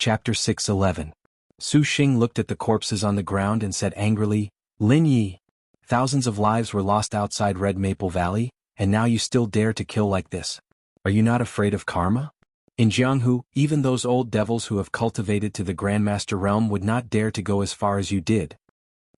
Chapter 6:11. Su Xing looked at the corpses on the ground and said angrily, "Lin Yi, thousands of lives were lost outside Red Maple Valley, and now you still dare to kill like this. Are you not afraid of karma? In Jianghu, even those old devils who have cultivated to the Grandmaster realm would not dare to go as far as you did."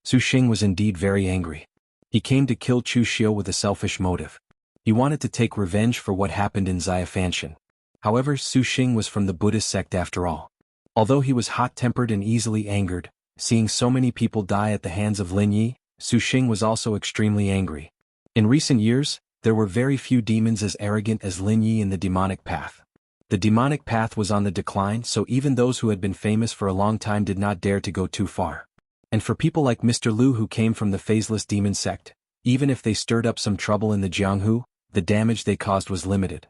Su Xing was indeed very angry. He came to kill Chu Xiu with a selfish motive. He wanted to take revenge for what happened in Xiafanshan. However, Su Xing was from the Buddhist sect after all. Although he was hot-tempered and easily angered, seeing so many people die at the hands of Lin Yi, Su Xing was also extremely angry. In recent years, there were very few demons as arrogant as Lin Yi in the demonic path. The demonic path was on the decline, so even those who had been famous for a long time did not dare to go too far. And for people like Mr. Liu who came from the phaseless demon sect, even if they stirred up some trouble in the Jianghu, the damage they caused was limited.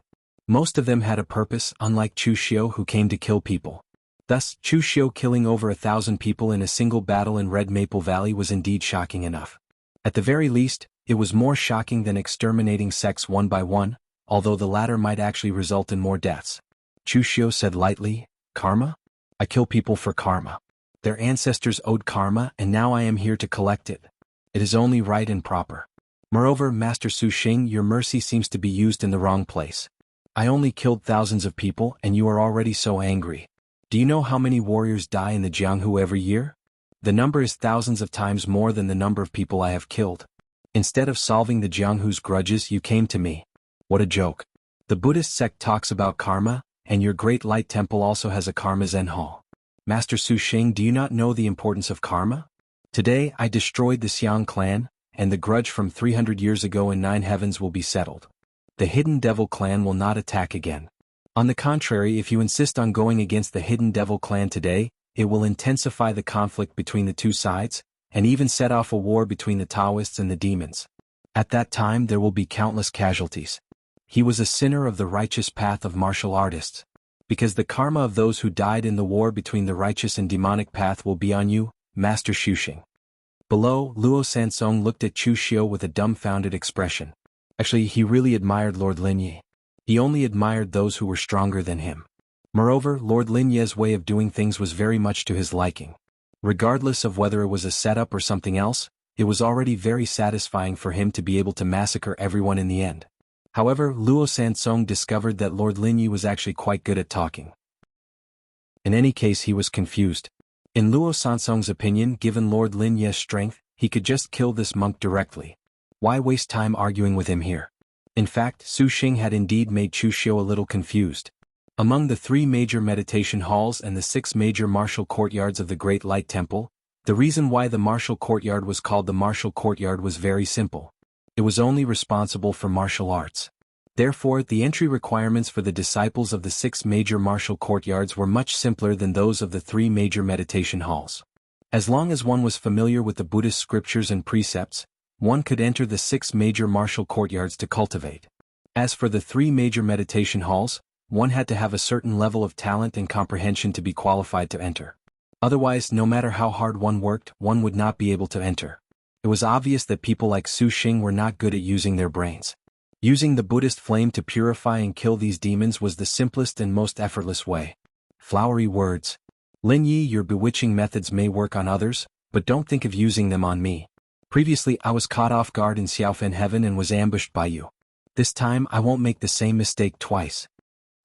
Most of them had a purpose, unlike Chu Xiu who came to kill people. Thus, Chu Xiu killing over 1,000 people in a single battle in Red Maple Valley was indeed shocking enough. At the very least, it was more shocking than exterminating sects one by one, although the latter might actually result in more deaths. Chu Xiu said lightly, "Karma? I kill people for karma. Their ancestors owed karma and now I am here to collect it. It is only right and proper. Moreover, Master Su Xing, your mercy seems to be used in the wrong place. I only killed thousands of people and you are already so angry. Do you know how many warriors die in the Jianghu every year? The number is thousands of times more than the number of people I have killed. Instead of solving the Jianghu's grudges, you came to me. What a joke. The Buddhist sect talks about karma, and your great light temple also has a karma Zen hall. Master Su Xing, do you not know the importance of karma? Today I destroyed the Xiang clan, and the grudge from 300 years ago in 9 heavens will be settled. The Hidden Devil clan will not attack again. On the contrary, if you insist on going against the Hidden Devil clan today, it will intensify the conflict between the two sides, and even set off a war between the Taoists and the demons. At that time there will be countless casualties. He was a sinner of the righteous path of martial artists. Because the karma of those who died in the war between the righteous and demonic path will be on you, Master Su Xing." Below, Luo Sansong looked at Chu Xiu with a dumbfounded expression. Actually, he really admired Lord Lin Yi. He only admired those who were stronger than him. Moreover, Lord Lin Yi's way of doing things was very much to his liking. Regardless of whether it was a setup or something else, it was already very satisfying for him to be able to massacre everyone in the end. However, Luo Sansong discovered that Lord Lin Yi was actually quite good at talking. In any case, he was confused. In Luo Sansong's opinion, given Lord Lin Yi's strength, he could just kill this monk directly. Why waste time arguing with him here? In fact, Su Xing had indeed made Chu Xiu a little confused. Among the 3 major meditation halls and the 6 major martial courtyards of the Great Light Temple, the reason why the martial courtyard was called the martial courtyard was very simple. It was only responsible for martial arts. Therefore, the entry requirements for the disciples of the 6 major martial courtyards were much simpler than those of the 3 major meditation halls. As long as one was familiar with the Buddhist scriptures and precepts, one could enter the 6 major martial courtyards to cultivate. As for the 3 major meditation halls, one had to have a certain level of talent and comprehension to be qualified to enter. Otherwise, no matter how hard one worked, one would not be able to enter. It was obvious that people like Su Xing were not good at using their brains. Using the Buddhist flame to purify and kill these demons was the simplest and most effortless way. Flowery words. Lin Yi, your bewitching methods may work on others, but don't think of using them on me. Previously I was caught off guard in Xiaofan Heaven and was ambushed by you. This time I won't make the same mistake twice.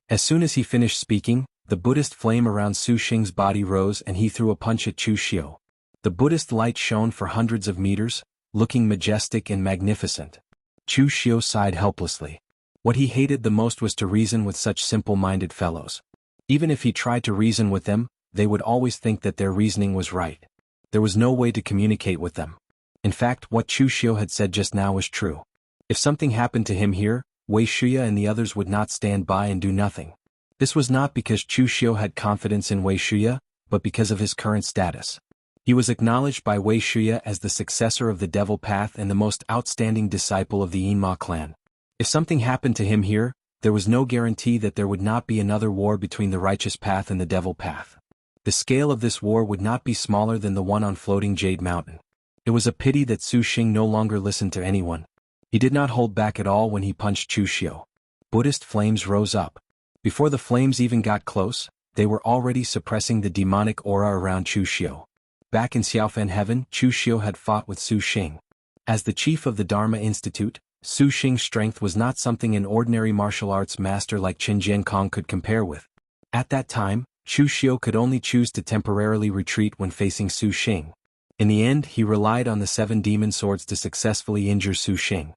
As soon as he finished speaking, the Buddhist flame around Su Xing's body rose and he threw a punch at Chu Xiu. The Buddhist light shone for hundreds of meters, looking majestic and magnificent. Chu Xiu sighed helplessly. What he hated the most was to reason with such simple-minded fellows. Even if he tried to reason with them, they would always think that their reasoning was right. There was no way to communicate with them. In fact, what Chu Xiu had said just now was true. If something happened to him here, Wei Shuya and the others would not stand by and do nothing. This was not because Chu Xiu had confidence in Wei Shuya, but because of his current status. He was acknowledged by Wei Shuya as the successor of the Devil Path and the most outstanding disciple of the Yinma clan. If something happened to him here, there was no guarantee that there would not be another war between the Righteous Path and the Devil Path. The scale of this war would not be smaller than the one on Floating Jade Mountain. It was a pity that Su Xing no longer listened to anyone. He did not hold back at all when he punched Chu Xiu. Buddhist flames rose up. Before the flames even got close, they were already suppressing the demonic aura around Chu Xiu. Back in Xiaofen Heaven, Chu Xiu had fought with Su Xing. As the chief of the Dharma Institute, Su Xing's strength was not something an ordinary martial arts master like Qin Jiankong could compare with. At that time, Chu Xiu could only choose to temporarily retreat when facing Su Xing. In the end, he relied on the 7 demon swords to successfully injure Su Xing.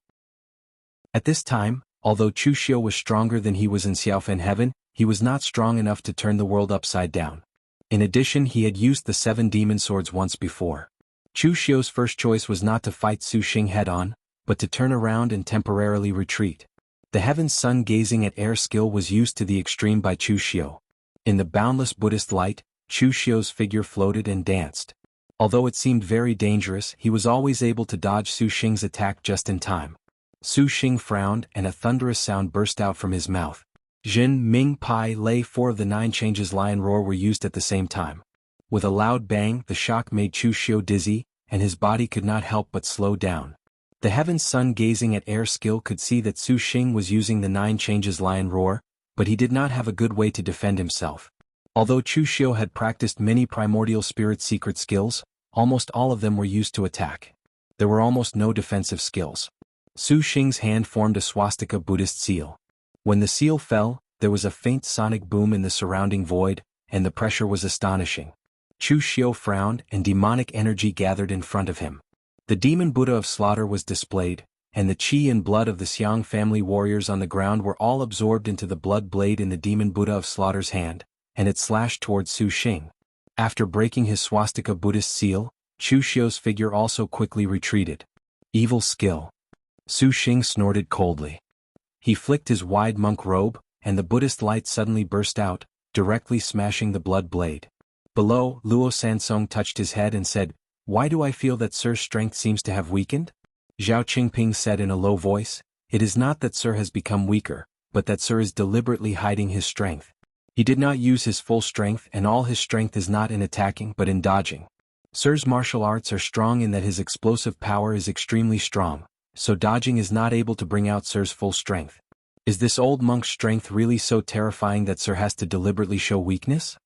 At this time, although Chu Xiu was stronger than he was in Xiaofen Heaven, he was not strong enough to turn the world upside down. In addition, he had used the 7 demon swords once before. Chu Xiu's first choice was not to fight Su Xing head-on, but to turn around and temporarily retreat. The heaven's sun gazing at air skill was used to the extreme by Chu Xiu. In the boundless Buddhist light, Chu Xiu's figure floated and danced. Although it seemed very dangerous, he was always able to dodge Su Xing's attack just in time. Su Xing frowned and a thunderous sound burst out from his mouth. Jin, Ming, Pai, Lei, 4 of the 9 changes lion roar were used at the same time. With a loud bang, the shock made Chu Xiu dizzy, and his body could not help but slow down. The heaven's sun gazing at air skill could see that Su Xing was using the 9 changes lion roar, but he did not have a good way to defend himself. Although Chu Xiu had practiced many primordial spirit secret skills, almost all of them were used to attack. There were almost no defensive skills. Su Xing's hand formed a swastika Buddhist seal. When the seal fell, there was a faint sonic boom in the surrounding void, and the pressure was astonishing. Chu Xiu frowned and demonic energy gathered in front of him. The demon Buddha of slaughter was displayed, and the qi and blood of the Xiang family warriors on the ground were all absorbed into the blood blade in the demon Buddha of slaughter's hand, and it slashed towards Su Xing. After breaking his swastika Buddhist seal, Chu Xiu's figure also quickly retreated. Evil skill. Su Xing snorted coldly. He flicked his wide monk robe, and the Buddhist light suddenly burst out, directly smashing the blood blade. Below, Luo Sansong touched his head and said, "Why do I feel that Sir's strength seems to have weakened?" Zhao Qingping said in a low voice, "It is not that Sir has become weaker, but that Sir is deliberately hiding his strength. He did not use his full strength, and all his strength is not in attacking but in dodging. Sir's martial arts are strong in that his explosive power is extremely strong, so dodging is not able to bring out Sir's full strength. Is this old monk's strength really so terrifying that Sir has to deliberately show weakness?"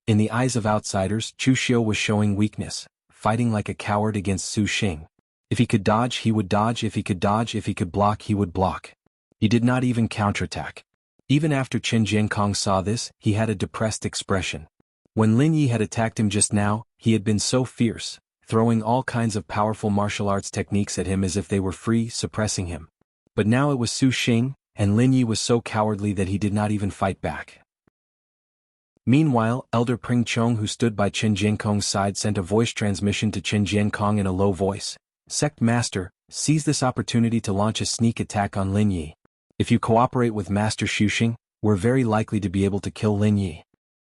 In the eyes of outsiders, Chu Xiu was showing weakness, fighting like a coward against Su Xing. If he could dodge, he would dodge. If he could dodge, if he could block, he would block. He did not even counterattack. Even after Qin Jiankong saw this, he had a depressed expression. When Lin Yi had attacked him just now, he had been so fierce, throwing all kinds of powerful martial arts techniques at him as if they were free, suppressing him. But now it was Su Xing, and Lin Yi was so cowardly that he did not even fight back. Meanwhile, Elder Pring Chong, who stood by Qin Jiankong's side, sent a voice transmission to Qin Jiankong in a low voice. "Sect Master, seize this opportunity to launch a sneak attack on Lin Yi. If you cooperate with Master Xu Xing, we're very likely to be able to kill Lin Yi."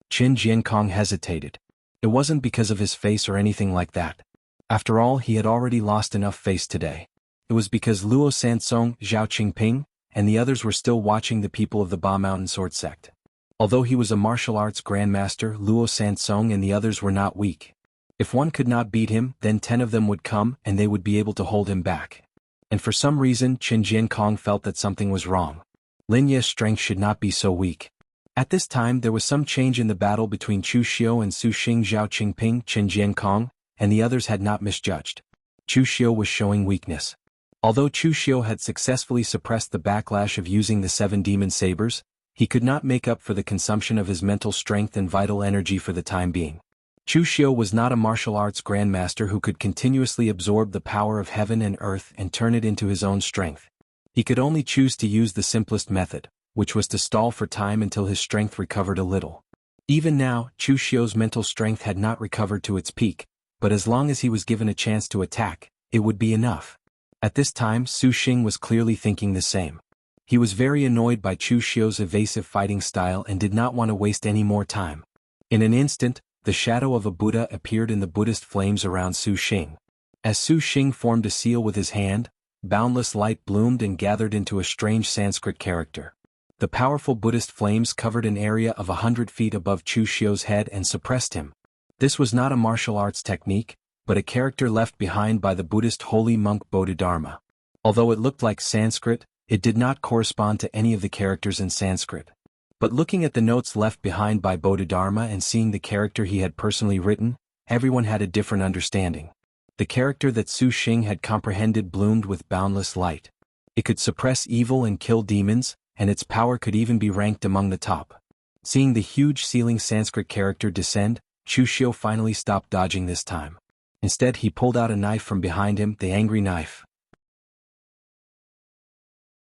Qin Jiankong hesitated. It wasn't because of his face or anything like that. After all, he had already lost enough face today. It was because Luo Sansong, Zhao Qingping, and the others were still watching the people of the Ba Mountain Sword Sect. Although he was a martial arts grandmaster, Luo Sansong and the others were not weak. If one could not beat him, then 10 of them would come and they would be able to hold him back. And for some reason, Qin Jiankong felt that something was wrong. Lin Yi's strength should not be so weak. At this time, there was some change in the battle between Chu Xiu and Su Xing. Zhao Qingping, Qin Jiankong, and the others had not misjudged. Chu Xiu was showing weakness. Although Chu Xiu had successfully suppressed the backlash of using the 7 demon sabers, he could not make up for the consumption of his mental strength and vital energy for the time being. Chu Xiu was not a martial arts grandmaster who could continuously absorb the power of heaven and earth and turn it into his own strength. He could only choose to use the simplest method, which was to stall for time until his strength recovered a little. Even now, Chu Xiu's mental strength had not recovered to its peak, but as long as he was given a chance to attack, it would be enough. At this time, Su Xing was clearly thinking the same. He was very annoyed by Chu Xiu's evasive fighting style and did not want to waste any more time. In an instant, the shadow of a Buddha appeared in the Buddhist flames around Su Xing. As Su Xing formed a seal with his hand, boundless light bloomed and gathered into a strange Sanskrit character. The powerful Buddhist flames covered an area of 100 feet above Chu Xiu's head and suppressed him. This was not a martial arts technique, but a character left behind by the Buddhist holy monk Bodhidharma. Although it looked like Sanskrit, it did not correspond to any of the characters in Sanskrit. But looking at the notes left behind by Bodhidharma and seeing the character he had personally written, everyone had a different understanding. The character that Su Xing had comprehended bloomed with boundless light. It could suppress evil and kill demons, and its power could even be ranked among the top. Seeing the huge ceiling Sanskrit character descend, Chu Xiu finally stopped dodging this time. Instead, he pulled out a knife from behind him, the angry knife.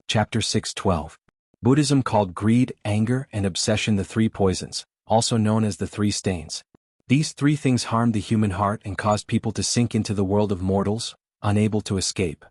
Chapter 6:12. Buddhism called greed, anger, and obsession the three poisons, also known as the three stains. These three things harmed the human heart and caused people to sink into the world of mortals, unable to escape.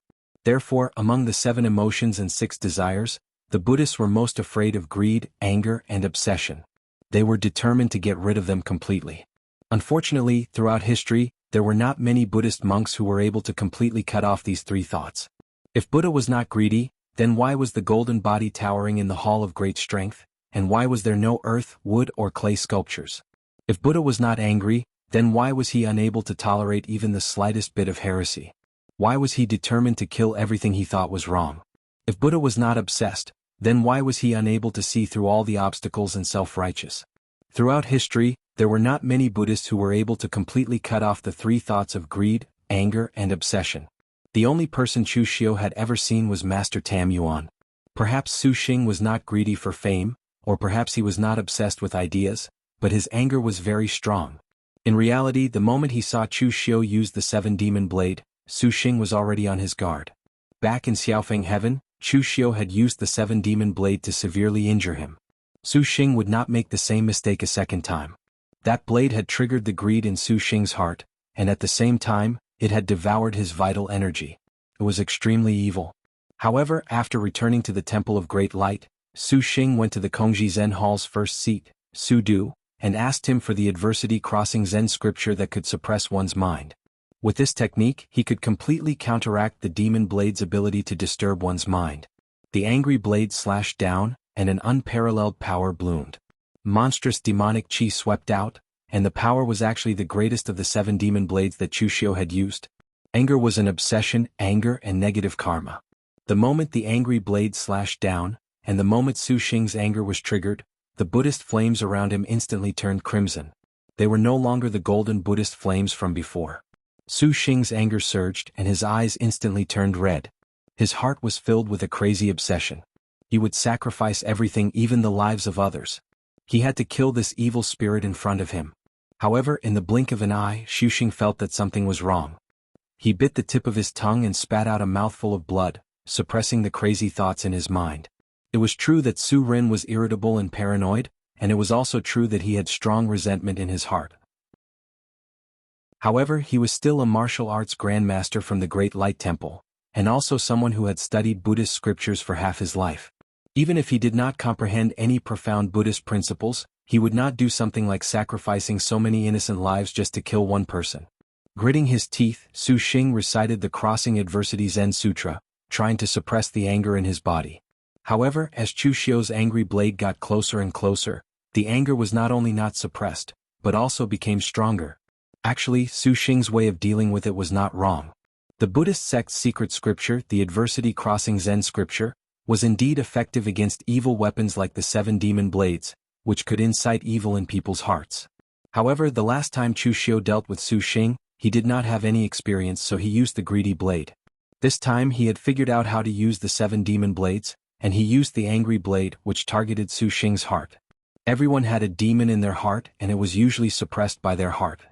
Therefore, among the 7 emotions and 6 desires, the Buddhists were most afraid of greed, anger, and obsession. They were determined to get rid of them completely. Unfortunately, throughout history, there were not many Buddhist monks who were able to completely cut off these 3 thoughts. If Buddha was not greedy, then why was the golden body towering in the hall of great strength, and why was there no earth, wood, or clay sculptures? If Buddha was not angry, then why was he unable to tolerate even the slightest bit of heresy? Why was he determined to kill everything he thought was wrong? If Buddha was not obsessed, then why was he unable to see through all the obstacles and self-righteous? Throughout history, there were not many Buddhists who were able to completely cut off the 3 thoughts of greed, anger, and obsession. The only person Chu Xiu had ever seen was Master Tam Yuan. Perhaps Su Xing was not greedy for fame, or perhaps he was not obsessed with ideas, but his anger was very strong. In reality, the moment he saw Chu Xiu use the 7-demon blade, Su Xing was already on his guard. Back in Xiaofeng Heaven, Chu Xiu had used the 7-demon blade to severely injure him. Su Xing would not make the same mistake a second time. That blade had triggered the greed in Su Xing's heart, and at the same time, it had devoured his vital energy. It was extremely evil. However, after returning to the Temple of Great Light, Su Xing went to the Kongji Zen Hall's first seat, Su Du, and asked him for the adversity-crossing Zen scripture that could suppress one's mind. With this technique, he could completely counteract the demon blade's ability to disturb one's mind. The angry blade slashed down, and an unparalleled power bloomed. Monstrous demonic chi swept out, and the power was actually the greatest of the 7 demon blades that Chu Xiu had used. Anger was an obsession, anger and negative karma. The moment the angry blade slashed down, and the moment Su Xing's anger was triggered, the Buddhist flames around him instantly turned crimson. They were no longer the golden Buddhist flames from before. Su Xing's anger surged and his eyes instantly turned red. His heart was filled with a crazy obsession. He would sacrifice everything, even the lives of others. He had to kill this evil spirit in front of him. However, in the blink of an eye, Su Xing felt that something was wrong. He bit the tip of his tongue and spat out a mouthful of blood, suppressing the crazy thoughts in his mind. It was true that Su Rin was irritable and paranoid, and it was also true that he had strong resentment in his heart. However, he was still a martial arts grandmaster from the Great Light Temple, and also someone who had studied Buddhist scriptures for half his life. Even if he did not comprehend any profound Buddhist principles, he would not do something like sacrificing so many innocent lives just to kill one person. Gritting his teeth, Su Xing recited the Crossing Adversity Zen Sutra, trying to suppress the anger in his body. However, as Chu Xiu's angry blade got closer and closer, the anger was not only not suppressed, but also became stronger. Actually, Su Xing's way of dealing with it was not wrong. The Buddhist sect's secret scripture, the Adversity Crossing Zen Scripture, was indeed effective against evil weapons like the 7 demon blades, which could incite evil in people's hearts. However, the last time Chu Xiu dealt with Su Xing, he did not have any experience, so he used the greedy blade. This time he had figured out how to use the 7 demon blades, and he used the angry blade, which targeted Su Xing's heart. Everyone had a demon in their heart, and it was usually suppressed by their heart.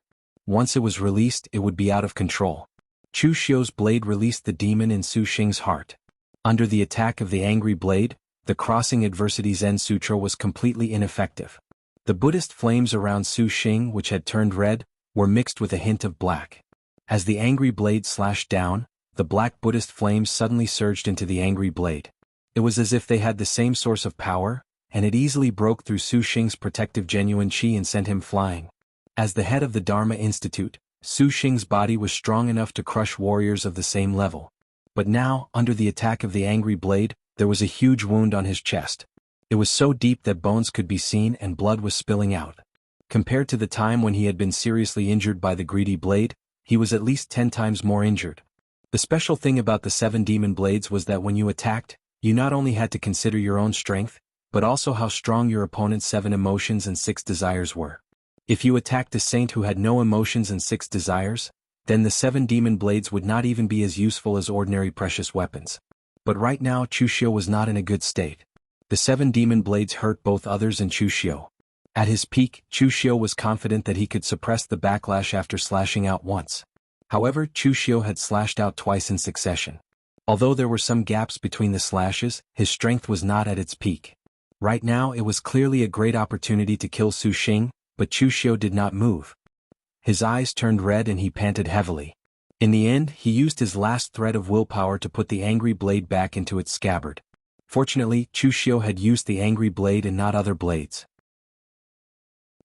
Once it was released, it would be out of control. Chu Xiu's blade released the demon in Su Xing's heart. Under the attack of the angry blade, the Crossing Adversity Zen Sutra was completely ineffective. The Buddhist flames around Su Xing, which had turned red, were mixed with a hint of black. As the angry blade slashed down, the black Buddhist flames suddenly surged into the angry blade. It was as if they had the same source of power, and it easily broke through Su Xing's protective genuine qi and sent him flying. As the head of the Dharma Institute, Su Xing's body was strong enough to crush warriors of the same level. But now, under the attack of the angry blade, there was a huge wound on his chest. It was so deep that bones could be seen and blood was spilling out. Compared to the time when he had been seriously injured by the greedy blade, he was at least 10 times more injured. The special thing about the 7 demon blades was that when you attacked, you not only had to consider your own strength, but also how strong your opponent's 7 emotions and 6 desires were. If you attacked a saint who had no emotions and 6 desires, then the 7 demon blades would not even be as useful as ordinary precious weapons. But right now Chushio was not in a good state. The 7 demon blades hurt both others and Chushio. At his peak, Chushio was confident that he could suppress the backlash after slashing out once. However, Chushio had slashed out twice in succession. Although there were some gaps between the slashes, his strength was not at its peak. Right now it was clearly a great opportunity to kill Su Xing, but Chushio did not move. His eyes turned red and he panted heavily. In the end, he used his last thread of willpower to put the angry blade back into its scabbard. Fortunately, Chushio had used the angry blade and not other blades.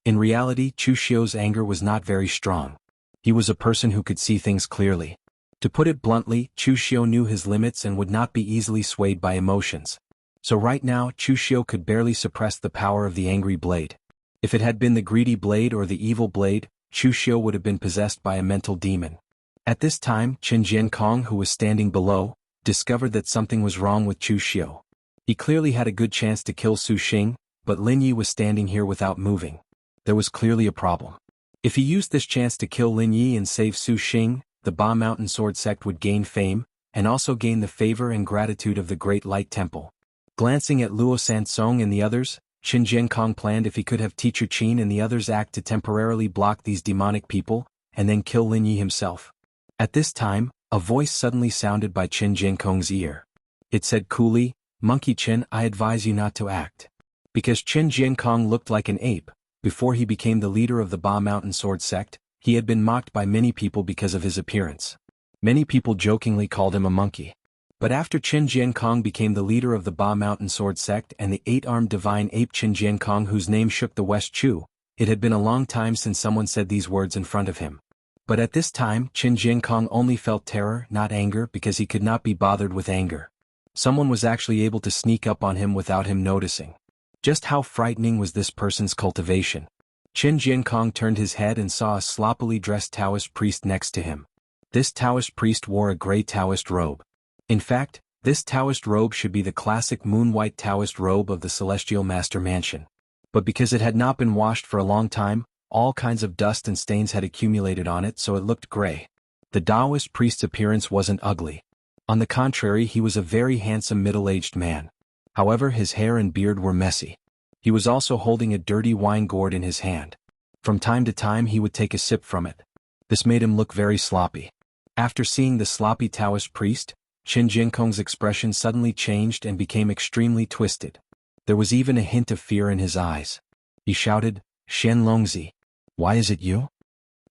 In reality, Chushio's anger was not very strong. He was a person who could see things clearly. To put it bluntly, Chushio knew his limits and would not be easily swayed by emotions. So right now, Chushio could barely suppress the power of the angry blade. If it had been the greedy blade or the evil blade, Chushio would have been possessed by a mental demon. At this time, Qin Jiankong, who was standing below, discovered that something was wrong with Chushio. He clearly had a good chance to kill Su Xing, but Lin Yi was standing here without moving. There was clearly a problem. If he used this chance to kill Lin Yi and save Su Xing, the Ba Mountain Sword Sect would gain fame, and also gain the favor and gratitude of the Great Light Temple. Glancing at Luo Sansong and the others, Qin Jiankong planned if he could have Teacher Qin and the others act to temporarily block these demonic people, and then kill Lin Yi himself. At this time, a voice suddenly sounded by Qin Jiankong's ear. It said coolly, "Monkey Qin, I advise you not to act." Because Qin Jiankong looked like an ape, before he became the leader of the Ba Mountain Sword Sect, he had been mocked by many people because of his appearance. Many people jokingly called him a monkey. But after Qin Jiankong became the leader of the Ba Mountain Sword Sect and the 8-armed divine ape Qin Jiankong, whose name shook the West Chu, it had been a long time since someone said these words in front of him. But at this time, Qin Jiankong only felt terror, not anger, because he could not be bothered with anger. Someone was actually able to sneak up on him without him noticing. Just how frightening was this person's cultivation? Qin Jiankong turned his head and saw a sloppily dressed Taoist priest next to him. This Taoist priest wore a gray Taoist robe. In fact, this Taoist robe should be the classic moon-white Taoist robe of the Celestial Master Mansion. But because it had not been washed for a long time, all kinds of dust and stains had accumulated on it, so it looked gray. The Taoist priest's appearance wasn't ugly. On the contrary, he was a very handsome middle-aged man. However, his hair and beard were messy. He was also holding a dirty wine gourd in his hand. From time to time he would take a sip from it. This made him look very sloppy. After seeing the sloppy Taoist priest, Qin Jiankong's expression suddenly changed and became extremely twisted. There was even a hint of fear in his eyes. He shouted, "Xian Longzi, why is it you?"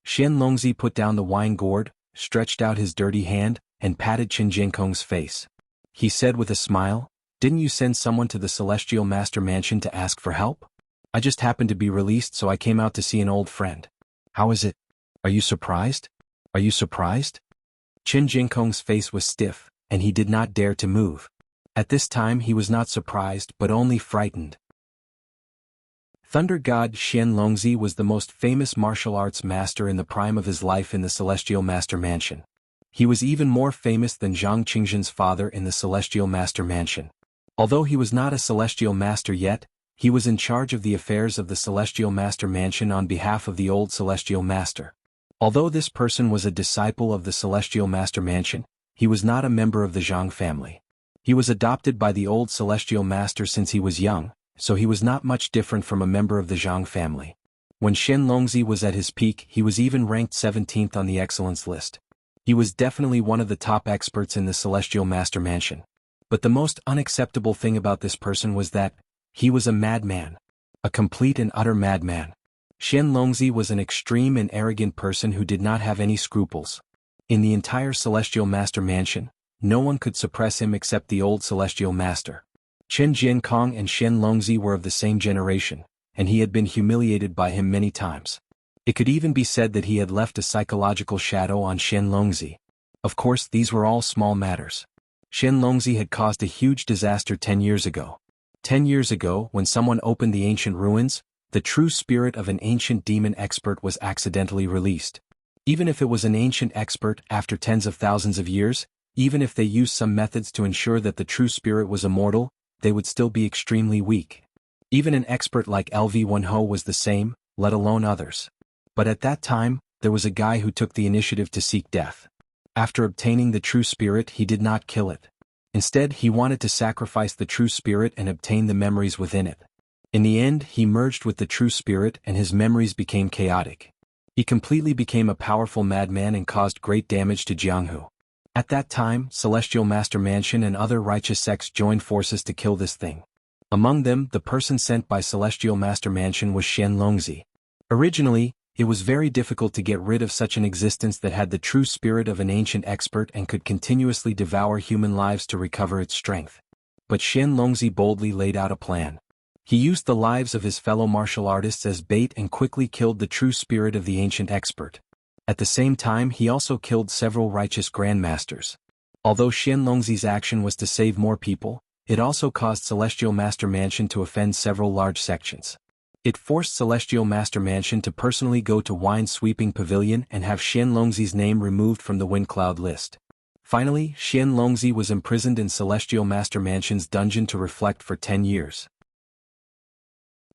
Xian Longzi put down the wine gourd, stretched out his dirty hand, and patted Qin Jiankong's face. He said with a smile, "Didn't you send someone to the Celestial Master Mansion to ask for help? I just happened to be released, so I came out to see an old friend. How is it? Are you surprised? Are you surprised?" Qin Jiankong's face was stiff, and he did not dare to move. At this time he was not surprised but only frightened. Thunder God Xian Longzi was the most famous martial arts master in the prime of his life in the Celestial Master Mansion. He was even more famous than Zhang Qingzhen's father in the Celestial Master Mansion. Although he was not a Celestial Master yet, he was in charge of the affairs of the Celestial Master Mansion on behalf of the old Celestial Master. Although this person was a disciple of the Celestial Master Mansion, he was not a member of the Zhang family. He was adopted by the old Celestial Master since he was young, so he was not much different from a member of the Zhang family. When Xian Longzi was at his peak, he was even ranked 17th on the excellence list. He was definitely one of the top experts in the Celestial Master Mansion. But the most unacceptable thing about this person was that he was a madman. A complete and utter madman. Xian Longzi was an extreme and arrogant person who did not have any scruples. In the entire Celestial Master Mansion, no one could suppress him except the old Celestial Master. Qin Jiankong and Xian Longzi were of the same generation, and he had been humiliated by him many times. It could even be said that he had left a psychological shadow on Xian Longzi. Of course, these were all small matters. Xian Longzi had caused a huge disaster 10 years ago. 10 years ago, when someone opened the ancient ruins, the true spirit of an ancient demon expert was accidentally released. Even if it was an ancient expert after tens of thousands of years, even if they used some methods to ensure that the true spirit was immortal, they would still be extremely weak, Even an expert like LV1Ho was the same, let alone others. But at that time, there was a guy who took the initiative to seek death. After obtaining the true spirit, he did not kill it. Instead, he wanted to sacrifice the true spirit and obtain the memories within it. In the end, he merged with the true spirit and his memories became chaotic. He completely became a powerful madman and caused great damage to Jianghu. At that time, Celestial Master Mansion and other righteous sects joined forces to kill this thing. Among them, the person sent by Celestial Master Mansion was Shen Longzi. Originally, it was very difficult to get rid of such an existence that had the true spirit of an ancient expert and could continuously devour human lives to recover its strength. But Shen Longzi boldly laid out a plan. He used the lives of his fellow martial artists as bait and quickly killed the true spirit of the ancient expert. At the same time, he also killed several righteous grandmasters. Although Shen Longzi's action was to save more people, it also caused Celestial Master Mansion to offend several large sections. It forced Celestial Master Mansion to personally go to Wine Sweeping Pavilion and have Shen Longzi's name removed from the Wind Cloud list. Finally, Shen Longzi was imprisoned in Celestial Master Mansion's dungeon to reflect for 10 years.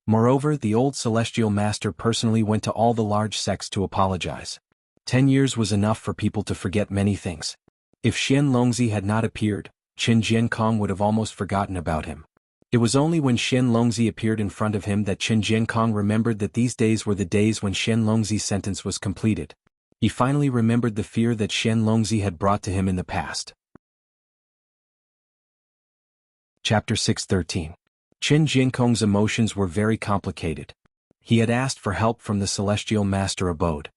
Moreover, the old Celestial Master personally went to all the large sects to apologize. 10 years was enough for people to forget many things. If Shen Longzi had not appeared, Qin Jiankong would have almost forgotten about him. It was only when Shen Longzi appeared in front of him that Qin Jiankong remembered that these days were the days when Shen Longzi's sentence was completed. He finally remembered the fear that Shen Longzi had brought to him in the past. Chapter 613. Qin Jiankong's emotions were very complicated. He had asked for help from the Celestial Master Abode.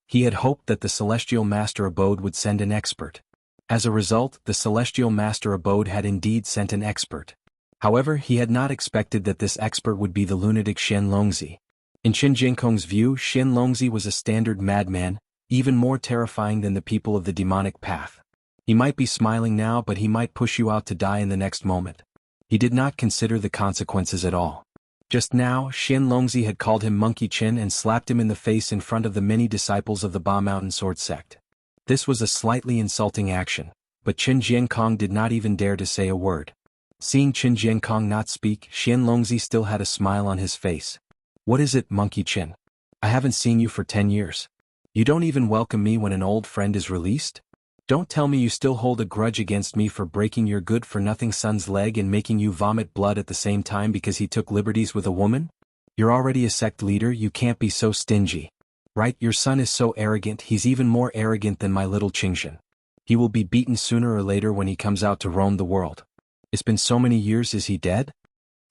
He had hoped that the Celestial Master Abode would send an expert. As a result, the Celestial Master Abode had indeed sent an expert. However, he had not expected that this expert would be the lunatic Shen Longzi. In Qin Jiankong's view, Shen Longzi was a standard madman, even more terrifying than the people of the demonic path. He might be smiling now, but he might push you out to die in the next moment. He did not consider the consequences at all. Just now, Shen Longzi had called him Monkey Chin and slapped him in the face in front of the many disciples of the Ba Mountain Sword sect. This was a slightly insulting action, but Qin Jiankong did not even dare to say a word. Seeing Qin Jiankong not speak, Shen Longzi still had a smile on his face. "What is it, Monkey Chin? I haven't seen you for 10 years. You don't even welcome me when an old friend is released? Don't tell me you still hold a grudge against me for breaking your good-for-nothing son's leg and making you vomit blood at the same time because he took liberties with a woman? You're already a sect leader, you can't be so stingy. Right, your son is so arrogant, he's even more arrogant than my little Qingshan. He will be beaten sooner or later when he comes out to roam the world. It's been so many years, is he dead?"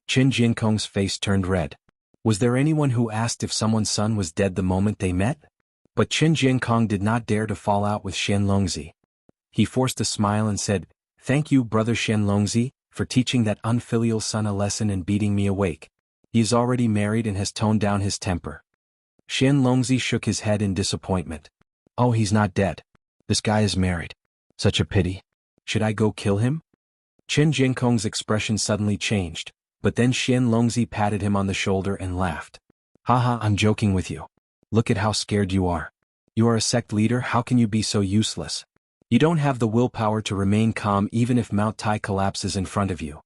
Qin Jiankong's face turned red. Was there anyone who asked if someone's son was dead the moment they met? But Qin Jiankong did not dare to fall out with Shen Longzi. He forced a smile and said, "Thank you, brother Shen Longzi, for teaching that unfilial son a lesson and beating me awake. He is already married and has toned down his temper." Shen Longzi shook his head in disappointment. "Oh, he's not dead. This guy is married. Such a pity. Should I go kill him?" Qin Jiankong's expression suddenly changed, but then Shen Longzi patted him on the shoulder and laughed. "Haha, I'm joking with you. Look at how scared you are. You are a sect leader, how can you be so useless? You don't have the willpower to remain calm even if Mount Tai collapses in front of you."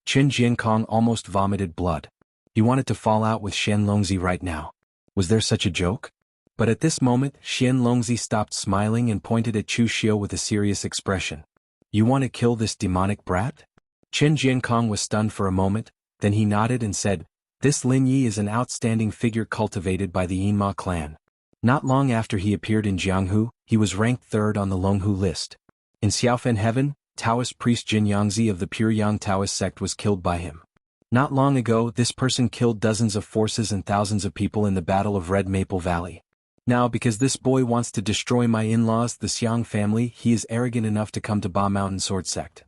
Qin Jiankong almost vomited blood. He wanted to fall out with Shen Longzi right now. Was there such a joke? But at this moment, Shen Longzi stopped smiling and pointed at Chu Xiu with a serious expression. "You want to kill this demonic brat?" Qin Jiankong was stunned for a moment, then he nodded and said, "This Lin Yi is an outstanding figure cultivated by the Yinma clan. Not long after he appeared in Jianghu, he was ranked 3rd on the Longhu list. In Xiaofen Heaven, Taoist priest Jin Yangzi of the Pure Yang Taoist sect was killed by him. Not long ago, this person killed dozens of forces and thousands of people in the Battle of Red Maple Valley. Now, because this boy wants to destroy my in-laws, the Xiang family, he is arrogant enough to come to Ba Mountain Sword sect.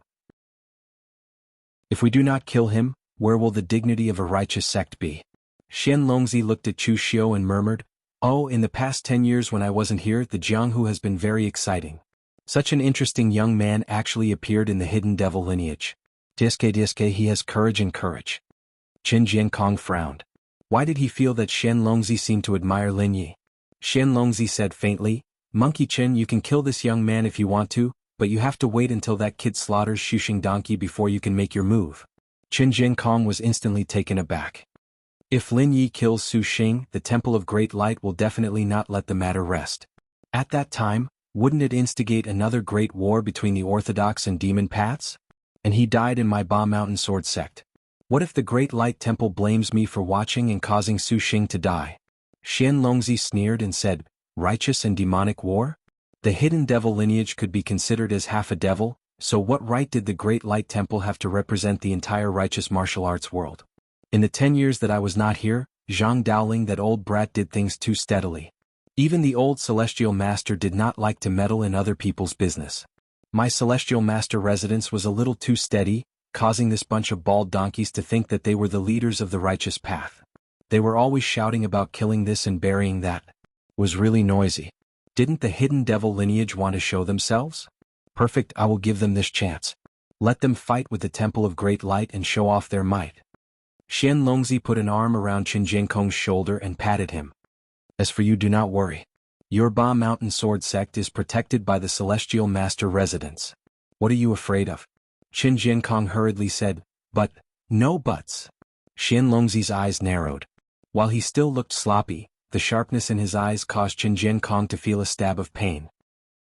If we do not kill him, where will the dignity of a righteous sect be?" Shen Longzi looked at Chu Xiu and murmured, "Oh, in the past 10 years when I wasn't here, the Jianghu has been very exciting. Such an interesting young man actually appeared in the hidden devil lineage. Diske, he has courage and courage." Qin Jiankong frowned. Why did he feel that Shen Longzi seemed to admire Lin Yi? Shen Longzi said faintly, "Monkey Chin, you can kill this young man if you want to, but you have to wait until that kid slaughters Shushing Donkey before you can make your move." Qin Jiankong was instantly taken aback. If Lin Yi kills Su Xing, the Temple of Great Light will definitely not let the matter rest. At that time, wouldn't it instigate another great war between the orthodox and demon paths? And he died in my Ba Mountain Sword sect. What if the Great Light Temple blames me for watching and causing Su Xing to die? Xian Longzi sneered and said, righteous and demonic war? The hidden devil lineage could be considered as half a devil, so what right did the Great Light Temple have to represent the entire righteous martial arts world? In the 10 years that I was not here, Zhang Daoling, that old brat, did things too steadily. Even the old Celestial Master did not like to meddle in other people's business. My Celestial Master residence was a little too steady, causing this bunch of bald donkeys to think that they were the leaders of the righteous path. They were always shouting about killing this and burying that. Was really noisy. Didn't the hidden devil lineage want to show themselves? Perfect, I will give them this chance. Let them fight with the Temple of Great Light and show off their might. Xian Longzi put an arm around Qin Jiankong's shoulder and patted him. As for you, do not worry. Your Ba Mountain Sword sect is protected by the Celestial Master residence. What are you afraid of? Qin Jiankong hurriedly said, but, no buts. Xian Longzi's eyes narrowed. While he still looked sloppy, the sharpness in his eyes caused Qin Jiankong to feel a stab of pain.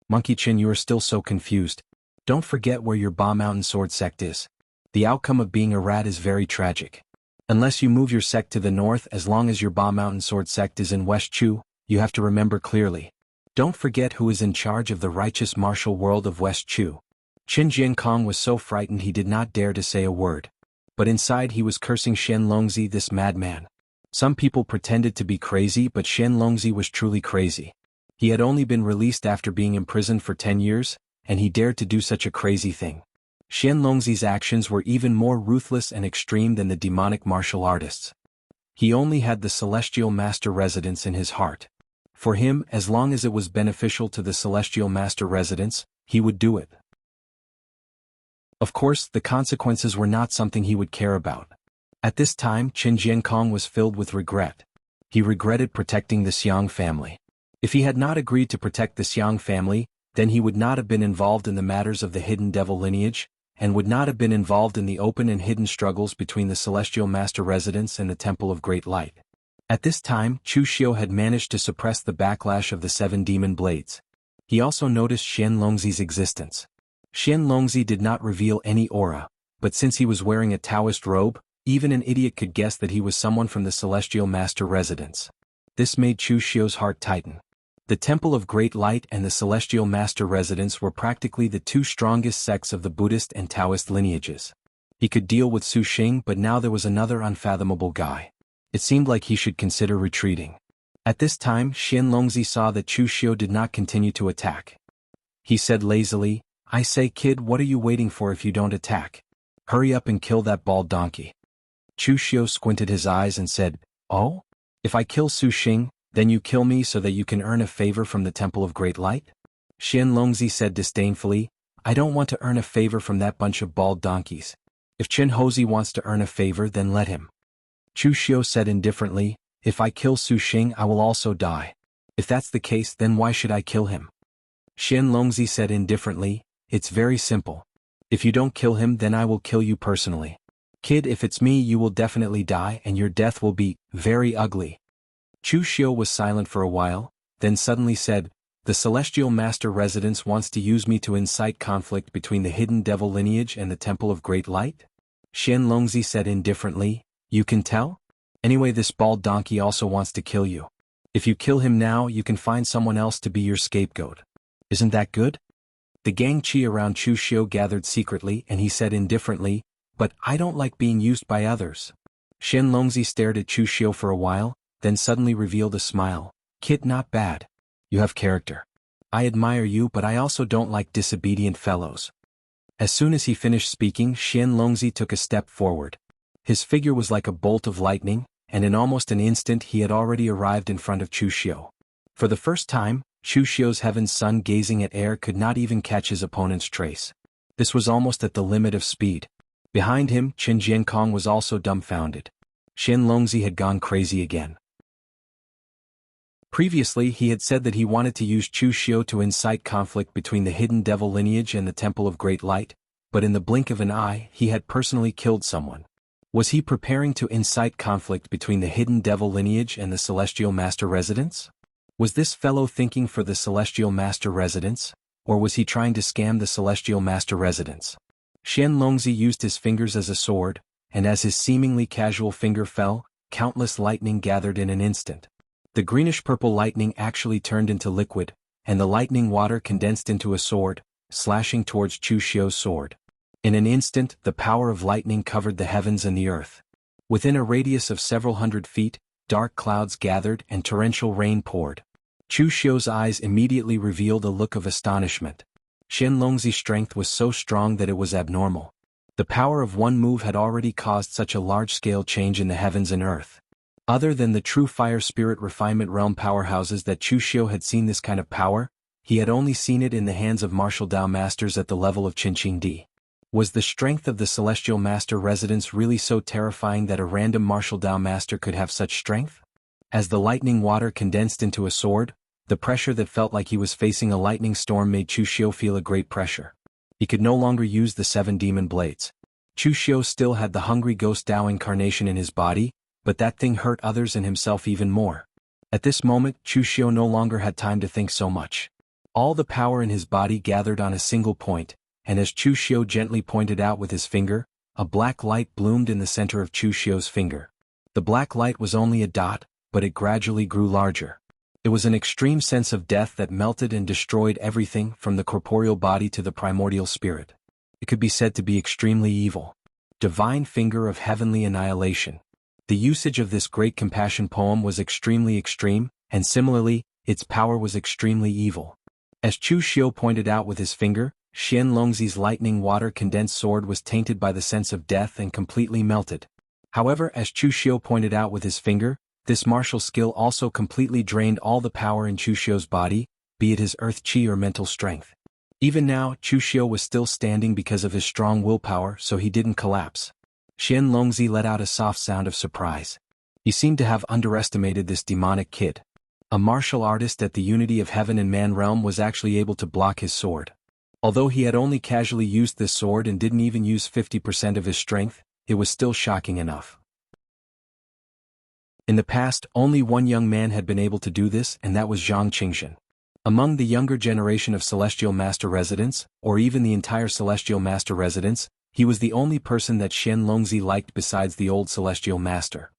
Monkey Qin, you are still so confused. Don't forget where your Ba Mountain Sword sect is. The outcome of being a rat is very tragic. Unless you move your sect to the north, as long as your Ba Mountain Sword sect is in West Chu, you have to remember clearly. Don't forget who is in charge of the righteous martial world of West Chu. Qin Jiankong was so frightened he did not dare to say a word. But inside he was cursing Xian Longzi, this madman. Some people pretended to be crazy, but Xian Longzi was truly crazy. He had only been released after being imprisoned for 10 years, and he dared to do such a crazy thing. Xian Longzi's actions were even more ruthless and extreme than the demonic martial artists. He only had the Celestial Master residence in his heart. For him, as long as it was beneficial to the Celestial Master residence, he would do it. Of course, the consequences were not something he would care about. At this time, Qin Jiankong was filled with regret. He regretted protecting the Xiang family. If he had not agreed to protect the Xiang family, then he would not have been involved in the matters of the hidden devil lineage, and would not have been involved in the open and hidden struggles between the Celestial Master residence and the Temple of Great Light. At this time, Chu Xiu had managed to suppress the backlash of the 7 demon blades. He also noticed Xian Longzi's existence. Xian Longzi did not reveal any aura, but since he was wearing a Taoist robe, even an idiot could guess that he was someone from the Celestial Master residence. This made Chu Xiu's heart tighten. The Temple of Great Light and the Celestial Master residence were practically the 2 strongest sects of the Buddhist and Taoist lineages. He could deal with Su Xing, but now there was another unfathomable guy. It seemed like he should consider retreating. At this time, Xian Longzi saw that Chu Xiu did not continue to attack. He said lazily, I say, kid, what are you waiting for if you don't attack? Hurry up and kill that bald donkey. Chu Xiu squinted his eyes and said, oh? If I kill Su Xing, then you kill me so that you can earn a favor from the Temple of Great Light? Xian Longzi said disdainfully, I don't want to earn a favor from that bunch of bald donkeys. If Chen Hozi wants to earn a favor, then let him. Chu Xiu said indifferently, if I kill Su Xing, I will also die. If that's the case, then why should I kill him? Xian Longzi said indifferently, it's very simple. If you don't kill him, then I will kill you personally. Kid, if it's me, you will definitely die, and your death will be very ugly. Chu Xiu was silent for a while, then suddenly said, the Celestial Master residence wants to use me to incite conflict between the hidden devil lineage and the Temple of Great Light? Xian Longzi said indifferently, you can tell? Anyway, this bald donkey also wants to kill you. If you kill him now, you can find someone else to be your scapegoat. Isn't that good? The gang Qi around Chu Xiu gathered secretly, and he said indifferently, but I don't like being used by others. Xian Longzi stared at Chu Xiu for a while, then suddenly revealed a smile. Kid, not bad. You have character. I admire you, but I also don't like disobedient fellows. As soon as he finished speaking, Xian Longzi took a step forward. His figure was like a bolt of lightning, and in almost an instant he had already arrived in front of Chu Xiu. For the first time, Chu Xiu's heaven's sun gazing at air could not even catch his opponent's trace. This was almost at the limit of speed. Behind him, Qin Jiankong was also dumbfounded. Xian Longzi had gone crazy again. Previously, he had said that he wanted to use Chu Xiu to incite conflict between the hidden devil lineage and the Temple of Great Light, but in the blink of an eye, he had personally killed someone. Was he preparing to incite conflict between the hidden devil lineage and the Celestial Master residence? Was this fellow thinking for the Celestial Master residence, or was he trying to scam the Celestial Master residence? Xian Longzi used his fingers as a sword, and as his seemingly casual finger fell, countless lightning gathered in an instant. The greenish-purple lightning actually turned into liquid, and the lightning water condensed into a sword, slashing towards Chu Xiu's sword. In an instant, the power of lightning covered the heavens and the earth. Within a radius of several hundred feet, dark clouds gathered and torrential rain poured. Chu Xiu's eyes immediately revealed a look of astonishment. Xian Longzi's strength was so strong that it was abnormal. The power of one move had already caused such a large-scale change in the heavens and earth. Other than the true fire spirit refinement realm powerhouses that Chu Xiu had seen this kind of power, he had only seen it in the hands of martial Dao masters at the level of Qinqing Di. Was the strength of the Celestial Master residence really so terrifying that a random martial Dao master could have such strength? As the lightning water condensed into a sword, the pressure that felt like he was facing a lightning storm made Chu Xiu feel a great pressure. He could no longer use the 7 demon blades. Chu Xiu still had the hungry ghost Dao incarnation in his body, but that thing hurt others and himself even more. At this moment, Chu Xiu no longer had time to think so much. All the power in his body gathered on a single point, and as Chu Xiu gently pointed out with his finger, a black light bloomed in the center of Chu Xiu's finger. The black light was only a dot, but it gradually grew larger. It was an extreme sense of death that melted and destroyed everything from the corporeal body to the primordial spirit. It could be said to be extremely evil. Divine finger of heavenly annihilation. The usage of this great compassion poem was extremely extreme, and similarly, its power was extremely evil. As Chu Xiu pointed out with his finger, Xian Longzi's lightning water condensed sword was tainted by the sense of death and completely melted. However, as Chu Xiu pointed out with his finger, this martial skill also completely drained all the power in Chu Xiu's body, be it his earth qi or mental strength. Even now, Chu Xiu was still standing because of his strong willpower, so he didn't collapse. Xian Longzi let out a soft sound of surprise. He seemed to have underestimated this demonic kid. A martial artist at the unity of heaven and man realm was actually able to block his sword. Although he had only casually used this sword and didn't even use 50% of his strength, it was still shocking enough. In the past, only one young man had been able to do this, and that was Zhang Qingxin. Among the younger generation of Celestial Master residents, or even the entire Celestial Master residents, he was the only person that Xian Longzi liked besides the old Celestial Master.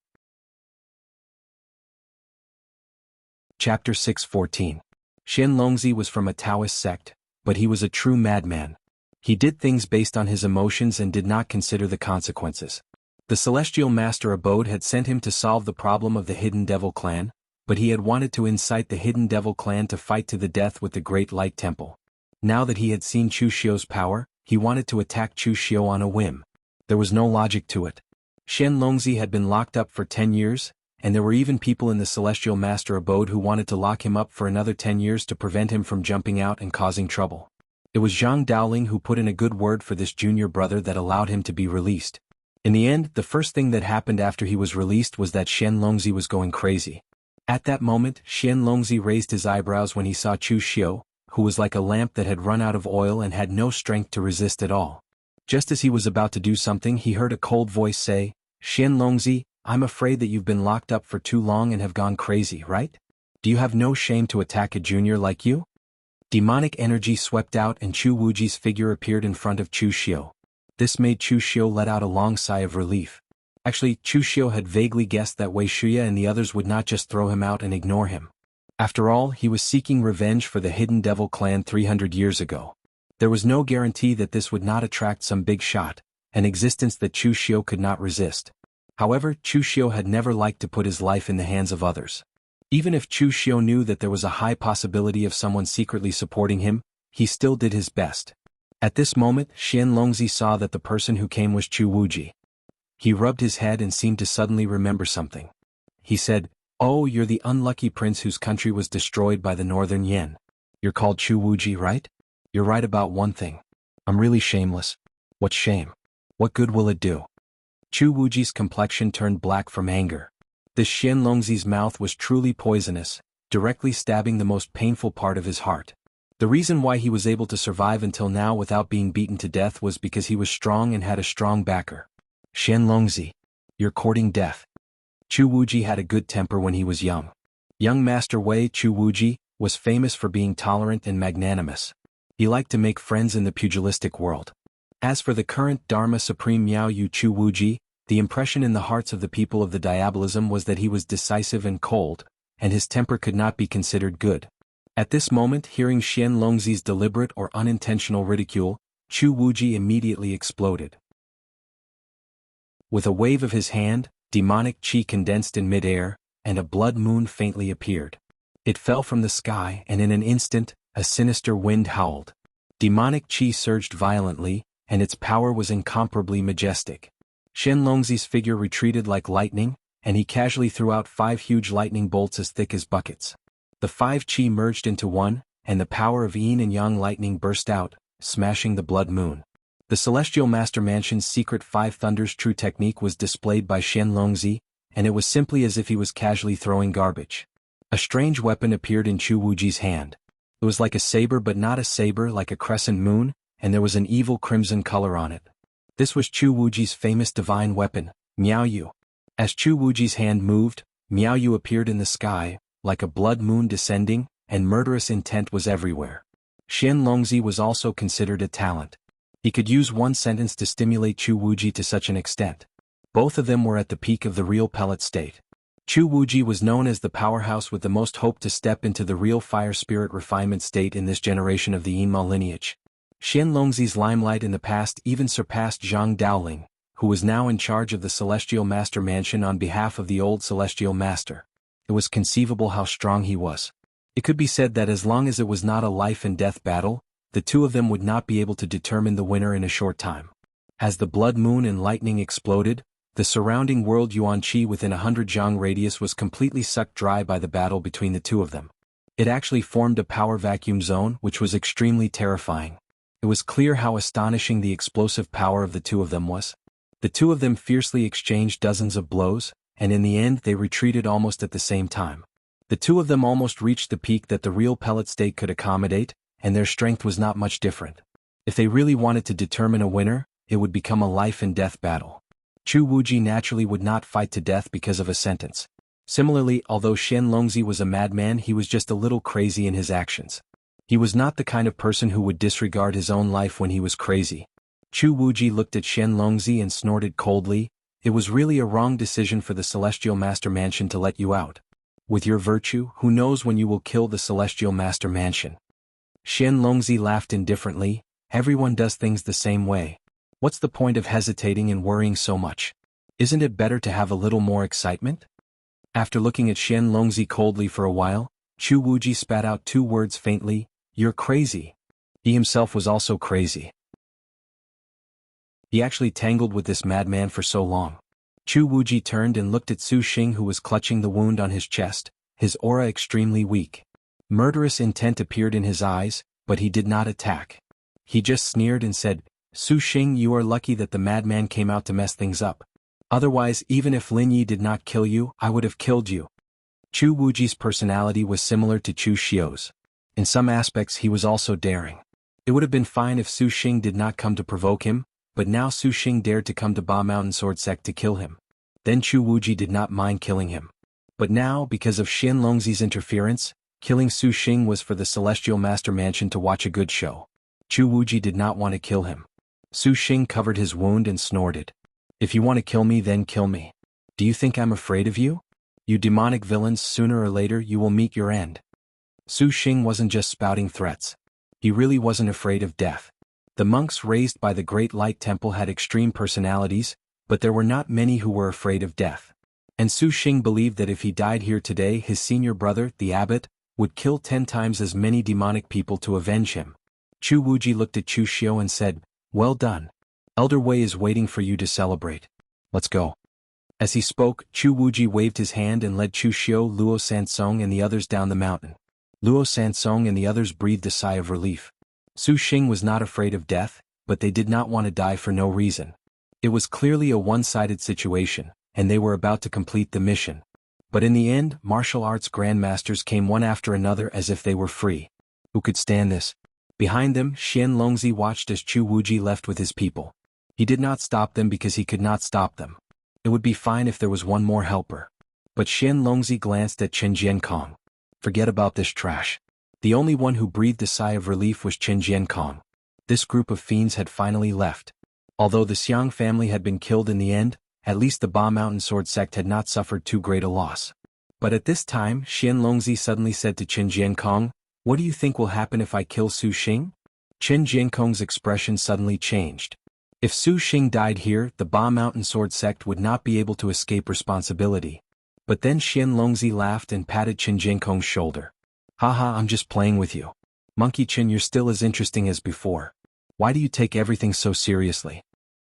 Chapter 6:14. Xian Longzi was from a Taoist sect, but he was a true madman. He did things based on his emotions and did not consider the consequences. The Celestial Master Abode had sent him to solve the problem of the Hidden Devil clan, but he had wanted to incite the Hidden Devil clan to fight to the death with the Great Light Temple. Now that he had seen Chu Xiu's power, he wanted to attack Chu Xiu on a whim. There was no logic to it. Xian Longzi had been locked up for 10 years, and there were even people in the Celestial Master Abode who wanted to lock him up for another 10 years to prevent him from jumping out and causing trouble. It was Zhang Daoling who put in a good word for this junior brother that allowed him to be released. In the end, the first thing that happened after he was released was that Xian Longzi was going crazy. At that moment, Xian Longzi raised his eyebrows when he saw Chu Xiu, who was like a lamp that had run out of oil and had no strength to resist at all. Just as he was about to do something, he heard a cold voice say, "Xian Longzi, I'm afraid that you've been locked up for too long and have gone crazy, right? Do you have no shame to attack a junior like you?" Demonic energy swept out and Chu Wuji's figure appeared in front of Chu Xiu. This made Chu Xiu let out a long sigh of relief. Actually, Chu Xiu had vaguely guessed that Wei Shuya and the others would not just throw him out and ignore him. After all, he was seeking revenge for the Hidden Devil clan 300 years ago. There was no guarantee that this would not attract some big shot, an existence that Chu Xiu could not resist. However, Chu Xiu had never liked to put his life in the hands of others. Even if Chu Xiu knew that there was a high possibility of someone secretly supporting him, he still did his best. At this moment, Xian Longzi saw that the person who came was Chu Wuji. He rubbed his head and seemed to suddenly remember something. He said, "Oh, you're the unlucky prince whose country was destroyed by the Northern Yen. You're called Chu Wuji, right? You're right about one thing. I'm really shameless." "What shame? What good will it do?" Chu Wuji's complexion turned black from anger. This Xian Longzi's mouth was truly poisonous, directly stabbing the most painful part of his heart. The reason why he was able to survive until now without being beaten to death was because he was strong and had a strong backer. "Xian Longzi, You're courting death. Chu Wuji had a good temper when he was young. Young Master Wei Chu Wuji was famous for being tolerant and magnanimous. He liked to make friends in the pugilistic world. As for the current Dharma Supreme Miao Yu Chu Wuji, the impression in the hearts of the people of the diabolism was that he was decisive and cold, and his temper could not be considered good. At this moment, hearing Xian Longzi's deliberate or unintentional ridicule, Chu Wuji immediately exploded. With a wave of his hand, demonic qi condensed in mid-air, and a blood moon faintly appeared. It fell from the sky, and in an instant, a sinister wind howled. Demonic qi surged violently, and its power was incomparably majestic. Xian Longzi's figure retreated like lightning, and he casually threw out 5 huge lightning bolts as thick as buckets. The 5 qi merged into one, and the power of yin and yang lightning burst out, smashing the blood moon. The Celestial Master Mansion's secret 5 Thunders true technique was displayed by Xian Longzi, and it was simply as if he was casually throwing garbage. A strange weapon appeared in Chu Wuji's hand. It was like a saber, but not a saber, like a crescent moon, and there was an evil crimson color on it. This was Chu Wuji's famous divine weapon, Miao Yu. As Chu Wuji's hand moved, Miao Yu appeared in the sky, like a blood moon descending, and murderous intent was everywhere. Xian Longzi was also considered a talent. He could use one sentence to stimulate Chu Wuji to such an extent. Both of them were at the peak of the real pellet state. Chu Wuji was known as the powerhouse with the most hope to step into the real fire spirit refinement state in this generation of the Yinma lineage. Xian Longzi's limelight in the past even surpassed Zhang Daoling, who was now in charge of the Celestial Master Mansion on behalf of the old Celestial Master. It was conceivable how strong he was. It could be said that as long as it was not a life and death battle, the two of them would not be able to determine the winner in a short time. As the blood moon and lightning exploded, the surrounding world Yuan Qi within 100 zhang radius was completely sucked dry by the battle between the two of them. It actually formed a power vacuum zone, which was extremely terrifying. It was clear how astonishing the explosive power of the two of them was. The two of them fiercely exchanged dozens of blows, and in the end they retreated almost at the same time. The two of them almost reached the peak that the real pellet state could accommodate, and their strength was not much different. If they really wanted to determine a winner, it would become a life and death battle. Chu Wuji naturally would not fight to death because of a sentence. Similarly, although Xian Longzi was a madman, he was just a little crazy in his actions. He was not the kind of person who would disregard his own life when he was crazy. Chu Wuji looked at Xian Longzi and snorted coldly. It was really a wrong decision for the Celestial Master Mansion to let you out. With your virtue, who knows when you will kill the Celestial Master Mansion? Xian Longzi laughed indifferently. Everyone does things the same way. What's the point of hesitating and worrying so much? Isn't it better to have a little more excitement? After looking at Xian Longzi coldly for a while, Chu Wuji spat out 2 words faintly. You're crazy. He himself was also crazy. He actually tangled with this madman for so long. Chu Wuji turned and looked at Su Xing, who was clutching the wound on his chest, his aura extremely weak. Murderous intent appeared in his eyes, but he did not attack. He just sneered and said, Su Xing, you are lucky that the madman came out to mess things up. Otherwise, even if Lin Yi did not kill you, I would have killed you. Chu Wuji's personality was similar to Chu Xiu's. In some aspects he was also daring. It would have been fine if Su Xing did not come to provoke him, but now Su Xing dared to come to Ba Mountain Sword Sect to kill him. Then Chu Wuji did not mind killing him. But now, because of Xian Longzi's interference, killing Su Xing was for the Celestial Master Mansion to watch a good show. Chu Wuji did not want to kill him. Su Xing covered his wound and snorted. If you want to kill me, then kill me. Do you think I'm afraid of you? You demonic villains, sooner or later you will meet your end. Su Xing wasn't just spouting threats. He really wasn't afraid of death. The monks raised by the Great Light Temple had extreme personalities, but there were not many who were afraid of death. And Su Xing believed that if he died here today, his senior brother, the abbot, would kill 10 times as many demonic people to avenge him. Chu Wuji looked at Chu Xiu and said, Well done. Elder Wei is waiting for you to celebrate. Let's go. As he spoke, Chu Wuji waved his hand and led Chu Xiu, Luo Sansong and the others down the mountain. Luo Sansong and the others breathed a sigh of relief. Su Xing was not afraid of death, but they did not want to die for no reason. It was clearly a one-sided situation, and they were about to complete the mission. But in the end, martial arts grandmasters came one after another as if they were free. Who could stand this? Behind them, Xian Longzi watched as Chu Wuji left with his people. He did not stop them because he could not stop them. It would be fine if there was one more helper. But Qian Longzi glanced at Chen Jiankong. Forget about this trash. The only one who breathed a sigh of relief was Chen Jiankong. This group of fiends had finally left. Although the Xiang family had been killed in the end, at least the Ba Mountain Sword sect had not suffered too great a loss. But at this time, Qian Longzi suddenly said to Chen Jiankong, "What do you think will happen if I kill Su Xing?" Chen Jiankong's expression suddenly changed. If Su Xing died here, the Ba Mountain Sword sect would not be able to escape responsibility. But then Qian Longzi laughed and patted Chen Jiankong's shoulder. "Haha, I'm just playing with you. Monkey Chen, you're still as interesting as before. Why do you take everything so seriously?"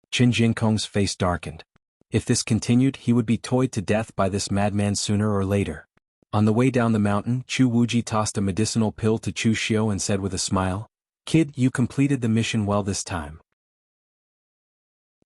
Chen Jiankong's face darkened. If this continued, he would be toyed to death by this madman sooner or later. On the way down the mountain, Chu Wuji tossed a medicinal pill to Chu Xiu and said with a smile, "Kid, you completed the mission well this time.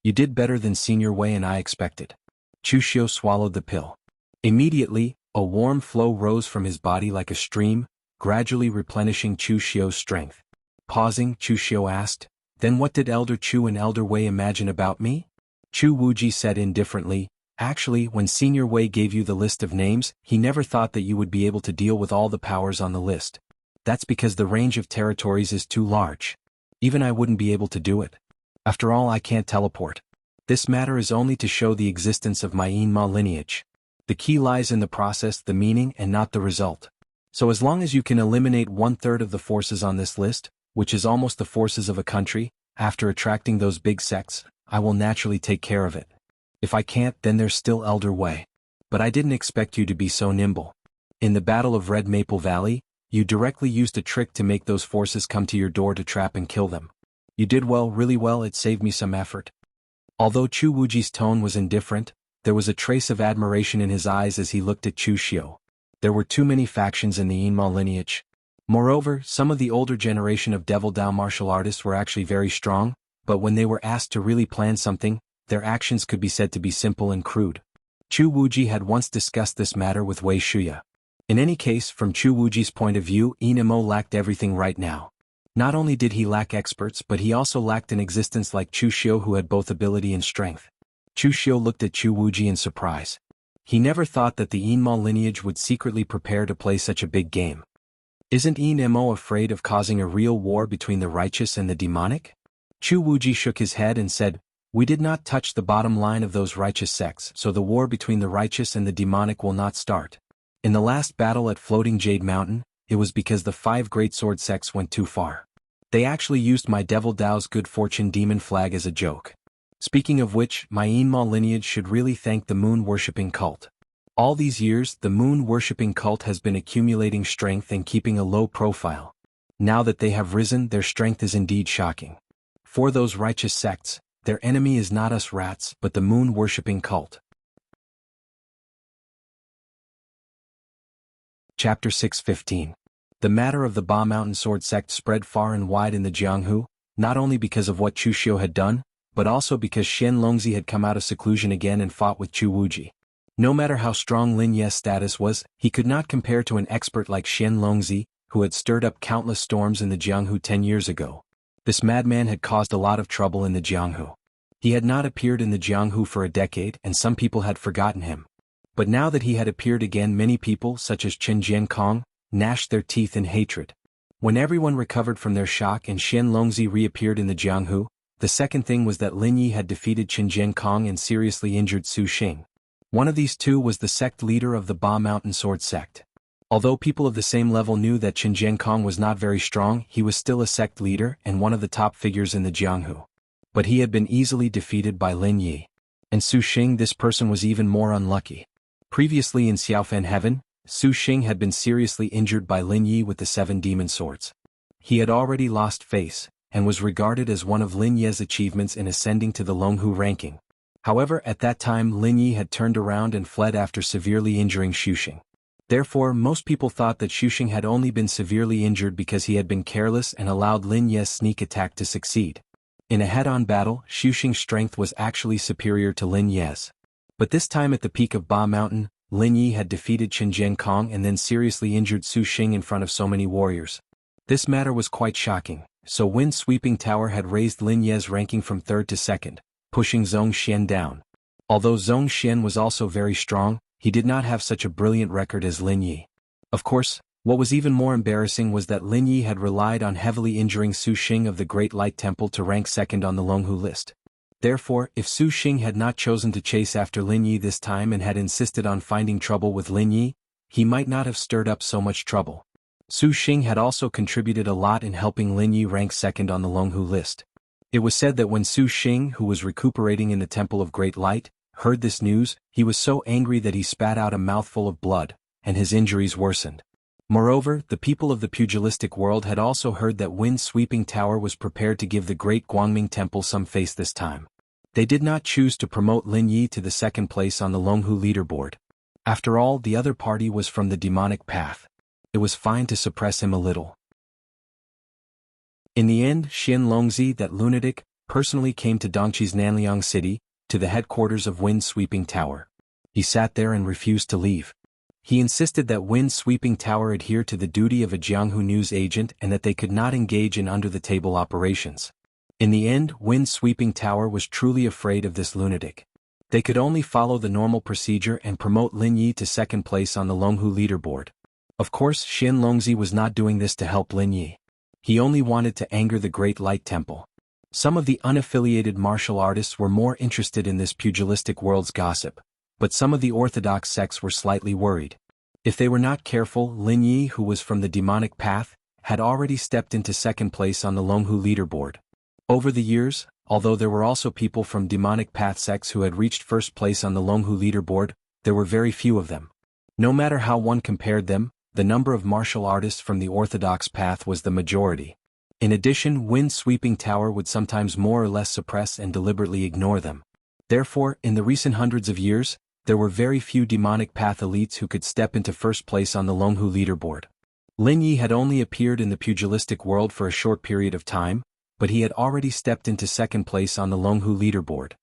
You did better than Senior Wei and I expected." Chu Xiu swallowed the pill. Immediately, a warm flow rose from his body like a stream, gradually replenishing Chu Xiu's strength. Pausing, Chu Xiu asked, "Then what did Elder Chu and Elder Wei imagine about me?" Chu Wuji said indifferently, "Actually, when Senior Wei gave you the list of names, he never thought that you would be able to deal with all the powers on the list. That's because the range of territories is too large. Even I wouldn't be able to do it. After all, I can't teleport. This matter is only to show the existence of my Yinma lineage. The key lies in the process, the meaning, and not the result. So as long as you can eliminate 1/3 of the forces on this list, which is almost the forces of a country, after attracting those big sects, I will naturally take care of it. If I can't, then there's still Elder Wei. But I didn't expect you to be so nimble. In the Battle of Red Maple Valley, you directly used a trick to make those forces come to your door to trap and kill them. You did well, really well, it saved me some effort." Although Chu Wuji's tone was indifferent, there was a trace of admiration in his eyes as he looked at Chu Xiu. There were too many factions in the Yinma lineage. Moreover, some of the older generation of Devil Dao martial artists were actually very strong, but when they were asked to really plan something, their actions could be said to be simple and crude. Chu Wuji had once discussed this matter with Wei Shuya. In any case, from Chu Wuji's point of view, Inamo lacked everything right now. Not only did he lack experts, but he also lacked an existence like Chu Xiu who had both ability and strength. Chu Xiu looked at Chu Wuji in surprise. He never thought that the Yinma lineage would secretly prepare to play such a big game. Isn't Inamo afraid of causing a real war between the righteous and the demonic? Chu Wuji shook his head and said, "We did not touch the bottom line of those righteous sects, so the war between the righteous and the demonic will not start. In the last battle at Floating Jade Mountain, it was because the 5 great sword sects went too far. They actually used my Devil Dao's Good Fortune Demon flag as a joke. Speaking of which, my Yinma lineage should really thank the moon-worshipping cult. All these years, the moon-worshipping cult has been accumulating strength and keeping a low profile. Now that they have risen, their strength is indeed shocking. For those righteous sects, their enemy is not us rats, but the moon-worshipping cult." Chapter 6:15. The matter of the Ba Mountain Sword sect spread far and wide in the Jianghu, not only because of what Chu Xiu had done, but also because Qian Longzi had come out of seclusion again and fought with Chu Wuji. No matter how strong Lin Ye's status was, he could not compare to an expert like Qian Longzi, who had stirred up countless storms in the Jianghu 10 years ago. This madman had caused a lot of trouble in the Jianghu. He had not appeared in the Jianghu for a decade and some people had forgotten him. But now that he had appeared again, many people, such as Chen Jiankong, gnashed their teeth in hatred. When everyone recovered from their shock and Qian Longzi reappeared in the Jianghu, the second thing was that Lin Yi had defeated Chen Jiankong and seriously injured Su Xing. One of these two was the sect leader of the Ba Mountain Sword sect. Although people of the same level knew that Chen Jiankong was not very strong, he was still a sect leader and one of the top figures in the Jianghu. But he had been easily defeated by Lin Yi. And Su Xing, this person was even more unlucky. Previously in Xiaofan Heaven, Su Xing had been seriously injured by Lin Yi with the 7 demon swords. He had already lost face, and was regarded as one of Lin Ye's achievements in ascending to the Longhu ranking. However, at that time Lin Yi had turned around and fled after severely injuring Xu Xing. Therefore, most people thought that Xu Xing had only been severely injured because he had been careless and allowed Lin Ye's sneak attack to succeed. In a head-on battle, Xu Xing's strength was actually superior to Lin Ye's. But this time at the peak of Ba Mountain, Lin Yi had defeated Chen Jiankong and then seriously injured Su Xing in front of so many warriors. This matter was quite shocking, so Wind Sweeping Tower had raised Lin Ye's ranking from 3rd to 2nd, pushing Zhong Xian down. Although Zhong Xian was also very strong, he did not have such a brilliant record as Lin Yi. Of course, what was even more embarrassing was that Lin Yi had relied on heavily injuring Su Xing of the Great Light Temple to rank second on the Longhu list. Therefore, if Su Xing had not chosen to chase after Lin Yi this time and had insisted on finding trouble with Lin Yi, he might not have stirred up so much trouble. Su Xing had also contributed a lot in helping Lin Yi rank second on the Longhu list. It was said that when Su Xing, who was recuperating in the Temple of Great Light, heard this news, he was so angry that he spat out a mouthful of blood, and his injuries worsened. Moreover, the people of the pugilistic world had also heard that Wind-Sweeping Tower was prepared to give the Great Guangming Temple some face this time. They did not choose to promote Lin Yi to the second place on the Longhu leaderboard. After all, the other party was from the demonic path. It was fine to suppress him a little. In the end, Xian Longzi, that lunatic, personally came to Dongqi's Nanliang city, to the headquarters of Wind-Sweeping Tower. He sat there and refused to leave. He insisted that Wind-Sweeping Tower adhere to the duty of a Jianghu news agent and that they could not engage in under-the-table operations. In the end, Wind-Sweeping Tower was truly afraid of this lunatic. They could only follow the normal procedure and promote Lin Yi to second place on the Longhu leaderboard. Of course, Xian Longzi was not doing this to help Lin Yi. He only wanted to anger the Great Light Temple. Some of the unaffiliated martial artists were more interested in this pugilistic world's gossip, but some of the orthodox sects were slightly worried. If they were not careful, Lin Yi, who was from the demonic path, had already stepped into second place on the Longhu leaderboard. Over the years, although there were also people from demonic path sects who had reached first place on the Longhu leaderboard, there were very few of them. No matter how one compared them, the number of martial artists from the orthodox path was the majority. In addition, Wind-Sweeping Tower would sometimes more or less suppress and deliberately ignore them. Therefore, in the recent hundreds of years, there were very few demonic path elites who could step into first place on the Longhu leaderboard. Lin Yi had only appeared in the pugilistic world for a short period of time, but he had already stepped into second place on the Longhu leaderboard.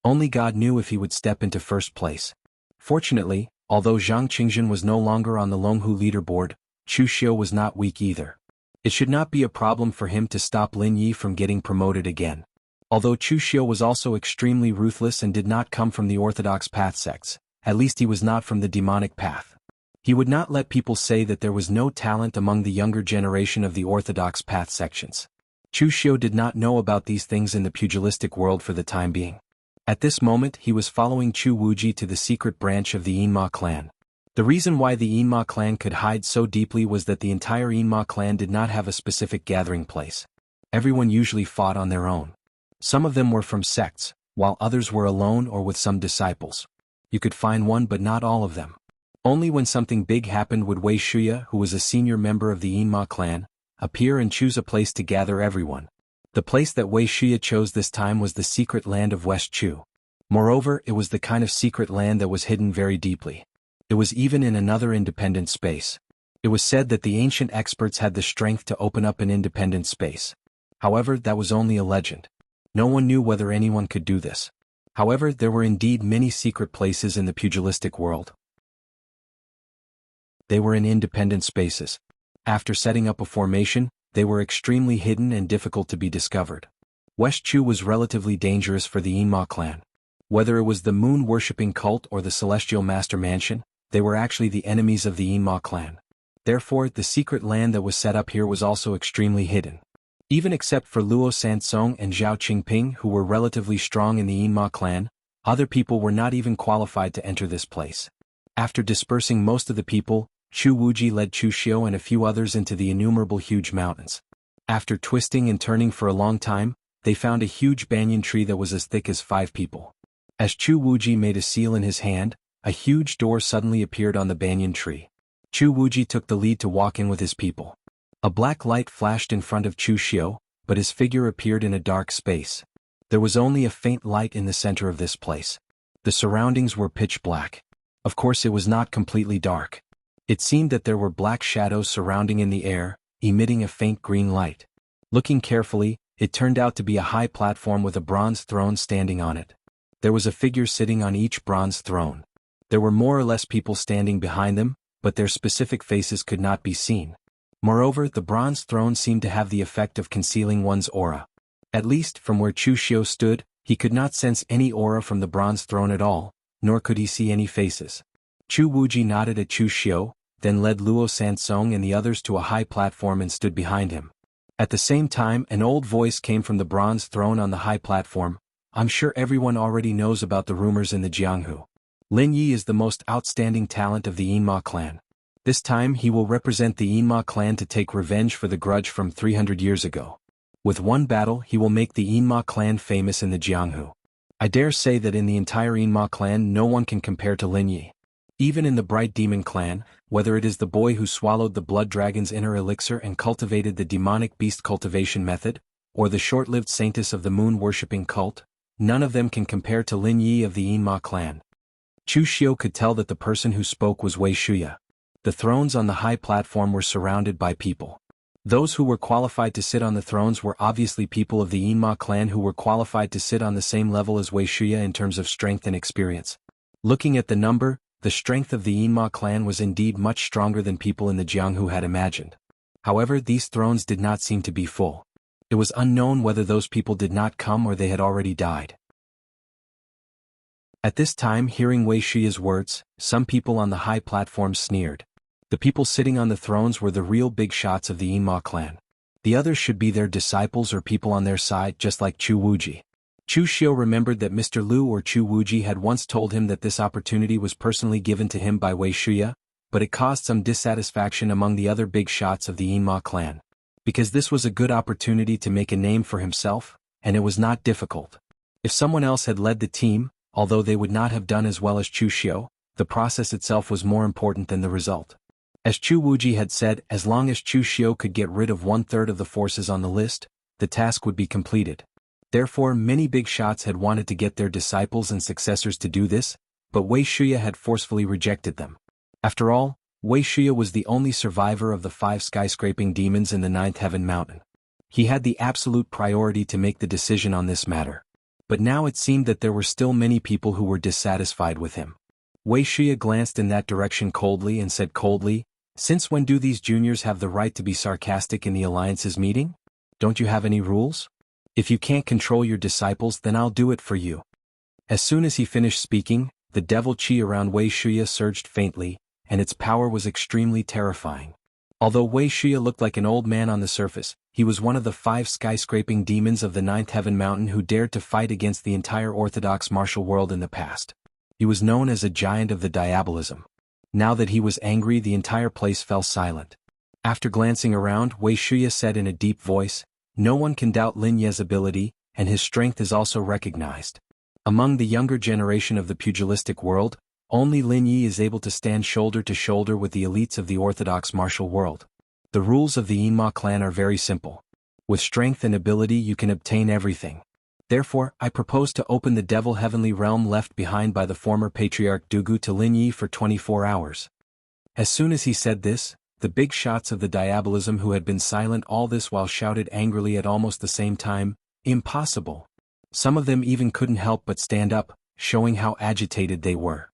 Only God knew if he would step into first place. Fortunately, although Zhang Qingzhen was no longer on the Longhu leaderboard, Chu Xiu was not weak either. It should not be a problem for him to stop Lin Yi from getting promoted again. Although Chu Xiu was also extremely ruthless and did not come from the orthodox path sects, at least he was not from the demonic path. He would not let people say that there was no talent among the younger generation of the orthodox path sections. Chu Xiu did not know about these things in the pugilistic world for the time being. At this moment he was following Chu Wuji to the secret branch of the Yinma clan. The reason why the Yinma clan could hide so deeply was that the entire Yinma clan did not have a specific gathering place. Everyone usually fought on their own. Some of them were from sects, while others were alone or with some disciples. You could find one but not all of them. Only when something big happened would Wei Shuya, who was a senior member of the Yinma clan, appear and choose a place to gather everyone. The place that Wei Shuya chose this time was the secret land of West Chu. Moreover, it was the kind of secret land that was hidden very deeply. It was even in another independent space. It was said that the ancient experts had the strength to open up an independent space. However, that was only a legend. No one knew whether anyone could do this. However, there were indeed many secret places in the pugilistic world. They were in independent spaces. After setting up a formation, they were extremely hidden and difficult to be discovered. West Chu was relatively dangerous for the Yinma clan. Whether it was the moon-worshipping cult or the celestial master mansion, they were actually the enemies of the Yinma clan. Therefore, the secret land that was set up here was also extremely hidden. Even except for Luo Sansong and Zhao Qingping, who were relatively strong in the Yinma clan, other people were not even qualified to enter this place. After dispersing most of the people, Chu Wuji led Chu Xiu and a few others into the innumerable huge mountains. After twisting and turning for a long time, they found a huge banyan tree that was as thick as 5 people. As Chu Wuji made a seal in his hand, a huge door suddenly appeared on the banyan tree. Chu Wuji took the lead to walk in with his people. A black light flashed in front of Chu Xiu, but his figure appeared in a dark space. There was only a faint light in the center of this place. The surroundings were pitch black. Of course, it was not completely dark. It seemed that there were black shadows surrounding in the air, emitting a faint green light. Looking carefully, it turned out to be a high platform with a bronze throne standing on it. There was a figure sitting on each bronze throne. There were more or less people standing behind them, but their specific faces could not be seen. Moreover, the bronze throne seemed to have the effect of concealing one's aura. At least, from where Chu Xiu stood, He could not sense any aura from the bronze throne at all, nor could he see any faces. Chu Wuji nodded at Chu Xiu, then led Luo Sansong and the others to a high platform and stood behind him. At the same time, an old voice came from the bronze throne on the high platform. I'm sure everyone already knows about the rumors in the Jianghu. Lin Yi is the most outstanding talent of the Yinma clan. This time he will represent the Yinma clan to take revenge for the grudge from 300 years ago. With one battle he will make the Yinma clan famous in the Jianghu. I dare say that in the entire Yinma clan no one can compare to Lin Yi. Even in the Bright Demon clan, whether it is the boy who swallowed the blood dragon's inner elixir and cultivated the demonic beast cultivation method, or the short-lived saintess of the moon-worshipping cult, none of them can compare to Lin Yi of the Yinma clan. Chu Xiu could tell that the person who spoke was Wei Shuya. The thrones on the high platform were surrounded by people. Those who were qualified to sit on the thrones were obviously people of the Yinma clan who were qualified to sit on the same level as Wei Shuya in terms of strength and experience. Looking at the number, the strength of the Yinma clan was indeed much stronger than people in the Jianghu had imagined. However, these thrones did not seem to be full. It was unknown whether those people did not come or they had already died. At this time, hearing Wei Shuya's words, some people on the high platform sneered. The people sitting on the thrones were the real big shots of the Yinma clan. The others should be their disciples or people on their side, just like Chu Wuji. Chu Xiu remembered that Mr. Lu or Chu Wuji had once told him that this opportunity was personally given to him by Wei Shuya, but it caused some dissatisfaction among the other big shots of the Yinma clan. Because this was a good opportunity to make a name for himself, and it was not difficult. If someone else had led the team, although they would not have done as well as Chu Xiu, the process itself was more important than the result. As Chu Wuji had said, as long as Chu Xiu could get rid of 1/3 of the forces on the list, the task would be completed. Therefore, many big shots had wanted to get their disciples and successors to do this, but Wei Shuya had forcefully rejected them. After all, Wei Shuya was the only survivor of the 5 skyscraping demons in the 9th Heaven Mountain. He had the absolute priority to make the decision on this matter. But now it seemed that there were still many people who were dissatisfied with him. Wei Shuya glanced in that direction coldly and said coldly, "Since when do these juniors have the right to be sarcastic in the Alliance's meeting? Don't you have any rules? If you can't control your disciples, then I'll do it for you." As soon as he finished speaking, the devil chi around Wei Shuya surged faintly, and its power was extremely terrifying. Although Wei Shuya looked like an old man on the surface, he was one of the 5 skyscraping demons of the 9th Heaven Mountain who dared to fight against the entire orthodox martial world in the past. He was known as a giant of the diabolism. Now that he was angry, the entire place fell silent. After glancing around, Wei Shuya said in a deep voice, "No one can doubt Lin Ye's ability, and his strength is also recognized. Among the younger generation of the pugilistic world, only Lin Yi is able to stand shoulder to shoulder with the elites of the orthodox martial world. The rules of the Yinma clan are very simple. With strength and ability you can obtain everything. Therefore, I propose to open the devil heavenly realm left behind by the former patriarch Dugu to Lin Yi for 24 hours. As soon as he said this, the big shots of the diabolism who had been silent all this while shouted angrily at almost the same time, "Impossible!" Some of them even couldn't help but stand up, showing how agitated they were.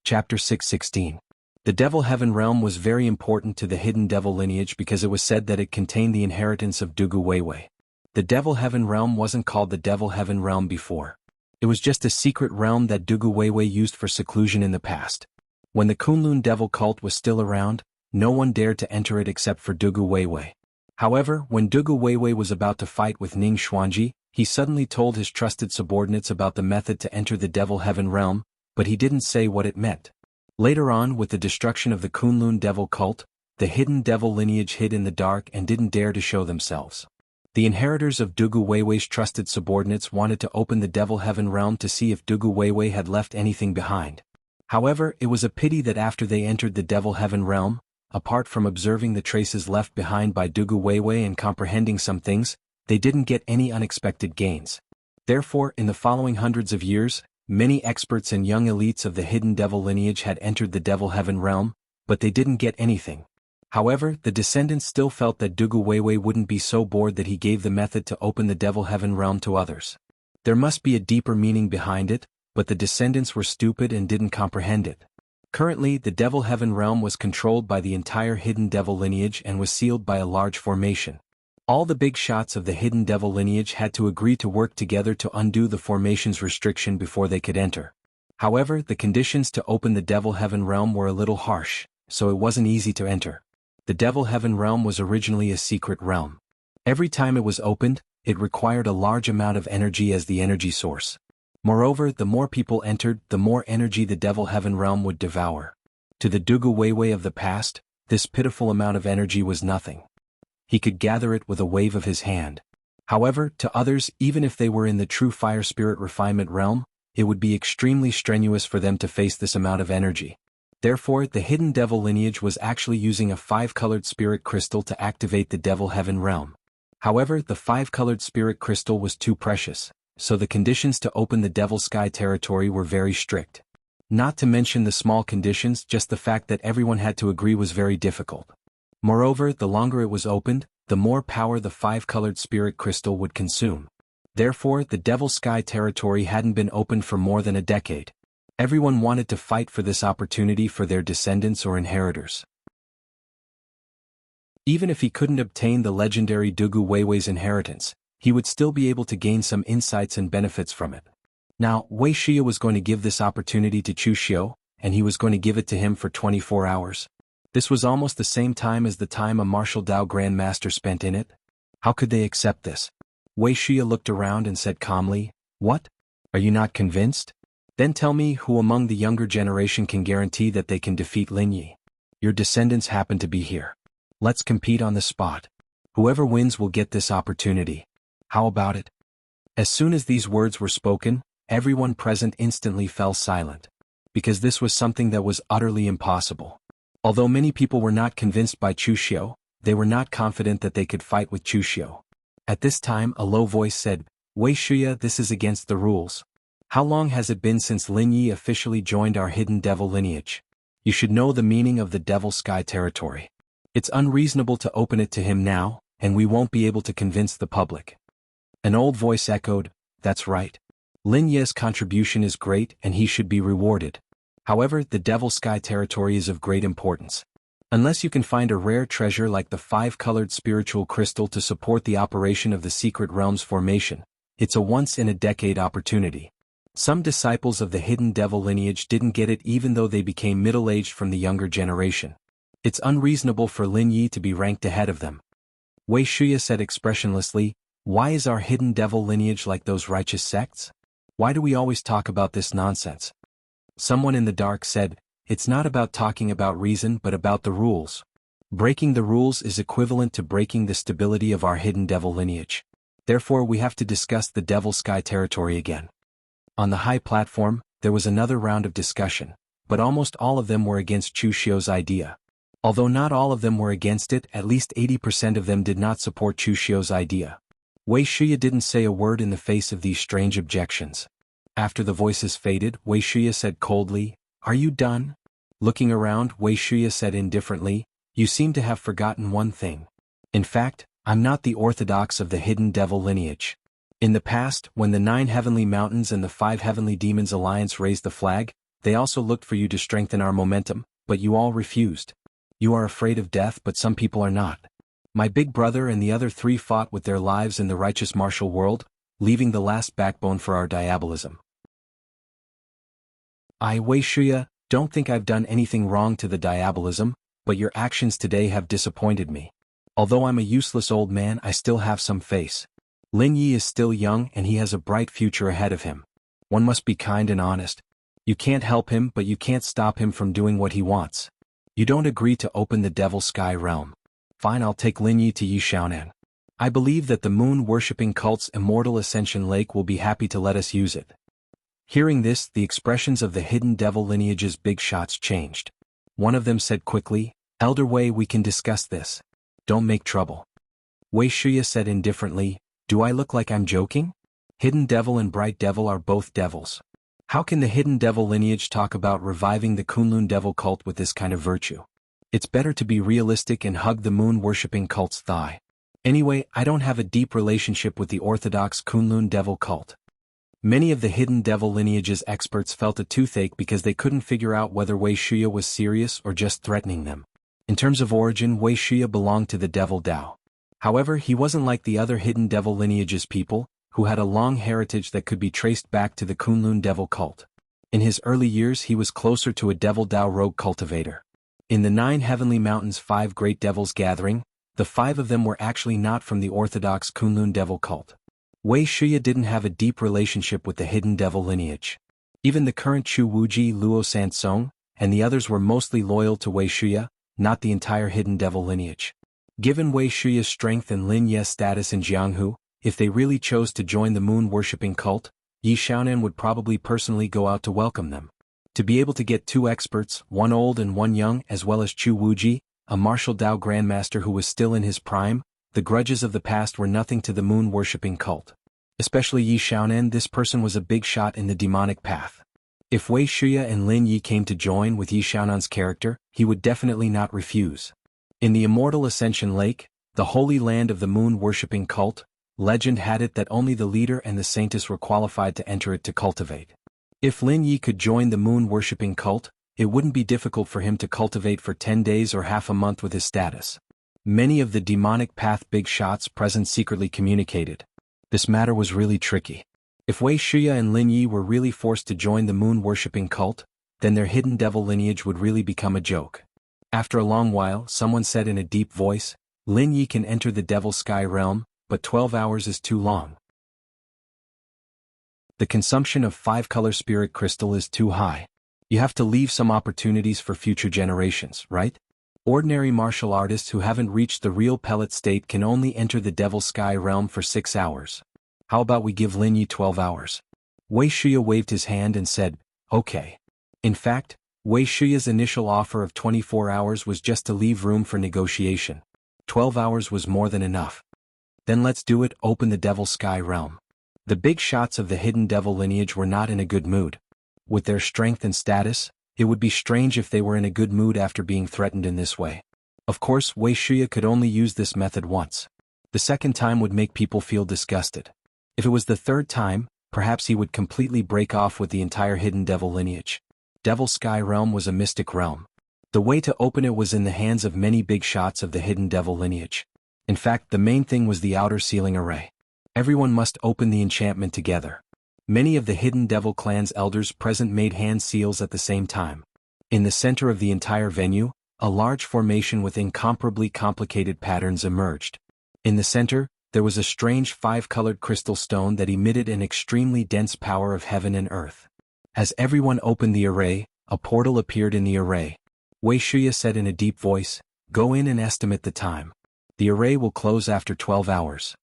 Chapter 6:16. The Devil Heaven Realm was very important to the hidden devil lineage because it was said that it contained the inheritance of Dugu Weiwei. The Devil Heaven Realm wasn't called the Devil Heaven Realm before. It was just a secret realm that Dugu Weiwei used for seclusion in the past. When the Kunlun devil cult was still around, no one dared to enter it except for Dugu Weiwei. However, when Dugu Weiwei was about to fight with Ning Xuanji, he suddenly told his trusted subordinates about the method to enter the Devil Heaven Realm, but he didn't say what it meant. Later on, with the destruction of the Kunlun devil cult, the hidden devil lineage hid in the dark and didn't dare to show themselves. The inheritors of Dugu Weiwei's trusted subordinates wanted to open the Devil Heaven Realm to see if Dugu Weiwei had left anything behind. However, it was a pity that after they entered the Devil Heaven Realm, apart from observing the traces left behind by Dugu Weiwei and comprehending some things, they didn't get any unexpected gains. Therefore, in the following hundreds of years, many experts and young elites of the hidden devil lineage had entered the Devil Heaven Realm, but they didn't get anything. However, the descendants still felt that Dugu Weiwei wouldn't be so bored that he gave the method to open the Devil Heaven Realm to others. There must be a deeper meaning behind it, but the descendants were stupid and didn't comprehend it. Currently, the Devil Heaven Realm was controlled by the entire hidden devil lineage and was sealed by a large formation. All the big shots of the hidden devil lineage had to agree to work together to undo the formation's restriction before they could enter. However, the conditions to open the Devil Heaven realm were a little harsh, so it wasn't easy to enter. The Devil Heaven realm was originally a secret realm. Every time it was opened, it required a large amount of energy as the energy source. Moreover, the more people entered, the more energy the Devil Heaven realm would devour. To the Dugu Weiwei of the past, this pitiful amount of energy was nothing. He could gather it with a wave of his hand. However, to others, even if they were in the true fire spirit refinement realm, it would be extremely strenuous for them to face this amount of energy. Therefore, the hidden devil lineage was actually using a 5-colored spirit crystal to activate the Devil Heaven realm. However, the 5-colored spirit crystal was too precious, so the conditions to open the Devil Sky territory were very strict. Not to mention the small conditions, just the fact that everyone had to agree was very difficult. Moreover, the longer it was opened, the more power the 5-colored spirit crystal would consume. Therefore, the Devil Sky territory hadn't been opened for more than a decade. Everyone wanted to fight for this opportunity for their descendants or inheritors. Even if he couldn't obtain the legendary Dugu Weiwei's inheritance, he would still be able to gain some insights and benefits from it. Now, Wei Shia was going to give this opportunity to Chu Xiu, and he was going to give it to him for 24 hours. This was almost the same time as the time a martial Dao Grand Master spent in it. How could they accept this? Wei Shia looked around and said calmly, "What? Are you not convinced? Then tell me who among the younger generation can guarantee that they can defeat Lin Yi. Your descendants happen to be here. Let's compete on the spot. Whoever wins will get this opportunity. How about it?" As soon as these words were spoken, everyone present instantly fell silent. Because this was something that was utterly impossible. Although many people were not convinced by Chu Xiu, they were not confident that they could fight with Chu Xiu. At this time a low voice said, "Wei Shia, this is against the rules. How long has it been since Lin Yi officially joined our hidden devil lineage? You should know the meaning of the Devil Sky territory. It's unreasonable to open it to him now, and we won't be able to convince the public." An old voice echoed, "That's right. Lin Yi's contribution is great and he should be rewarded. However, the Devil Sky territory is of great importance. Unless you can find a rare treasure like the 5-colored spiritual crystal to support the operation of the secret realm's formation, it's a once-in-a-decade opportunity. Some disciples of the hidden devil lineage didn't get it even though they became middle-aged from the younger generation. It's unreasonable for Lin Yi to be ranked ahead of them." Wei Shuya said expressionlessly, "Why is our hidden devil lineage like those righteous sects? Why do we always talk about this nonsense?" Someone in the dark said, "It's not about talking about reason but about the rules. Breaking the rules is equivalent to breaking the stability of our hidden devil lineage. Therefore we have to discuss the Devil Sky territory again." On the high platform, there was another round of discussion, but almost all of them were against Chu Xiu's idea. Although not all of them were against it, at least 80% of them did not support Chu Xiu's idea. Wei Shuya didn't say a word in the face of these strange objections. After the voices faded, Wei Shuya said coldly, "Are you done?" Looking around, Wei Shuya said indifferently, "You seem to have forgotten one thing. In fact, I'm not the orthodox of the hidden devil lineage. In the past, when the 9 heavenly mountains and the 5 heavenly demons alliance raised the flag, they also looked for you to strengthen our momentum, but you all refused. You are afraid of death, but some people are not. My big brother and the other 3 fought with their lives in the righteous martial world, leaving the last backbone for our diabolism. I, Wei Shuya, don't think I've done anything wrong to the diabolism, but your actions today have disappointed me. Although I'm a useless old man, I still have some face. Lin Yi is still young and he has a bright future ahead of him. One must be kind and honest. You can't help him, but you can't stop him from doing what he wants. You don't agree to open the Devil Sky realm. Fine, I'll take Lin Yi to Yishaonan. I believe that the moon-worshipping cult's immortal Ascension Lake will be happy to let us use it." Hearing this, the expressions of the hidden devil lineage's big shots changed. One of them said quickly, "Elder Wei, we can discuss this. Don't make trouble." Wei Shuya said indifferently, "Do I look like I'm joking? Hidden devil and bright devil are both devils. How can the hidden devil lineage talk about reviving the Kunlun devil cult with this kind of virtue? It's better to be realistic and hug the moon-worshipping cult's thigh. Anyway, I don't have a deep relationship with the orthodox Kunlun devil cult." Many of the hidden devil lineage's experts felt a toothache because they couldn't figure out whether Wei Shuya was serious or just threatening them. In terms of origin, Wei Shuya belonged to the Devil Dao. However, he wasn't like the other hidden devil lineages people, who had a long heritage that could be traced back to the Kunlun devil cult. In his early years he was closer to a devil Dao rogue cultivator. In the 9 heavenly mountains 5 great devils gathering, the 5 of them were actually not from the orthodox Kunlun devil cult. Wei Shuya didn't have a deep relationship with the hidden devil lineage. Even the current Chu Wuji Luo Sansong, and the others were mostly loyal to Wei Shuya, not the entire hidden devil lineage. Given Wei Shuya's strength and Lin Ye's status in Jianghu, if they really chose to join the moon-worshipping cult, Yi Xiaonan would probably personally go out to welcome them. To be able to get 2 experts, one old and one young, as well as Chu Wuji, a martial Dao grandmaster who was still in his prime, the grudges of the past were nothing to the moon-worshipping cult. Especially Yi Xiaonan, this person was a big shot in the demonic path. If Wei Shuya and Lin Yi came to join with Yi Xiaonan's character, he would definitely not refuse. In the immortal Ascension Lake, the holy land of the moon-worshipping cult, legend had it that only the leader and the saintess were qualified to enter it to cultivate. If Lin Yi could join the moon-worshipping cult, it wouldn't be difficult for him to cultivate for 10 days or half a month with his status. Many of the demonic path big shots present secretly communicated. This matter was really tricky. If Wei Shuya and Lin Yi were really forced to join the moon-worshipping cult, then their hidden devil lineage would really become a joke. After a long while, someone said in a deep voice, Lin Yi can enter the devil sky realm, but 12 hours is too long. The consumption of 5-color spirit crystal is too high. You have to leave some opportunities for future generations, right? Ordinary martial artists who haven't reached the real pellet state can only enter the devil sky realm for 6 hours. How about we give Lin Yi 12 hours? Wei Shuya waved his hand and said, okay. In fact, Wei Shuya's initial offer of 24 hours was just to leave room for negotiation. 12 hours was more than enough. Then let's do it, open the devil sky realm. The big shots of the hidden devil lineage were not in a good mood. With their strength and status, it would be strange if they were in a good mood after being threatened in this way. Of course, Wei Shuya could only use this method once. The second time would make people feel disgusted. If it was the third time, perhaps he would completely break off with the entire hidden devil lineage. Devil Sky Realm was a mystic realm. The way to open it was in the hands of many big shots of the hidden devil lineage. In fact, the main thing was the outer sealing array. Everyone must open the enchantment together. Many of the hidden devil clan's elders present made hand seals at the same time. In the center of the entire venue, a large formation with incomparably complicated patterns emerged. In the center, there was a strange 5-colored crystal stone that emitted an extremely dense power of heaven and earth. As everyone opened the array, a portal appeared in the array. Wei Shuya said in a deep voice, "Go in and estimate the time. The array will close after 12 hours.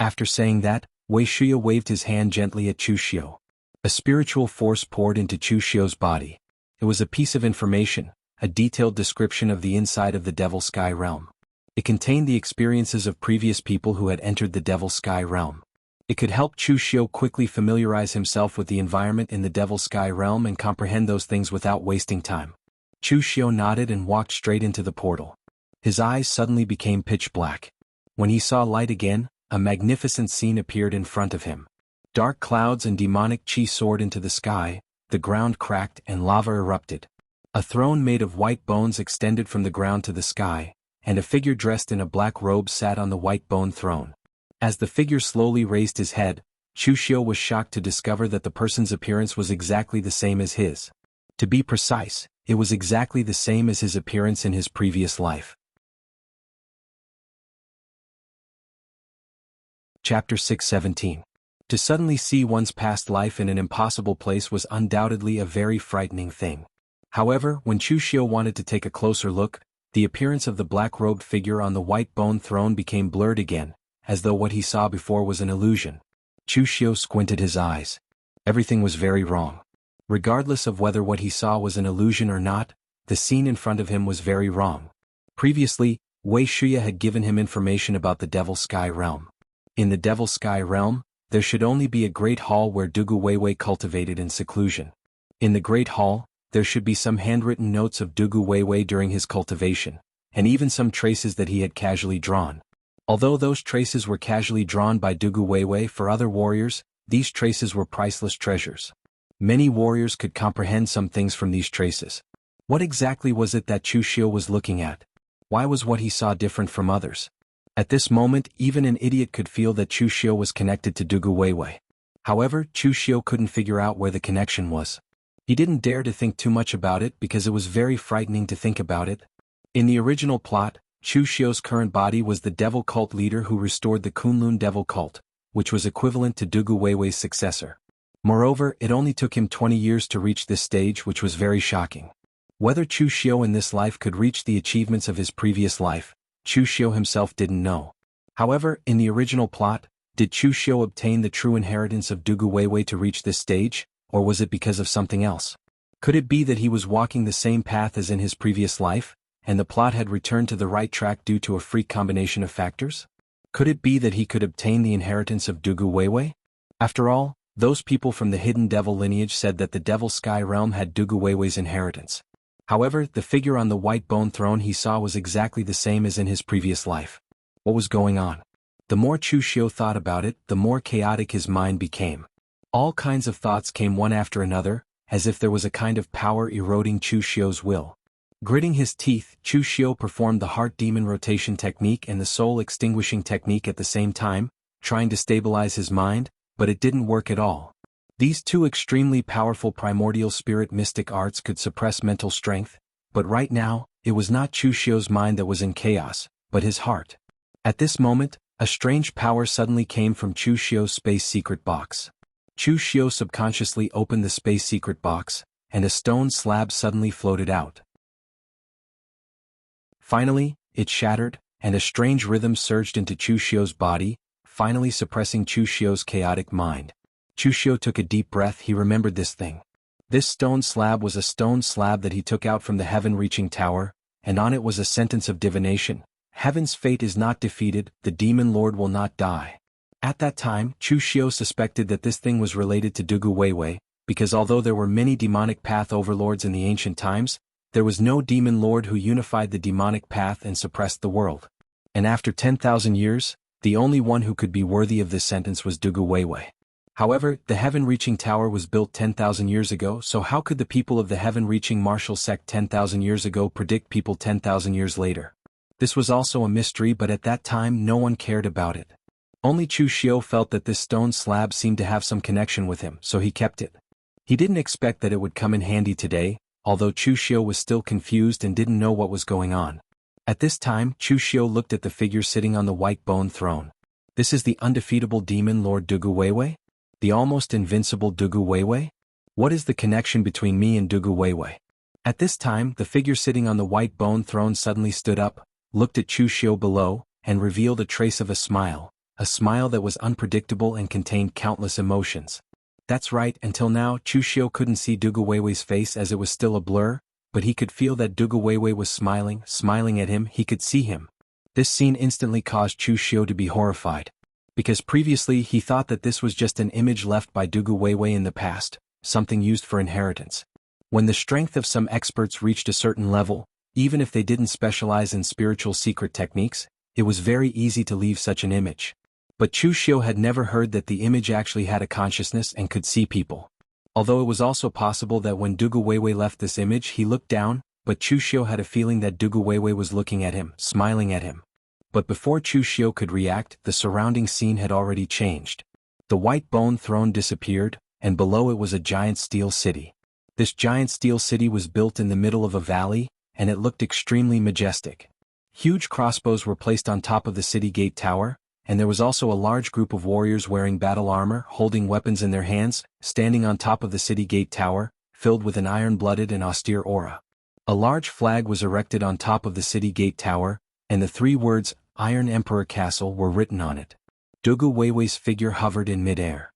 After saying that, Wei Shuya waved his hand gently at Chu Xiu. A spiritual force poured into Chu Xiu's body. It was a piece of information, a detailed description of the inside of the Devil Sky Realm. It contained the experiences of previous people who had entered the Devil Sky Realm. It could help Chu Xiu quickly familiarize himself with the environment in the Devil Sky Realm and comprehend those things without wasting time. Chu Xiu nodded and walked straight into the portal. His eyes suddenly became pitch black. When he saw light again, a magnificent scene appeared in front of him. Dark clouds and demonic chi soared into the sky, the ground cracked and lava erupted. A throne made of white bones extended from the ground to the sky, and a figure dressed in a black robe sat on the white bone throne. As the figure slowly raised his head, Chu Xiu was shocked to discover that the person's appearance was exactly the same as his. To be precise, it was exactly the same as his appearance in his previous life. Chapter 617. To suddenly see one's past life in an impossible place was undoubtedly a very frightening thing. However, when Chu Xiu wanted to take a closer look, the appearance of the black-robed figure on the white bone throne became blurred again, as though what he saw before was an illusion. Chu Xiu squinted his eyes. Everything was very wrong. Regardless of whether what he saw was an illusion or not, the scene in front of him was very wrong. Previously, Wei Shuya had given him information about the Devil Sky Realm. In the Devil Sky Realm, there should only be a great hall where Dugu Weiwei cultivated in seclusion. In the great hall, there should be some handwritten notes of Dugu Weiwei during his cultivation, and even some traces that he had casually drawn. Although those traces were casually drawn by Dugu Weiwei for other warriors, these traces were priceless treasures. Many warriors could comprehend some things from these traces. What exactly was it that Chu Xiu was looking at? Why was what he saw different from others? At this moment, even an idiot could feel that Chu Xiu was connected to Dugu Weiwei. However, Chu Xiu couldn't figure out where the connection was. He didn't dare to think too much about it because it was very frightening to think about it. In the original plot, Chu Xiu's current body was the devil cult leader who restored the Kunlun devil cult, which was equivalent to Dugu Weiwei's successor. Moreover, it only took him 20 years to reach this stage, which was very shocking. Whether Chu Xiu in this life could reach the achievements of his previous life, Chu Xiu himself didn't know. However, in the original plot, did Chu Xiu obtain the true inheritance of Dugu Weiwei to reach this stage, or was it because of something else? Could it be that he was walking the same path as in his previous life, and the plot had returned to the right track due to a freak combination of factors? Could it be that he could obtain the inheritance of Dugu Weiwei? After all, those people from the hidden devil lineage said that the devil sky realm had Dugu Weiwei's inheritance. However, the figure on the white bone throne he saw was exactly the same as in his previous life. What was going on? The more Chu Xiu thought about it, the more chaotic his mind became. All kinds of thoughts came one after another, as if there was a kind of power eroding Chu Xiu's will. Gritting his teeth, Chu Xiu performed the heart demon rotation technique and the soul extinguishing technique at the same time, trying to stabilize his mind, but it didn't work at all. These two extremely powerful primordial spirit mystic arts could suppress mental strength, but right now, it was not Chu Xiu's mind that was in chaos, but his heart. At this moment, a strange power suddenly came from Chu Xiu's space secret box. Chu Xiu subconsciously opened the space secret box, and a stone slab suddenly floated out. Finally, it shattered, and a strange rhythm surged into Chu Xiu's body, finally suppressing Chu Xiu's chaotic mind. Chu Xiu took a deep breath. He remembered this thing. This stone slab was a stone slab that he took out from the heaven-reaching tower, and on it was a sentence of divination. Heaven's fate is not defeated, the demon lord will not die. At that time, Chu Xiu suspected that this thing was related to Dugu Weiwei, because although there were many demonic path overlords in the ancient times, there was no demon lord who unified the demonic path and suppressed the world. And after 10,000 years, the only one who could be worthy of this sentence was Dugu Weiwei. However, the heaven-reaching tower was built 10,000 years ago, so how could the people of the heaven-reaching martial sect 10,000 years ago predict people 10,000 years later? This was also a mystery, but at that time no one cared about it. Only Chu Xiu felt that this stone slab seemed to have some connection with him, so he kept it. He didn't expect that it would come in handy today, although Chu Xiu was still confused and didn't know what was going on. At this time, Chu Xiu looked at the figure sitting on the white bone throne. This is the undefeatable demon lord Dugu Weiwei? The almost invincible Dugu Weiwei? What is the connection between me and Dugu Weiwei? At this time, the figure sitting on the white bone throne suddenly stood up, looked at Chu Xiu below, and revealed a trace of a smile that was unpredictable and contained countless emotions. That's right, until now Chu Xiu couldn't see Dugu Weiwei's face as it was still a blur, but he could feel that Dugu Weiwei was smiling at him. He could see him. This scene instantly caused Chu Xiu to be horrified. Because previously he thought that this was just an image left by Dugu Weiwei in the past, something used for inheritance. When the strength of some experts reached a certain level, even if they didn't specialize in spiritual secret techniques, it was very easy to leave such an image. But Chu Xiu had never heard that the image actually had a consciousness and could see people. Although it was also possible that when Dugu Weiwei left this image he looked down, but Chu Xiu had a feeling that Dugu Weiwei was looking at him, smiling at him. But before Chu Xiu could react, the surrounding scene had already changed. The white bone throne disappeared, and below it was a giant steel city. This giant steel city was built in the middle of a valley, and it looked extremely majestic. Huge crossbows were placed on top of the city gate tower, and there was also a large group of warriors wearing battle armor, holding weapons in their hands, standing on top of the city gate tower, filled with an iron-blooded and austere aura. A large flag was erected on top of the city gate tower, and the 3 words, Iron Emperor Castle, were written on it. Dugu Weiwei's figure hovered in mid-air.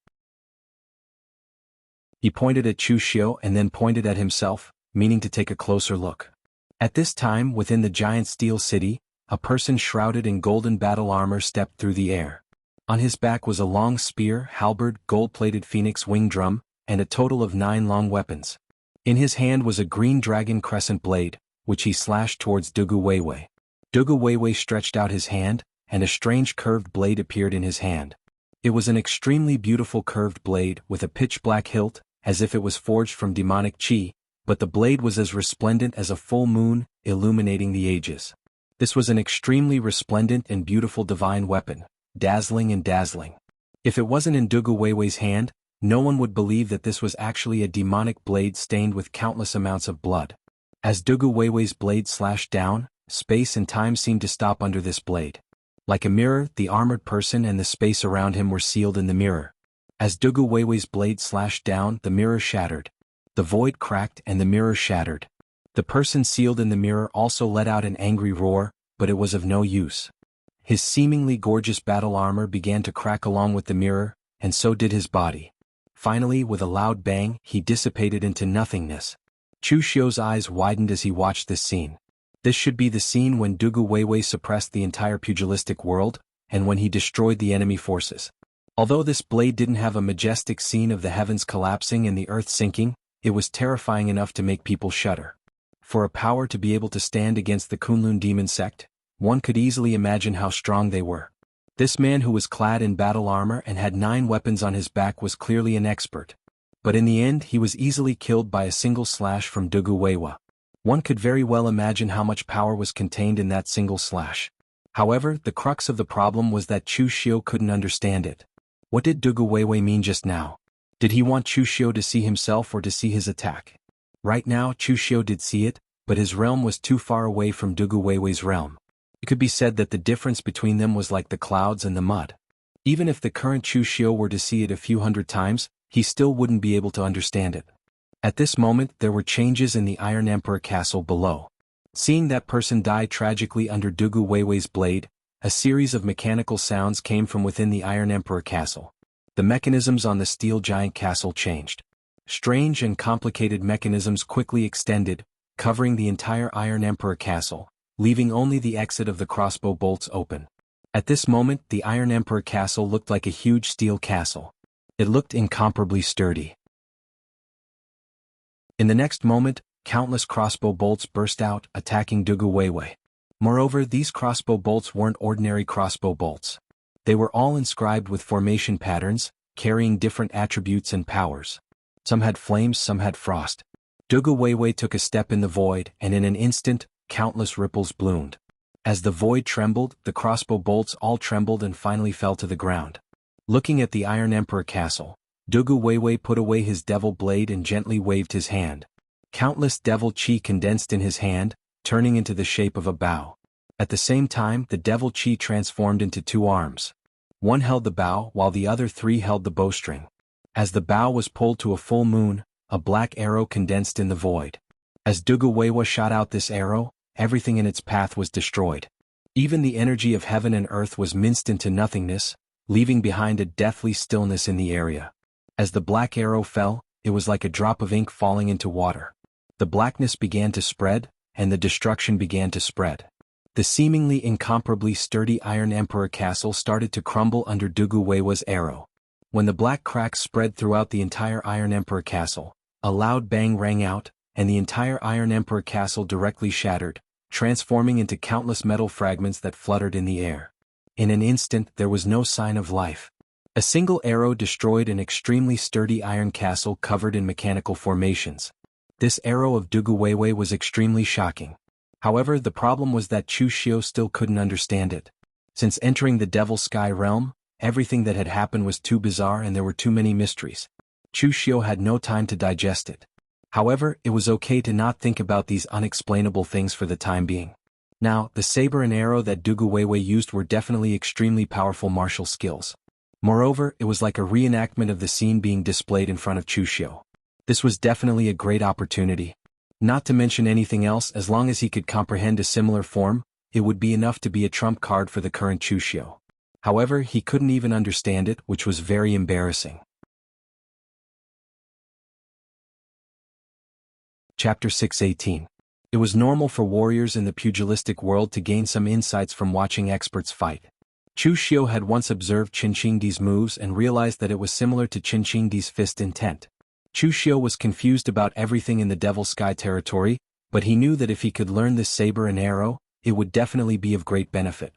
He pointed at Chu Xiu and then pointed at himself, meaning to take a closer look. At this time, within the giant steel city, a person shrouded in golden battle armor stepped through the air. On his back was a long spear, halberd, gold-plated phoenix wing drum, and a total of 9 long weapons. In his hand was a green dragon crescent blade, which he slashed towards Dugu Weiwei. Dugu Weiwei stretched out his hand, and a strange curved blade appeared in his hand. It was an extremely beautiful curved blade with a pitch-black hilt, as if it was forged from demonic chi, but the blade was as resplendent as a full moon, illuminating the ages. This was an extremely resplendent and beautiful divine weapon, dazzling and dazzling. If it wasn't in Dugu Weiwei's hand, no one would believe that this was actually a demonic blade stained with countless amounts of blood. As Dugu Weiwei's blade slashed down, space and time seemed to stop under this blade. Like a mirror, the armored person and the space around him were sealed in the mirror. As Dugu Weiwei's blade slashed down, the mirror shattered. The void cracked and the mirror shattered. The person sealed in the mirror also let out an angry roar, but it was of no use. His seemingly gorgeous battle armor began to crack along with the mirror, and so did his body. Finally, with a loud bang, he dissipated into nothingness. Chu Xiu's eyes widened as he watched this scene. This should be the scene when Dugu Weiwei suppressed the entire pugilistic world, and when he destroyed the enemy forces. Although this blade didn't have a majestic scene of the heavens collapsing and the earth sinking, it was terrifying enough to make people shudder. For a power to be able to stand against the Kunlun demon sect, one could easily imagine how strong they were. This man who was clad in battle armor and had 9 weapons on his back was clearly an expert. But in the end he was easily killed by a single slash from Dugu Weiwei. One could very well imagine how much power was contained in that single slash. However, the crux of the problem was that Chu Xiu couldn't understand it. What did Dugu Weiwei mean just now? Did he want Chu Xiu to see himself or to see his attack? Right now Chu Xiu did see it, but his realm was too far away from Dugu Weiwei's realm. It could be said that the difference between them was like the clouds and the mud. Even if the current Chu Xiu were to see it a few hundred times, he still wouldn't be able to understand it. At this moment there were changes in the Iron Emperor castle below. Seeing that person die tragically under Dugu Weiwei's blade, a series of mechanical sounds came from within the Iron Emperor castle. The mechanisms on the Steel Giant castle changed. Strange and complicated mechanisms quickly extended, covering the entire Iron Emperor castle, leaving only the exit of the crossbow bolts open. At this moment the Iron Emperor castle looked like a huge steel castle. It looked incomparably sturdy. In the next moment, countless crossbow bolts burst out, attacking Dugu Weiwei. Moreover, these crossbow bolts weren't ordinary crossbow bolts. They were all inscribed with formation patterns, carrying different attributes and powers. Some had flames, some had frost. Dugu Weiwei took a step in the void, and in an instant, countless ripples bloomed. As the void trembled, the crossbow bolts all trembled and finally fell to the ground. Looking at the Iron Emperor castle, Dugu Weiwei put away his devil blade and gently waved his hand. Countless devil chi condensed in his hand, turning into the shape of a bow. At the same time, the devil chi transformed into 2 arms. One held the bow while the other 3 held the bowstring. As the bow was pulled to a full moon, a black arrow condensed in the void. As Dugu Weiwei shot out this arrow, everything in its path was destroyed. Even the energy of heaven and earth was minced into nothingness, leaving behind a deathly stillness in the area. As the black arrow fell, it was like a drop of ink falling into water. The blackness began to spread, and the destruction began to spread. The seemingly incomparably sturdy Iron Emperor castle started to crumble under Dugu Weiwei's arrow. When the black cracks spread throughout the entire Iron Emperor castle, a loud bang rang out, and the entire Iron Emperor castle directly shattered, transforming into countless metal fragments that fluttered in the air. In an instant there was no sign of life. A single arrow destroyed an extremely sturdy iron castle covered in mechanical formations. This arrow of Dugu Weiwei was extremely shocking. However, the problem was that Chu Xiu still couldn't understand it. Since entering the Devil Sky realm, everything that had happened was too bizarre and there were too many mysteries. Chu Xiu had no time to digest it. However, it was okay to not think about these unexplainable things for the time being. Now, the saber and arrow that Dugu Weiwei used were definitely extremely powerful martial skills. Moreover, it was like a reenactment of the scene being displayed in front of Chu Xiu. This was definitely a great opportunity. Not to mention anything else, as long as he could comprehend a similar form, it would be enough to be a trump card for the current Chu Xiu. However, he couldn't even understand it, which was very embarrassing. Chapter 618. It was normal for warriors in the pugilistic world to gain some insights from watching experts fight. Chu Xiu had once observed Qin Qingdi's moves and realized that it was similar to Qin Qingdi's fist intent. Chu Xiu was confused about everything in the Devil Sky territory, but he knew that if he could learn this saber and arrow, it would definitely be of great benefit.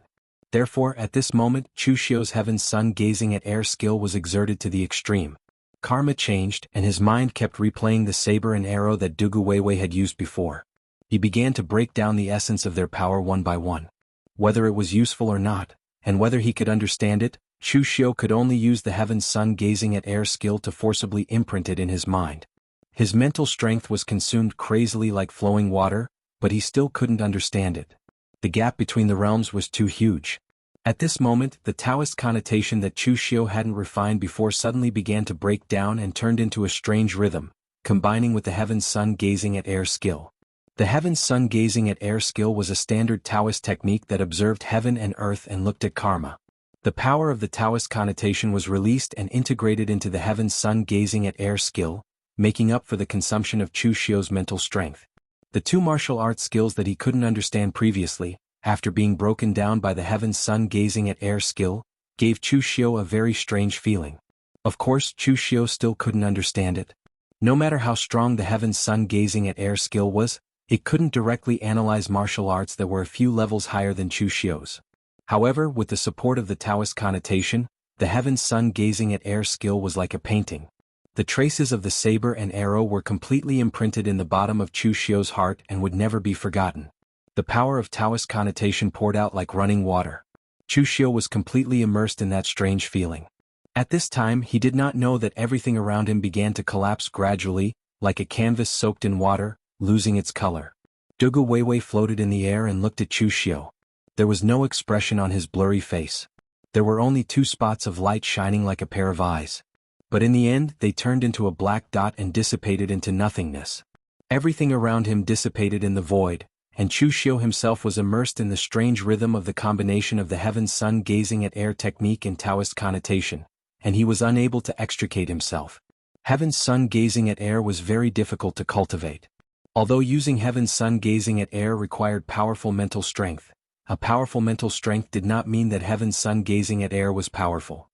Therefore, at this moment, Chu Xiu's heaven's sun gazing at air skill was exerted to the extreme. Karma changed, and his mind kept replaying the saber and arrow that Dugu Weiwei had used before. He began to break down the essence of their power one by one. Whether it was useful or not, and whether he could understand it, Chu Xiu could only use the heaven's sun gazing at air skill to forcibly imprint it in his mind. His mental strength was consumed crazily like flowing water, but he still couldn't understand it. The gap between the realms was too huge. At this moment, the Taoist connotation that Chu Xiu hadn't refined before suddenly began to break down and turned into a strange rhythm, combining with the heaven's sun gazing at air skill. The heaven's sun gazing at air skill was a standard Taoist technique that observed heaven and earth and looked at karma. The power of the Taoist connotation was released and integrated into the heaven's sun gazing at air skill, making up for the consumption of Chu Xiu's mental strength. The two martial arts skills that he couldn't understand previously, after being broken down by the heaven's sun gazing at air skill, gave Chu Xiu a very strange feeling. Of course, Chu Xiu still couldn't understand it. No matter how strong the heaven's sun gazing at air skill was, it couldn't directly analyze martial arts that were a few levels higher than Chu Xiu's. However, with the support of the Taoist connotation, the heaven's sun gazing at air skill was like a painting. The traces of the saber and arrow were completely imprinted in the bottom of Chu Xiu's heart and would never be forgotten. The power of Taoist connotation poured out like running water. Chu Xiu was completely immersed in that strange feeling. At this time he did not know that everything around him began to collapse gradually, like a canvas soaked in water, losing its color. Dugu Weiwei floated in the air and looked at Chu Xiu. There was no expression on his blurry face. There were only two spots of light shining like a pair of eyes. But in the end they turned into a black dot and dissipated into nothingness. Everything around him dissipated in the void, and Chu Xiu himself was immersed in the strange rhythm of the combination of the heaven's sun gazing at air technique and Taoist connotation, and he was unable to extricate himself. Heaven's sun gazing at air was very difficult to cultivate. Although using heaven's sun gazing at air required powerful mental strength, a powerful mental strength did not mean that heaven's sun gazing at air was powerful.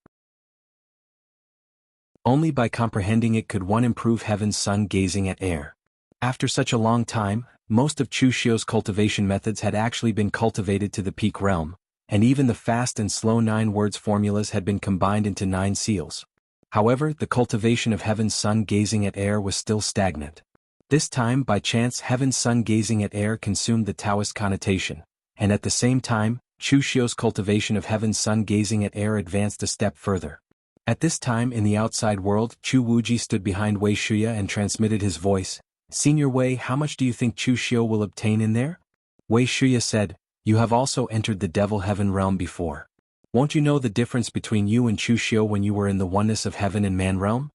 Only by comprehending it could one improve heaven's sun gazing at air. After such a long time, most of Chu Xiu's cultivation methods had actually been cultivated to the peak realm, and even the fast and slow 9 words formulas had been combined into 9 seals. However, the cultivation of heaven's sun gazing at air was still stagnant. This time, by chance, heaven's sun gazing at air consumed the Taoist connotation, and at the same time, Chu Xiu's cultivation of heaven's sun gazing at air advanced a step further. At this time in the outside world, Chu Wuji stood behind Wei Shuya and transmitted his voice. "Senior Wei, how much do you think Chu Xiu will obtain in there?" Wei Shuya said, "You have also entered the Devil Heaven realm before. Won't you know the difference between you and Chu Xiu when you were in the oneness of heaven and man realm?"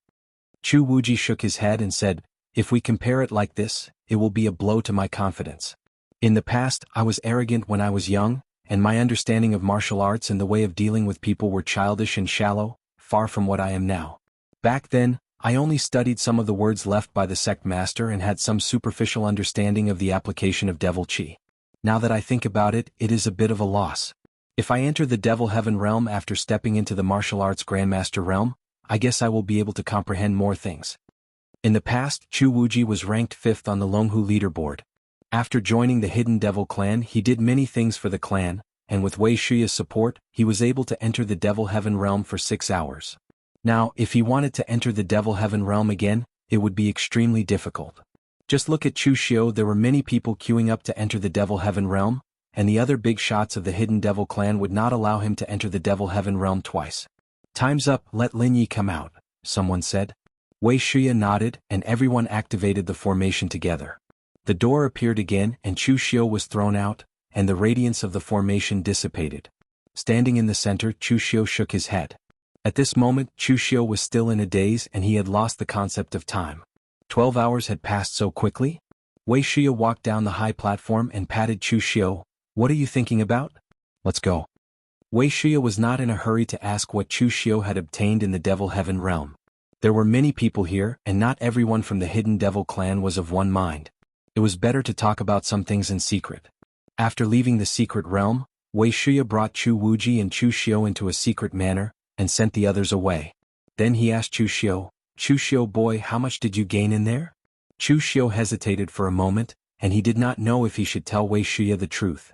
Chu Wuji shook his head and said, "If we compare it like this, it will be a blow to my confidence. In the past, I was arrogant when I was young, and my understanding of martial arts and the way of dealing with people were childish and shallow, far from what I am now. Back then, I only studied some of the words left by the sect master and had some superficial understanding of the application of devil chi. Now that I think about it, it is a bit of a loss. If I enter the Devil Heaven realm after stepping into the martial arts Grandmaster realm, I guess I will be able to comprehend more things." In the past, Chu Wuji was ranked 5th on the Longhu leaderboard. After joining the Hidden Devil clan, he did many things for the clan, and with Wei Shuya's support, he was able to enter the Devil Heaven realm for 6 hours. Now, if he wanted to enter the Devil Heaven realm again, it would be extremely difficult. Just look at Chu Xiu. There were many people queuing up to enter the Devil Heaven realm, and the other big shots of the Hidden Devil clan would not allow him to enter the Devil Heaven realm twice. "Time's up, let Lin Yi come out," someone said. Wei Shuya nodded, and everyone activated the formation together. The door appeared again, and Chu Xiu was thrown out, and the radiance of the formation dissipated. Standing in the center, Chu Xiu shook his head. At this moment, Chu Xiu was still in a daze and he had lost the concept of time. 12 hours had passed so quickly? Wei Shuya walked down the high platform and patted Chu Xiu. "What are you thinking about? Let's go." Wei Shuya was not in a hurry to ask what Chu Xiu had obtained in the Devil Heaven realm. There were many people here, and not everyone from the Hidden Devil clan was of one mind. It was better to talk about some things in secret. After leaving the secret realm, Wei Shuya brought Chu Wuji and Chu Xiu into a secret manner, and sent the others away. Then he asked Chu Xiu, boy, how much did you gain in there?" Chu Xiu hesitated for a moment, and he did not know if he should tell Wei Shuya the truth.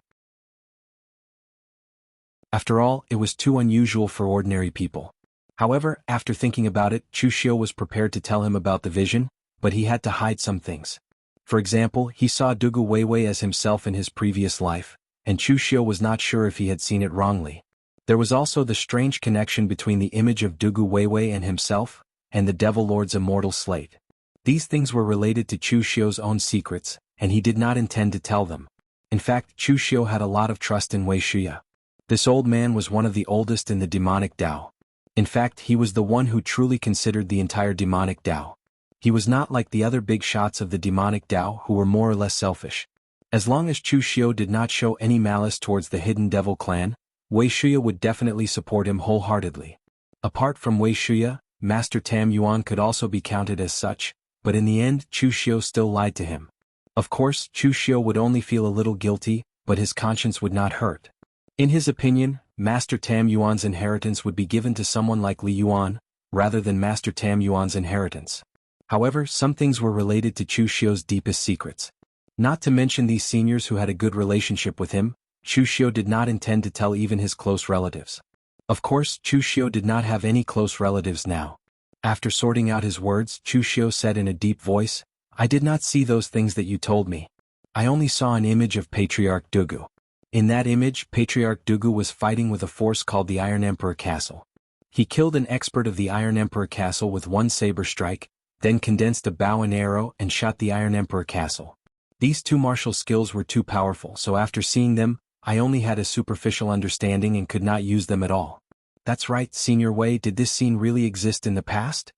After all, it was too unusual for ordinary people. However, after thinking about it, Chu Xiu was prepared to tell him about the vision, but he had to hide some things. For example, he saw Dugu Weiwei as himself in his previous life, and Chu Xiu was not sure if he had seen it wrongly. There was also the strange connection between the image of Dugu Weiwei and himself, and the Devil Lord's immortal slate. These things were related to Chu Xiu's own secrets, and he did not intend to tell them. In fact, Chu Xiu had a lot of trust in Wei Shuya. This old man was one of the oldest in the demonic Dao. In fact, he was the one who truly considered the entire demonic Dao. He was not like the other big shots of the demonic Dao who were more or less selfish. As long as Chu Xiu did not show any malice towards the hidden devil clan, Wei Shuya would definitely support him wholeheartedly. Apart from Wei Shuya, Master Tam Yuan could also be counted as such, but in the end Chu Xiu still lied to him. Of course, Chu Xiu would only feel a little guilty, but his conscience would not hurt. In his opinion, Master Tam Yuan's inheritance would be given to someone like Li Yuan, rather than Master Tam Yuan's inheritance. However, some things were related to Chu Xiu's deepest secrets. Not to mention these seniors who had a good relationship with him, Chu Xiu did not intend to tell even his close relatives. Of course, Chu Xiu did not have any close relatives now. After sorting out his words, Chu Xiu said in a deep voice, "I did not see those things that you told me. I only saw an image of Patriarch Dugu. In that image, Patriarch Dugu was fighting with a force called the Iron Emperor Castle. He killed an expert of the Iron Emperor Castle with one saber strike, then condensed a bow and arrow and shot the Iron Emperor Castle. These two martial skills were too powerful, so after seeing them, I only had a superficial understanding and could not use them at all." "That's right, Senior Wei, did this scene really exist in the past?"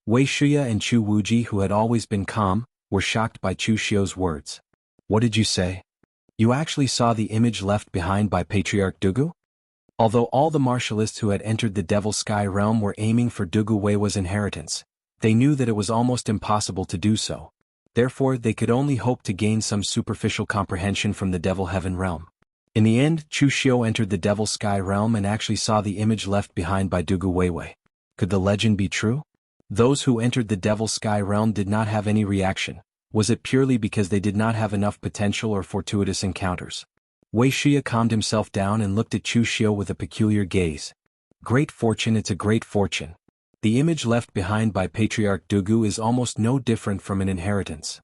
Wei Shuya and Chu Wuji, who had always been calm, were shocked by Chu Xiu's words. "What did you say? You actually saw the image left behind by Patriarch Dugu?" Although all the martialists who had entered the Devil Sky realm were aiming for Dugu Weiwa's inheritance, they knew that it was almost impossible to do so. Therefore, they could only hope to gain some superficial comprehension from the Devil Heaven realm. In the end, Chu Xiu entered the Devil Sky realm and actually saw the image left behind by Dugu Weiwei. Could the legend be true? Those who entered the Devil Sky realm did not have any reaction. Was it purely because they did not have enough potential or fortuitous encounters? Wei Shuya calmed himself down and looked at Chu Xiu with a peculiar gaze. "Great fortune, it's a great fortune. The image left behind by Patriarch Dugu is almost no different from an inheritance.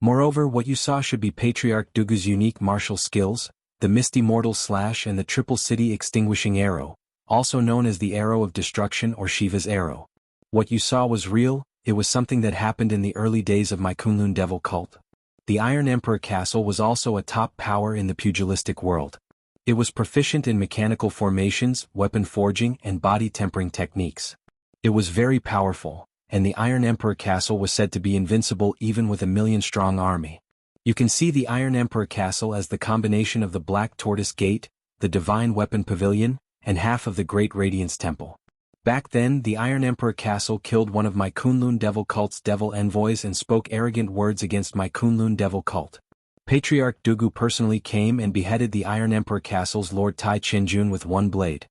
Moreover, what you saw should be Patriarch Dugu's unique martial skills, the Misty Mortal Slash and the Triple City Extinguishing Arrow, also known as the Arrow of Destruction or Shiva's Arrow. What you saw was real, it was something that happened in the early days of my Kunlun Devil cult. The Iron Emperor Castle was also a top power in the pugilistic world. It was proficient in mechanical formations, weapon forging, and body tempering techniques. It was very powerful, and the Iron Emperor Castle was said to be invincible even with a 1,000,000-strong army. You can see the Iron Emperor Castle as the combination of the Black Tortoise Gate, the Divine Weapon Pavilion, and half of the Great Radiance Temple. Back then, the Iron Emperor Castle killed one of my Kunlun Devil cult's devil envoys and spoke arrogant words against my Kunlun Devil cult. Patriarch Dugu personally came and beheaded the Iron Emperor Castle's Lord Tai Chinjun with one blade.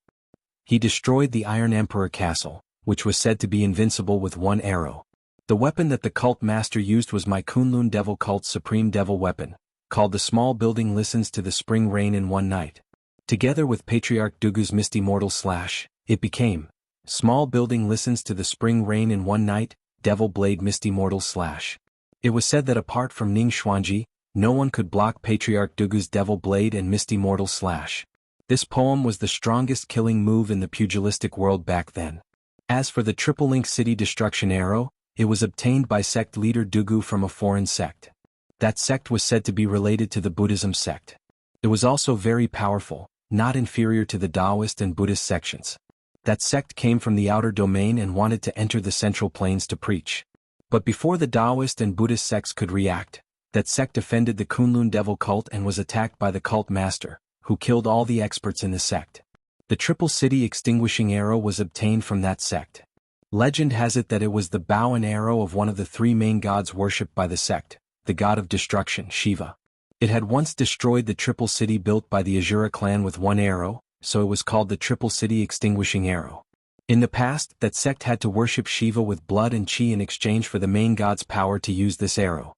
He destroyed the Iron Emperor Castle, which was said to be invincible with one arrow. The weapon that the cult master used was my Kunlun Devil cult's supreme devil weapon, called the Small Building Listens to the Spring Rain in One Night. Together with Patriarch Dugu's Misty Mortal Slash, it became Small Building Listens to the Spring Rain in One Night, Devil Blade Misty Mortal Slash. It was said that apart from Ning Xuanji, no one could block Patriarch Dugu's Devil Blade and Misty Mortal Slash. This poem was the strongest killing move in the pugilistic world back then. As for the Triple Link City Destruction Arrow, it was obtained by sect leader Dugu from a foreign sect. That sect was said to be related to the Buddhism sect. It was also very powerful, not inferior to the Taoist and Buddhist sections. That sect came from the outer domain and wanted to enter the central plains to preach. But before the Taoist and Buddhist sects could react, that sect offended the Kunlun Devil cult and was attacked by the cult master, who killed all the experts in the sect. The Triple City Extinguishing Arrow was obtained from that sect. Legend has it that it was the bow and arrow of one of the three main gods worshipped by the sect, the god of destruction, Shiva. It had once destroyed the Triple City built by the Azura clan with one arrow, so it was called the Triple City Extinguishing Arrow. In the past, that sect had to worship Shiva with blood and chi in exchange for the main god's power to use this arrow.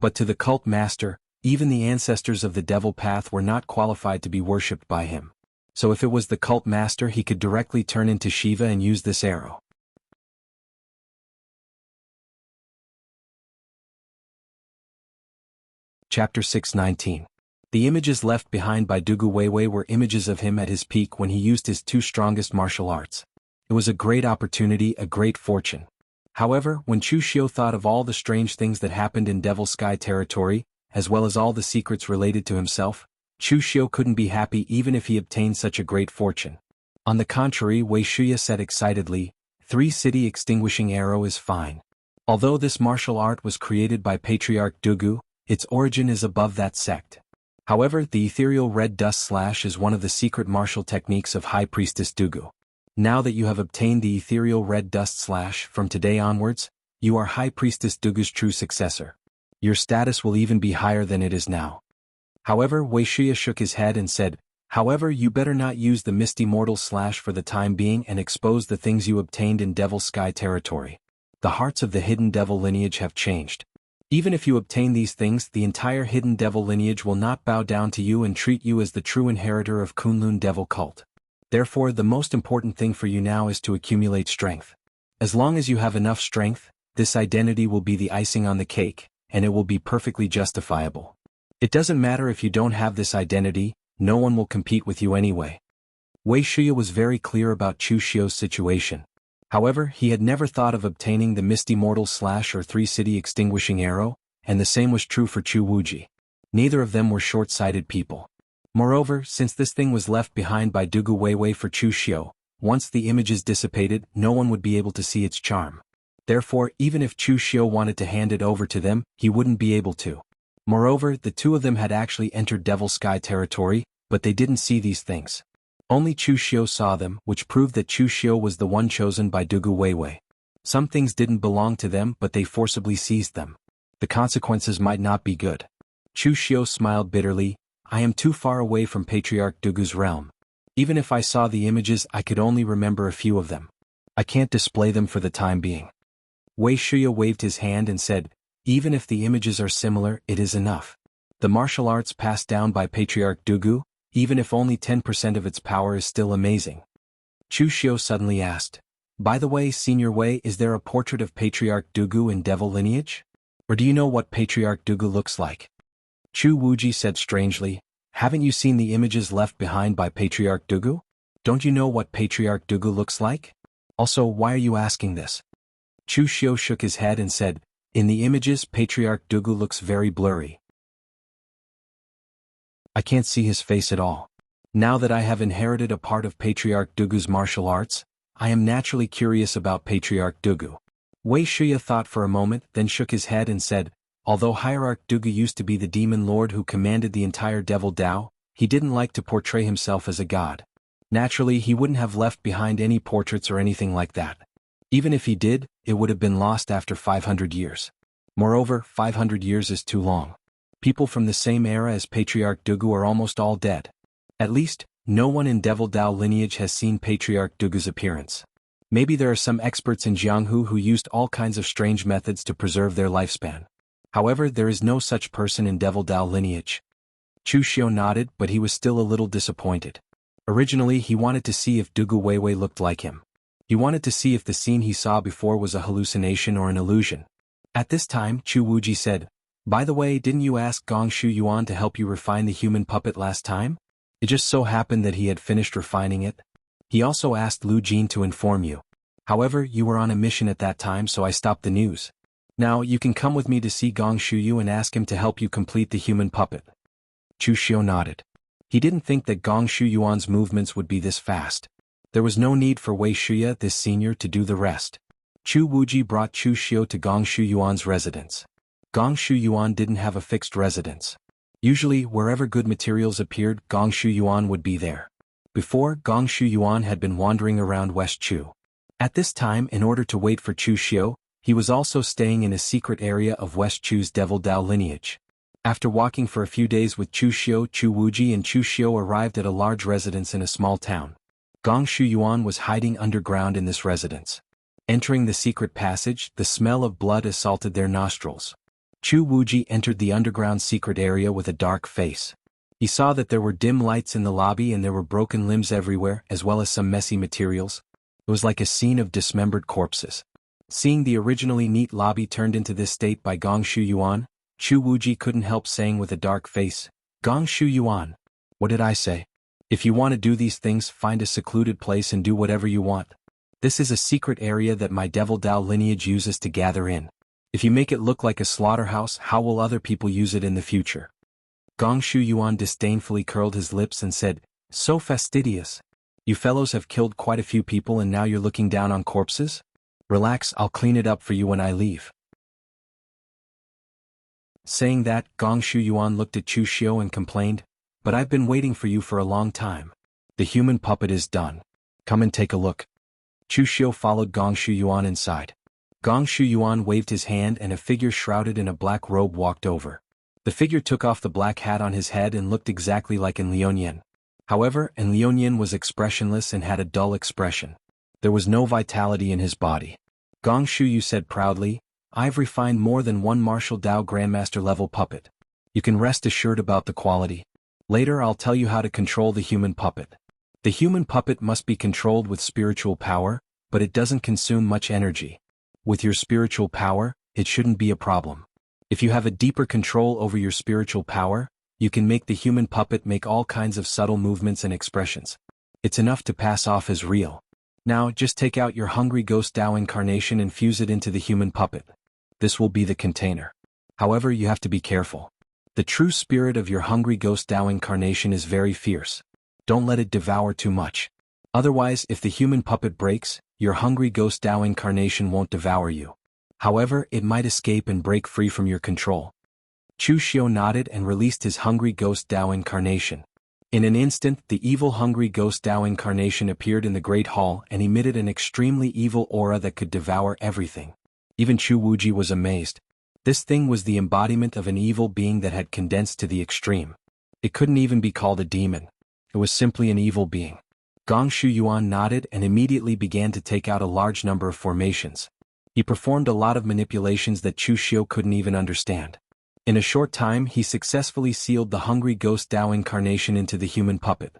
But to the cult master, even the ancestors of the devil path were not qualified to be worshipped by him. So if it was the cult master, he could directly turn into Shiva and use this arrow. Chapter 619. The images left behind by Dugu Weiwei were images of him at his peak when he used his two strongest martial arts. It was a great opportunity, a great fortune. However, when Chu Xiu thought of all the strange things that happened in Devil Sky territory, as well as all the secrets related to himself, Chu Xiu couldn't be happy even if he obtained such a great fortune. On the contrary, Wei Shuya said excitedly, 3-city extinguishing arrow is fine. Although this martial art was created by Patriarch Dugu, its origin is above that sect. However, the ethereal red dust slash is one of the secret martial techniques of High Priestess Dugu. Now that you have obtained the ethereal red dust slash, from today onwards, you are High Priestess Dugu's true successor. Your status will even be higher than it is now. However, Wei Shuya shook his head and said, however, you better not use the misty mortal slash for the time being and expose the things you obtained in Devil Sky territory. The hearts of the hidden devil lineage have changed. Even if you obtain these things, the entire hidden devil lineage will not bow down to you and treat you as the true inheritor of Kunlun devil cult. Therefore, the most important thing for you now is to accumulate strength. As long as you have enough strength, this identity will be the icing on the cake, and it will be perfectly justifiable. It doesn't matter if you don't have this identity, no one will compete with you anyway. Wei Shuya was very clear about Chu Xiu's situation. However, he had never thought of obtaining the Misty Mortal Slash or 3-city extinguishing arrow, and the same was true for Chu Wuji. Neither of them were short-sighted people. Moreover, since this thing was left behind by Dugu Weiwei for Chu Xiu, once the images dissipated, no one would be able to see its charm. Therefore, even if Chu Xiu wanted to hand it over to them, he wouldn't be able to. Moreover, the two of them had actually entered Devil Sky territory, but they didn't see these things. Only Chu Xiu saw them, which proved that Chu Xiu was the one chosen by Dugu Weiwei. Some things didn't belong to them, but they forcibly seized them. The consequences might not be good. Chu Xiu smiled bitterly. I am too far away from Patriarch Dugu's realm. Even if I saw the images, I could only remember a few of them. I can't display them for the time being. Wei Shuya waved his hand and said, even if the images are similar, it is enough. The martial arts passed down by Patriarch Dugu, even if only 10% of its power is still amazing. Chu Xiu suddenly asked, by the way, Senior Wei, is there a portrait of Patriarch Dugu in devil lineage? Or do you know what Patriarch Dugu looks like? Chu Wuji said strangely, haven't you seen the images left behind by Patriarch Dugu? Don't you know what Patriarch Dugu looks like? Also, why are you asking this? Chu Xiu shook his head and said, in the images, Patriarch Dugu looks very blurry. I can't see his face at all. Now that I have inherited a part of Patriarch Dugu's martial arts, I am naturally curious about Patriarch Dugu. Wei Shuya thought for a moment, then shook his head and said, although Hierarch Dugu used to be the demon lord who commanded the entire devil Dao, he didn't like to portray himself as a god. Naturally, he wouldn't have left behind any portraits or anything like that. Even if he did, it would have been lost after 500 years. Moreover, 500 years is too long. People from the same era as Patriarch Dugu are almost all dead. At least, no one in Devil Dao lineage has seen Patriarch Dugu's appearance. Maybe there are some experts in Jianghu who used all kinds of strange methods to preserve their lifespan. However, there is no such person in Devil Dao lineage. Chu Xiu nodded, but he was still a little disappointed. Originally, he wanted to see if Dugu Weiwei looked like him. He wanted to see if the scene he saw before was a hallucination or an illusion. At this time, Chu Wuji said, by the way, didn't you ask Gong Shu Yuan to help you refine the human puppet last time? It just so happened that he had finished refining it. He also asked Lu Jin to inform you. However, you were on a mission at that time, so I stopped the news. Now, you can come with me to see Gong Shu Yu and ask him to help you complete the human puppet. Chu Xiu nodded. He didn't think that Gong Shu Yuan's movements would be this fast. There was no need for Wei Shuya, this senior, to do the rest. Chu Wuji brought Chu Xiu to Gong Shu Yuan's residence. Gong Shu Yuan didn't have a fixed residence. Usually, wherever good materials appeared, Gong Shu Yuan would be there. Before, Gong Shu Yuan had been wandering around West Chu. At this time, in order to wait for Chu Xiu, he was also staying in a secret area of West Chu's Devil Dao lineage. After walking for a few days with Chu Xiu, Chu Wuji and Chu Xiu arrived at a large residence in a small town. Gong Shu Yuan was hiding underground in this residence. Entering the secret passage, the smell of blood assaulted their nostrils. Chu Wuji entered the underground secret area with a dark face. He saw that there were dim lights in the lobby and there were broken limbs everywhere, as well as some messy materials. It was like a scene of dismembered corpses. Seeing the originally neat lobby turned into this state by Gong Shu Yuan, Chu Wuji couldn't help saying with a dark face, Gong Shu Yuan. What did I say? If you want to do these things, find a secluded place and do whatever you want. This is a secret area that my Devil Dao lineage uses to gather in. If you make it look like a slaughterhouse, how will other people use it in the future? Gong Shu Yuan disdainfully curled his lips and said, So fastidious. You fellows have killed quite a few people and now you're looking down on corpses? Relax, I'll clean it up for you when I leave. Saying that, Gong Shu Yuan looked at Chu Xiu and complained, But I've been waiting for you for a long time. The human puppet is done. Come and take a look. Chu Xiu followed Gong Shu Yuan inside. Gong Shu Yuan waved his hand and a figure shrouded in a black robe walked over. The figure took off the black hat on his head and looked exactly like En Liuyan. However, En Liuyan was expressionless and had a dull expression. There was no vitality in his body. Gong Shu Yu said proudly, I've refined more than one martial Dao Grandmaster level puppet. You can rest assured about the quality. Later I'll tell you how to control the human puppet. The human puppet must be controlled with spiritual power, but it doesn't consume much energy. With your spiritual power, it shouldn't be a problem. If you have a deeper control over your spiritual power, you can make the human puppet make all kinds of subtle movements and expressions. It's enough to pass off as real. Now just take out your hungry ghost Dao incarnation and fuse it into the human puppet. This will be the container. However, you have to be careful. The true spirit of your hungry ghost Dao incarnation is very fierce. Don't let it devour too much. Otherwise, if the human puppet breaks, your hungry ghost Dao incarnation won't devour you. However, it might escape and break free from your control. Chu Xiu nodded and released his hungry ghost Dao incarnation. In an instant, the evil hungry ghost Dao incarnation appeared in the Great Hall and emitted an extremely evil aura that could devour everything. Even Chu Wuji was amazed. This thing was the embodiment of an evil being that had condensed to the extreme. It couldn't even be called a demon. It was simply an evil being. Gong Shu Yuan nodded and immediately began to take out a large number of formations. He performed a lot of manipulations that Chu Xiu couldn't even understand. In a short time he successfully sealed the hungry ghost Dao incarnation into the human puppet.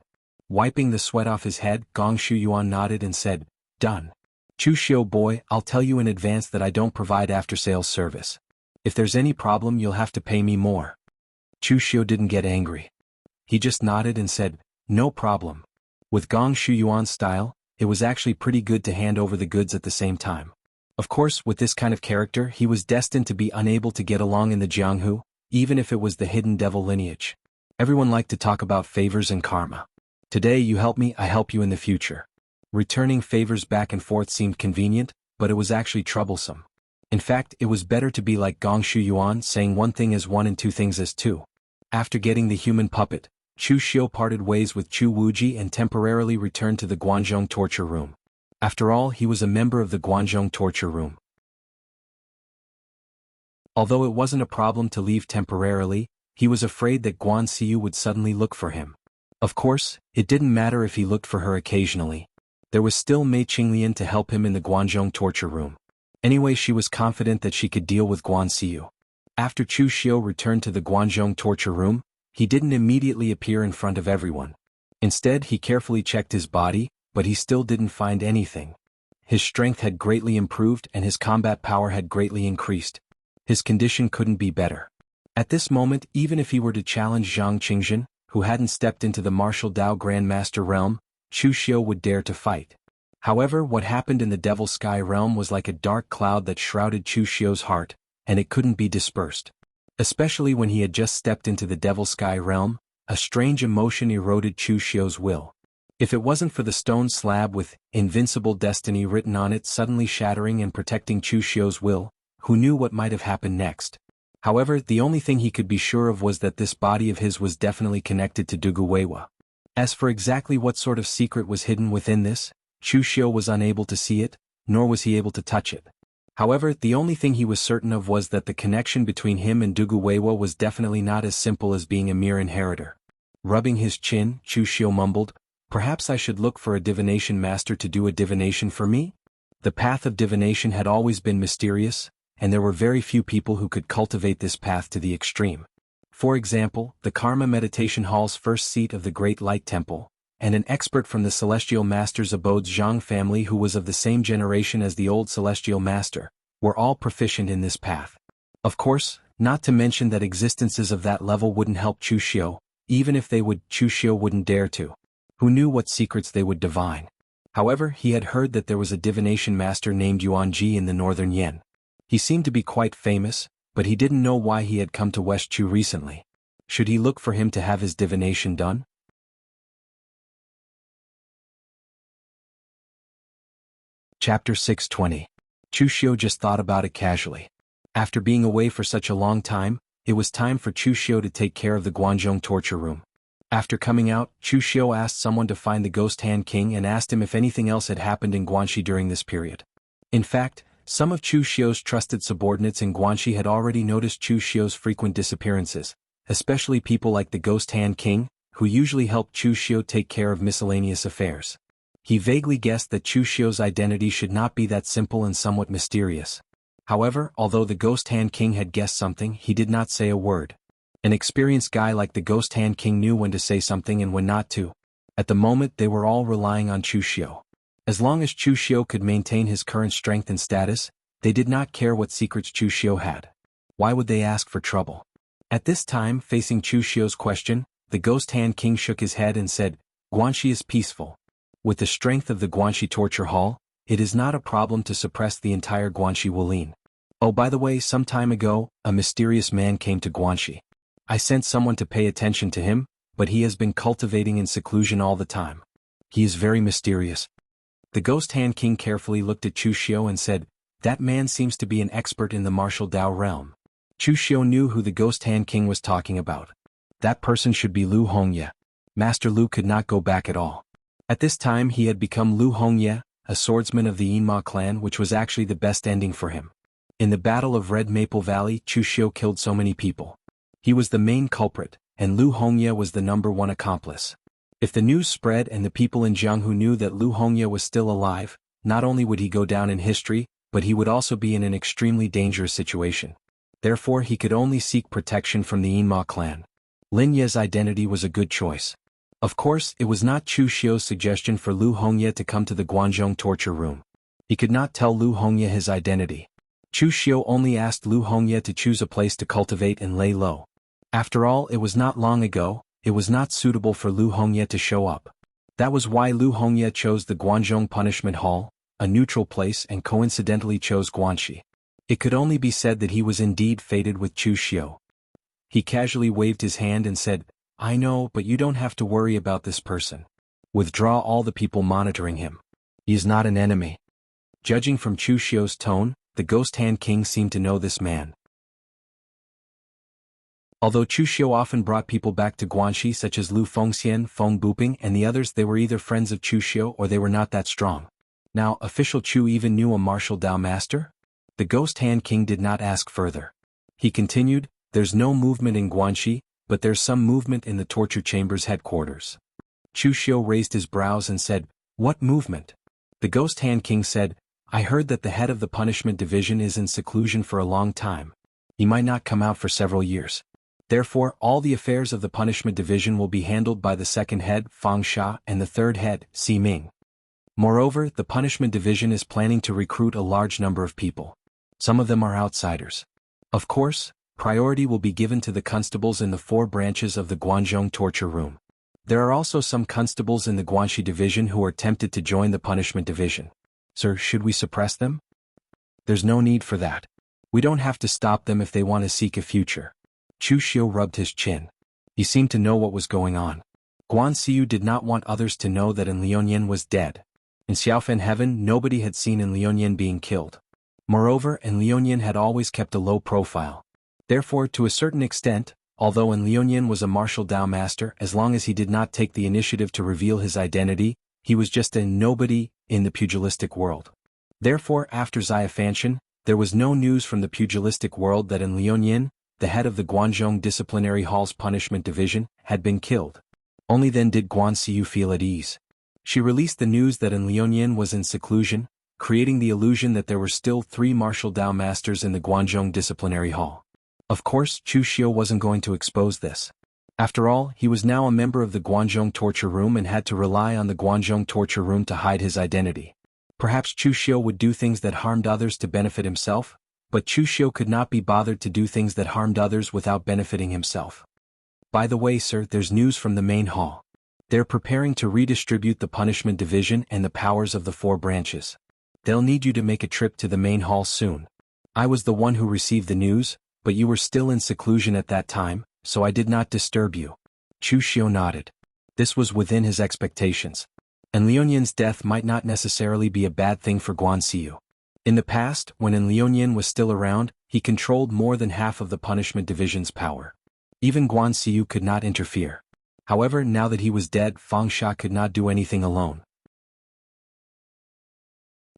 Wiping the sweat off his head, Gong Shu Yuan nodded and said, Done. Chu Xiu boy, I'll tell you in advance that I don't provide after-sales service. If there's any problem you'll have to pay me more. Chu Xiu didn't get angry. He just nodded and said, No problem. With Gong Shu Yuan's style, it was actually pretty good to hand over the goods at the same time. Of course, with this kind of character he was destined to be unable to get along in the Jianghu, even if it was the hidden devil lineage. Everyone liked to talk about favors and karma. Today you help me, I help you in the future. Returning favors back and forth seemed convenient, but it was actually troublesome. In fact, it was better to be like Gong Shu Yuan, saying one thing as one and two things as two. After getting the human puppet, Chu Xiu parted ways with Chu Wuji and temporarily returned to the Guanzhong torture room. After all, he was a member of the Guanzhong torture room. Although it wasn't a problem to leave temporarily, he was afraid that Guan Xiu would suddenly look for him. Of course, it didn't matter if he looked for her occasionally. There was still Mei Qinglian to help him in the Guanzhong torture room. Anyway, she was confident that she could deal with Guan Xiu. After Chu Xiu returned to the Guanzhong torture room, he didn't immediately appear in front of everyone. Instead, he carefully checked his body, but he still didn't find anything. His strength had greatly improved and his combat power had greatly increased. His condition couldn't be better. At this moment, even if he were to challenge Zhang Qingzhen, who hadn't stepped into the martial Dao Grandmaster realm, Chu Xiu would dare to fight. However, what happened in the Devil Sky realm was like a dark cloud that shrouded Chu Xiu's heart, and it couldn't be dispersed. Especially when he had just stepped into the Devil Sky realm, a strange emotion eroded Chu Xiu's will. If it wasn't for the stone slab with "Invincible Destiny" written on it suddenly shattering and protecting Chu Xiu's will, who knew what might have happened next? However, the only thing he could be sure of was that this body of his was definitely connected to Dugu Weiwa. As for exactly what sort of secret was hidden within this, Chu Xiu was unable to see it, nor was he able to touch it. However, the only thing he was certain of was that the connection between him and Dugu Weiwa was definitely not as simple as being a mere inheritor. Rubbing his chin, Chu Xiu mumbled, Perhaps I should look for a divination master to do a divination for me? The path of divination had always been mysterious, and there were very few people who could cultivate this path to the extreme. For example, the Karma Meditation Hall's first seat of the Great Light Temple, and an expert from the Celestial Master's abode's Zhang family who was of the same generation as the old Celestial Master, were all proficient in this path. Of course, Not to mention that existences of that level wouldn't help Chu Xiu, even if they would, Chu Xiu wouldn't dare to. Who knew what secrets they would divine? However, he had heard that there was a divination master named Yuan Ji in the northern Yen. He seemed to be quite famous, but he didn't know why he had come to West Chu recently. Should he look for him to have his divination done? Chapter 620. Chu Xiu just thought about it casually. After being away for such a long time, it was time for Chu Xiu to take care of the Guanzhong torture room. After coming out, Chu Xiu asked someone to find the Ghost Hand King and asked him if anything else had happened in Guanxi during this period. In fact, some of Chu Xiu's trusted subordinates in Guanxi had already noticed Chu Xiu's frequent disappearances, especially people like the Ghost Hand King, who usually helped Chu Xiu take care of miscellaneous affairs. He vaguely guessed that Chu Xiu's identity should not be that simple and somewhat mysterious. However, although the Ghost Hand King had guessed something, he did not say a word. An experienced guy like the Ghost Hand King knew when to say something and when not to. At the moment they were all relying on Chu Xiu. As long as Chu Xiu could maintain his current strength and status, they did not care what secrets Chu Xiu had. Why would they ask for trouble? At this time, facing Chu Xiu's question, the Ghost Hand King shook his head and said, "Guanxi is peaceful. With the strength of the Guanxi torture hall, it is not a problem to suppress the entire Guanxi Wulin. Oh, by the way, some time ago, a mysterious man came to Guanxi. I sent someone to pay attention to him, but he has been cultivating in seclusion all the time. He is very mysterious." The Ghost Hand King carefully looked at Chu Xiu and said, "That man seems to be an expert in the martial Dao realm." Chu Xiu knew who the Ghost Hand King was talking about. That person should be Lu Hongye. Master Lu could not go back at all. At this time he had become Lu Hongye, a swordsman of the Yinma clan, which was actually the best ending for him. In the Battle of Red Maple Valley, Chu Xiu killed so many people. He was the main culprit, and Lu Hongye was the #1 accomplice. If the news spread and the people in Jianghu knew that Lu Hongye was still alive, not only would he go down in history, but he would also be in an extremely dangerous situation. Therefore he could only seek protection from the Yinma clan. Lin Ye's identity was a good choice. Of course, it was not Chu Xiu's suggestion for Lu Hongye to come to the Guanzhong torture room. He could not tell Lu Hongye his identity. Chu Xiu only asked Lu Hongye to choose a place to cultivate and lay low. After all, it was not long ago, it was not suitable for Lu Hongye to show up. That was why Lu Hongye chose the Guanzhong Punishment Hall, a neutral place, and coincidentally chose Guanxi. It could only be said that he was indeed fated with Chu Xiu. He casually waved his hand and said, "I know, but you don't have to worry about this person. Withdraw all the people monitoring him. He is not an enemy." Judging from Chu Xiu's tone, the Ghost Hand King seemed to know this man. Although Chu Xiu often brought people back to Guanxi such as Lu Fengxian, Feng Buping and the others, they were either friends of Chu Xiu or they were not that strong. Now, official Chu even knew a martial Dao master? The Ghost Hand King did not ask further. He continued, "There's no movement in Guanxi, but there's some movement in the torture chamber's headquarters." Chu Xiu raised his brows and said, "What movement?" The Ghost Hand King said, "I heard that the head of the punishment division is in seclusion for a long time. He might not come out for several years. Therefore, all the affairs of the punishment division will be handled by the second head, Fang Sha, and the third head, Si Ming. Moreover, the punishment division is planning to recruit a large number of people. Some of them are outsiders. Of course, priority will be given to the constables in the 4 branches of the Guanzhong torture room. There are also some constables in the Guanxi division who are tempted to join the punishment division. Sir, should we suppress them? There's no need for that. We don't have to stop them if they want to seek a future." Chu Xiu rubbed his chin. He seemed to know what was going on. Guan Xiu did not want others to know that Liuyan was dead. In Xiaofen heaven, nobody had seen Liuyan being killed. Moreover, Liuyan had always kept a low profile. Therefore, to a certain extent, although Liuyan was a martial Dao master, as long as he did not take the initiative to reveal his identity, he was just a nobody in the pugilistic world. Therefore, after Xiafanshan, there was no news from the pugilistic world that Liuyan, the head of the Guanzhong Disciplinary Hall's punishment division, had been killed. Only then did Guan Xiu feel at ease. She released the news that Liuyan was in seclusion, creating the illusion that there were still 3 martial Dao masters in the Guanzhong Disciplinary Hall. Of course, Chu Xiu wasn't going to expose this. After all, he was now a member of the Guanzhong torture room and had to rely on the Guanzhong torture room to hide his identity. Perhaps Chu Xiu would do things that harmed others to benefit himself, But Chu Xiu could not be bothered to do things that harmed others without benefiting himself. By the way, sir, there's news from the main hall. They're preparing to redistribute the punishment division and the powers of the 4 branches. They'll need you to make a trip to the main hall soon. I was the one who received the news, but you were still in seclusion at that time, so I did not disturb you. Chu Xiu nodded. This was within his expectations. And Liuyan's death might not necessarily be a bad thing for Guanxiu. In the past, when Liuyan was still around, he controlled more than half of the punishment division's power. Even Guanxiu could not interfere. However, now that he was dead, Fangsha could not do anything alone.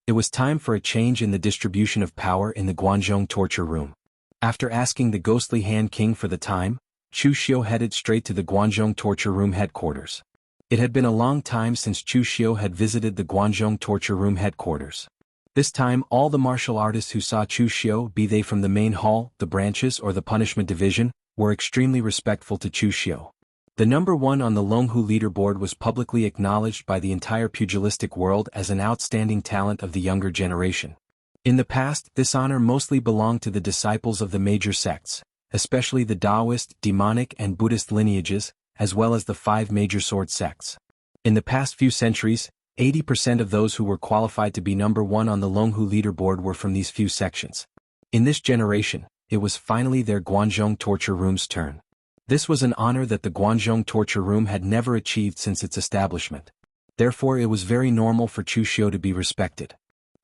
It was time for a change in the distribution of power in the Guanzhong torture room. After asking the ghostly Hand King for the time, Chu Xiu headed straight to the Guanzhong torture room headquarters. It had been a long time since Chu Xiu had visited the Guanzhong torture room headquarters. This time all the martial artists who saw Chu Xiu, be they from the main hall, the branches or the punishment division, were extremely respectful to Chu Xiu. The number 1 on the Longhu leaderboard was publicly acknowledged by the entire pugilistic world as an outstanding talent of the younger generation. In the past, this honor mostly belonged to the disciples of the major sects, especially the Taoist, demonic and Buddhist lineages, as well as the 5 major sword sects. In the past few centuries, 80% of those who were qualified to be number 1 on the Longhu leaderboard were from these few sections. In this generation, it was finally their Guanzhong torture room's turn. This was an honor that the Guanzhong torture room had never achieved since its establishment. Therefore it was very normal for Chu Xiu to be respected.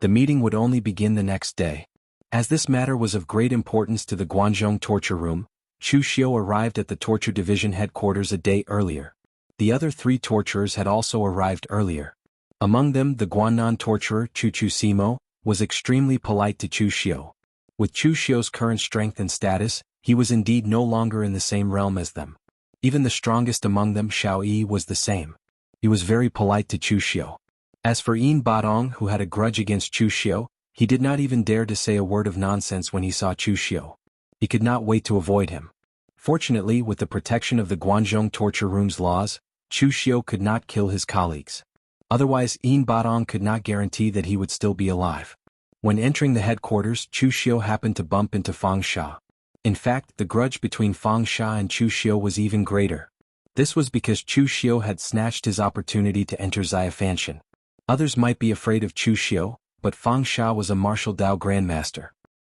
The meeting would only begin the next day. As this matter was of great importance to the Guanzhong torture room, Chu Xiu arrived at the torture division headquarters a day earlier. The other 3 torturers had also arrived earlier. Among them, the Guannan torturer Chu Simo was extremely polite to Chu Xiu. With Chu Xiu's current strength and status, he was indeed no longer in the same realm as them. Even the strongest among them, Xiao Yi, was the same. He was very polite to Chu Xiu. As for Yin Badong, who had a grudge against Chu Xiu, he did not even dare to say a word of nonsense when he saw Chu Xiu. He could not wait to avoid him. Fortunately, with the protection of the Guanzhong torture room's laws, Chu Xiu could not kill his colleagues. Otherwise, Yin Badong could not guarantee that he would still be alive. When entering the headquarters, Chu Xiu happened to bump into Fangsha. In fact, the grudge between Fangsha and Chu Xiu was even greater. This was because Chu Xiu had snatched his opportunity to enter Xiafanshan. Others might be afraid of Chu Xiu, but Fangsha was a martial Dao grandmaster.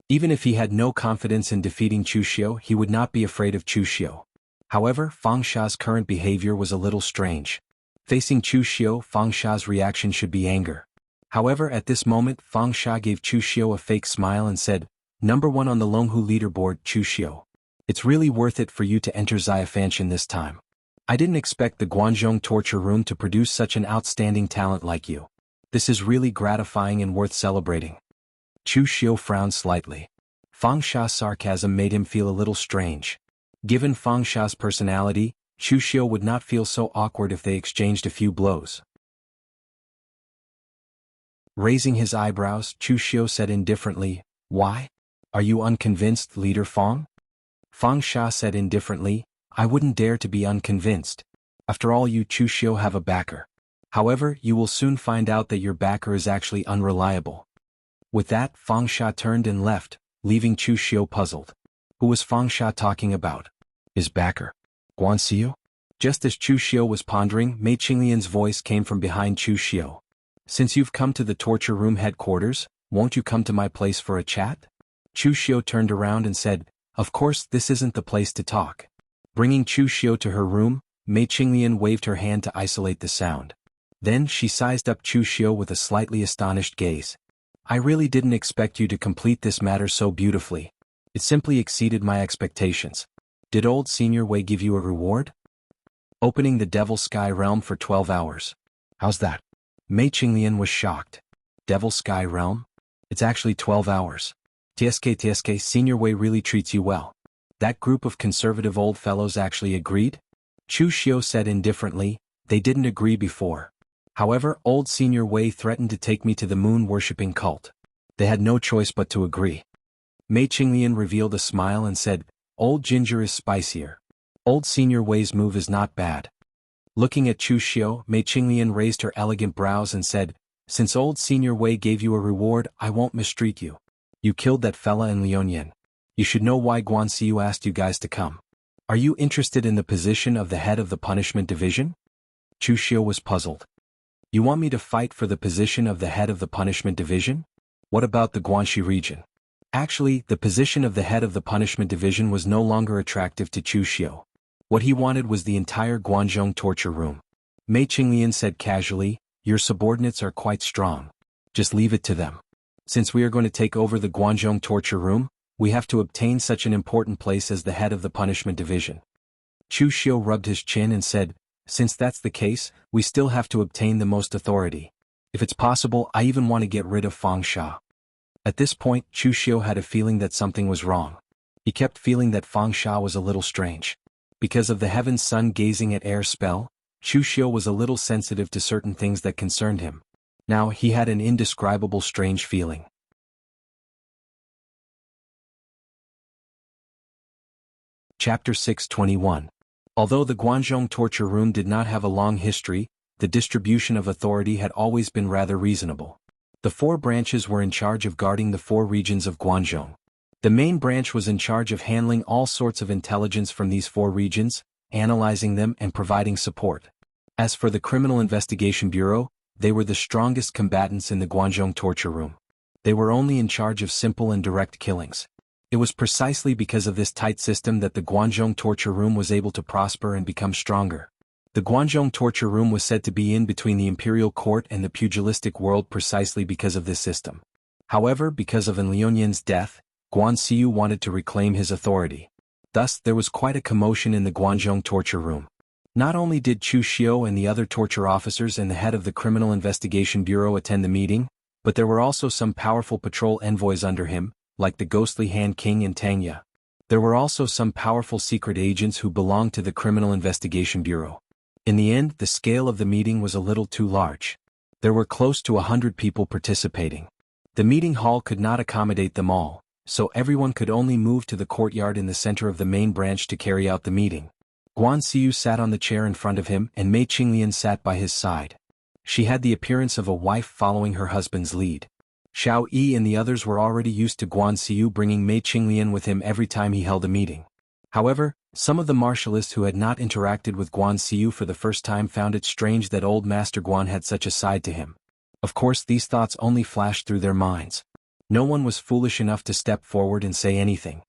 Even if he had no confidence in defeating Chu Xiu, he would not be afraid of Chu Xiu. However, Fangsha's current behavior was a little strange. Facing Chu Xiu, Fangsha's reaction should be anger. However, at this moment, Fangsha gave Chu Xiu a fake smile and said, "Number 1 on the Longhu leaderboard, Chu Xiu. It's really worth it for you to enter Xiafanshan this time. I didn't expect the Guanzhong torture room to produce such an outstanding talent like you. This is really gratifying and worth celebrating." Chu Xiu frowned slightly. Fangsha's sarcasm made him feel a little strange. Given Fangsha's personality, Chu Xiu would not feel so awkward if they exchanged a few blows. Raising his eyebrows, Chu Xiu said indifferently, "Why? Are you unconvinced, Leader Fang?" Fangsha said indifferently, "I wouldn't dare to be unconvinced. After all, you Chu Xiu have a backer. However, you will soon find out that your backer is actually unreliable." With that, Fangsha turned and left, leaving Chu Xiu puzzled. Who was Fangsha talking about? His backer? Guanxiu? Just as Chu Xiu was pondering, Mei Qinglian's voice came from behind Chu Xiu. "Since you've come to the torture room headquarters, won't you come to my place for a chat?" Chu Xiu turned around and said, "Of course, this isn't the place to talk." Bringing Chu Xiu to her room, Mei Qinglian waved her hand to isolate the sound. Then she sized up Chu Xiu with a slightly astonished gaze. "I really didn't expect you to complete this matter so beautifully. It simply exceeded my expectations. Did old Senior Wei give you a reward?" "Opening the Devil Sky Realm for 12 hours. How's that?" Mei Qinglian was shocked. "Devil Sky Realm? It's actually 12 hours. TSK, Senior Wei really treats you well." That group of conservative old fellows actually agreed? Chu Xiu said indifferently, "They didn't agree before. However, old Senior Wei threatened to take me to the moon-worshipping cult. They had no choice but to agree." Mei Qinglian revealed a smile and said, "Old Ginger is spicier. Old Senior Wei's move is not bad." Looking at Chu Xiu, Mei Qinglian raised her elegant brows and said, "Since old Senior Wei gave you a reward, I won't mistreat you. You killed that fella in Liunyang. You should know why Guan Xiu asked you guys to come. Are you interested in the position of the head of the punishment division? Chu Xiu was puzzled. You want me to fight for the position of the head of the punishment division? What about the Guanxi region? Actually, the position of the head of the punishment division was no longer attractive to Chu Xiu. What he wanted was the entire Guanzhong torture room. Mei Qinglian said casually, your subordinates are quite strong. Just leave it to them. Since we are going to take over the Guanzhong torture room, we have to obtain such an important place as the head of the punishment division. Chu Xiu rubbed his chin and said, since that's the case, we still have to obtain the most authority. If it's possible, I even want to get rid of Fang Sha. At this point, Chu Xiu had a feeling that something was wrong. He kept feeling that Fang Sha was a little strange. Because of the heaven's sun gazing at air spell, Chu Xiu was a little sensitive to certain things that concerned him. Now he had an indescribable strange feeling. Chapter 621. Although the Guanzhong torture room did not have a long history, the distribution of authority had always been rather reasonable. The 4 branches were in charge of guarding the 4 regions of Guanzhong. The main branch was in charge of handling all sorts of intelligence from these 4 regions, analyzing them and providing support. As for the Criminal Investigation Bureau, they were the strongest combatants in the Guanzhong torture room. They were only in charge of simple and direct killings. It was precisely because of this tight system that the Guanzhong torture room was able to prosper and become stronger. The Guanzhong torture room was said to be in between the imperial court and the pugilistic world precisely because of this system. However, because of Liunyang's death, Guan Xiu wanted to reclaim his authority. Thus, there was quite a commotion in the Guanzhong torture room. Not only did Chu Xiu and the other torture officers and the head of the Criminal Investigation Bureau attend the meeting, but there were also some powerful patrol envoys under him, like the ghostly Han King and Tang Ye. There were also some powerful secret agents who belonged to the Criminal Investigation Bureau. In the end, the scale of the meeting was a little too large. There were close to 100 people participating. The meeting hall could not accommodate them all, so everyone could only move to the courtyard in the center of the main branch to carry out the meeting. Guan Xiu sat on the chair in front of him and Mei Qinglian sat by his side. She had the appearance of a wife following her husband's lead. Xiao Yi and the others were already used to Guan Xiu bringing Mei Qinglian with him every time he held a meeting. However, some of the martialists who had not interacted with Guan Xiu for the first time found it strange that old Master Guan had such a side to him. Of course, these thoughts only flashed through their minds. No one was foolish enough to step forward and say anything.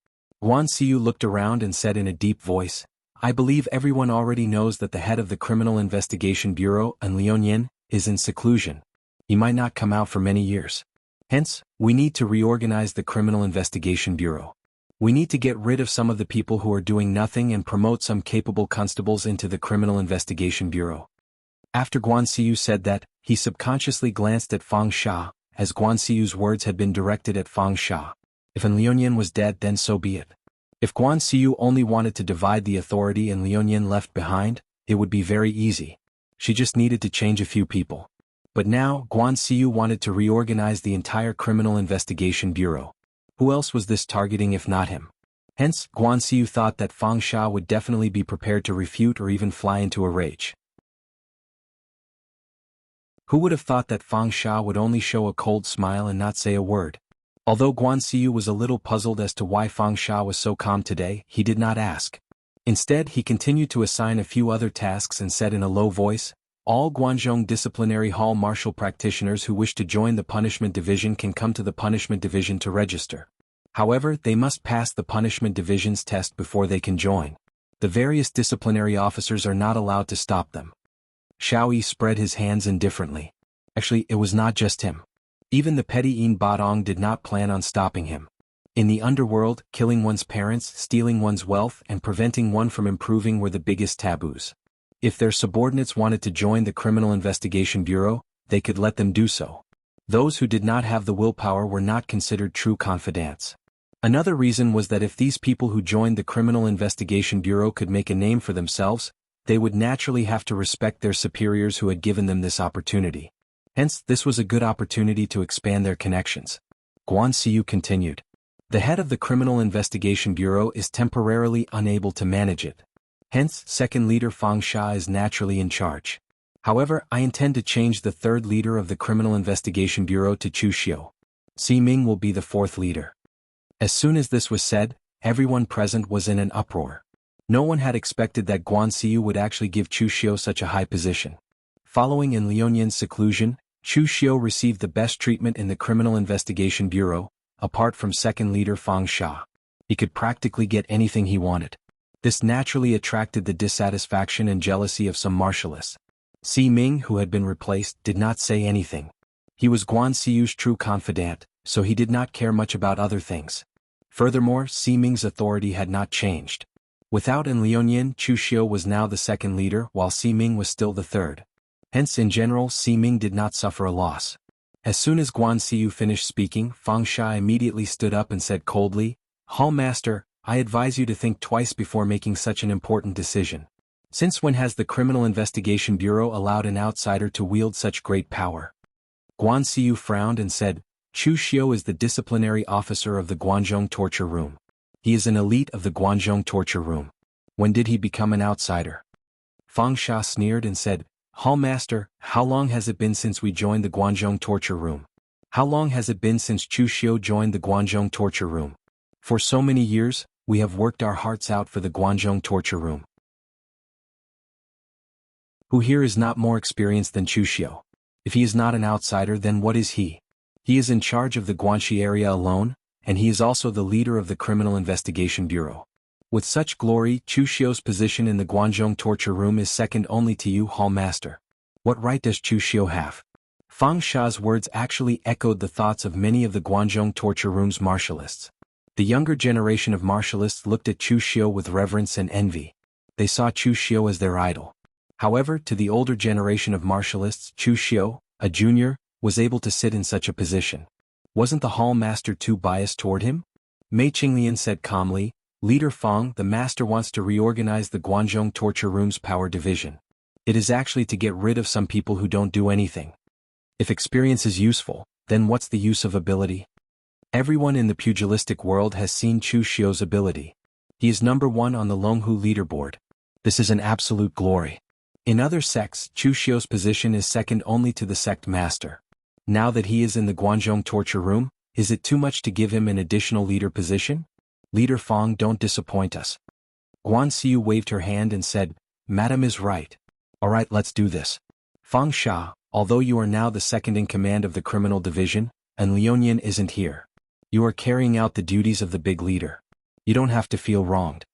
Guan Xiu looked around and said in a deep voice, I believe everyone already knows that the head of the Criminal Investigation Bureau, Liunyang, is in seclusion. He might not come out for many years. Hence, we need to reorganize the Criminal Investigation Bureau. We need to get rid of some of the people who are doing nothing and promote some capable constables into the Criminal Investigation Bureau. After Guan Xiu said that, he subconsciously glanced at Fang Sha, as Guan Xiu's words had been directed at Fang Sha. If Liunyang was dead, then so be it. If Guan Xiu only wanted to divide the authority and Liunyang left behind, it would be very easy. She just needed to change a few people. But now, Guan Xiu wanted to reorganize the entire Criminal Investigation Bureau. Who else was this targeting if not him? Hence, Guan Xiu thought that Fang Sha would definitely be prepared to refute or even fly into a rage. Who would have thought that Fang Sha would only show a cold smile and not say a word? Although Guan Xiu was a little puzzled as to why Fang Sha was so calm today, he did not ask. Instead, he continued to assign a few other tasks and said in a low voice, all Guanzhong Disciplinary Hall martial practitioners who wish to join the Punishment Division can come to the Punishment Division to register. However, they must pass the Punishment Division's test before they can join. The various disciplinary officers are not allowed to stop them. Xiao Yi spread his hands indifferently. Actually, it was not just him. Even the petty Yin Badong did not plan on stopping him. In the underworld, killing one's parents, stealing one's wealth, and preventing one from improving were the biggest taboos. If their subordinates wanted to join the Criminal Investigation Bureau, they could let them do so. Those who did not have the willpower were not considered true confidants. Another reason was that if these people who joined the Criminal Investigation Bureau could make a name for themselves, they would naturally have to respect their superiors who had given them this opportunity. Hence, this was a good opportunity to expand their connections. Guan Xiu continued. The head of the Criminal Investigation Bureau is temporarily unable to manage it. Hence, second leader Fang Sha is naturally in charge. However, I intend to change the third leader of the Criminal Investigation Bureau to Chu Xiu. Si Ming will be the fourth leader. As soon as this was said, everyone present was in an uproar. No one had expected that Guan Xiu would actually give Chu Xiu such a high position. Following in Liuyan's seclusion, Chu Xiu received the best treatment in the Criminal Investigation Bureau, apart from second leader Fang Sha. He could practically get anything he wanted. This naturally attracted the dissatisfaction and jealousy of some martialists. Si Ming, who had been replaced, did not say anything. He was Guan Xiu's true confidant, so he did not care much about other things. Furthermore, Si Ming's authority had not changed. Without in Liuyan, Chu Xiu was now the second leader while Si Ming was still the third. Hence in general Si Ming did not suffer a loss. As soon as Guan Xiu finished speaking, Fang Sha immediately stood up and said coldly, "Hall Master, I advise you to think twice before making such an important decision. Since when has the Criminal Investigation Bureau allowed an outsider to wield such great power?" Guan Xiu frowned and said, "Chu Xiu is the disciplinary officer of the Guanzhong torture room. He is an elite of the Guanzhong torture room. When did he become an outsider?" Fang Sha sneered and said, "Hall Master, how long has it been since we joined the Guanzhong torture room? How long has it been since Chu Xiu joined the Guanzhong torture room? For so many years, we have worked our hearts out for the Guanzhong torture room. Who here is not more experienced than Chu Xiu? If he is not an outsider, then what is he? He is in charge of the Guanxi area alone, and he is also the leader of the Criminal Investigation Bureau. With such glory, Chu Xiu's position in the Guanzhong torture room is second only to you, Hall Master. What right does Chu Xiu have?" Fang Sha's words actually echoed the thoughts of many of the Guanzhong torture room's martialists. The younger generation of martialists looked at Chu Xiu with reverence and envy. They saw Chu Xiu as their idol. However, to the older generation of martialists, Chu Xiu, a junior, was able to sit in such a position. Wasn't the Hall Master too biased toward him? Mei Qinglian said calmly, "Leader Fang, the Master wants to reorganize the Guanzhong torture room's power division. It is actually to get rid of some people who don't do anything. If experience is useful, then what's the use of ability? Everyone in the pugilistic world has seen Chu Xiu's ability. He is number 1 on the Longhu leaderboard. This is an absolute glory. In other sects, Chu Xiu's position is second only to the sect master. Now that he is in the Guanzhong torture room, is it too much to give him an additional leader position? Leader Fang, don't disappoint us." Guan Xiu waved her hand and said, "Madam is right. Alright, let's do this. Fang Sha, although you are now the second in command of the criminal division, and Liuyan isn't here. You are carrying out the duties of the big leader. You don't have to feel wronged."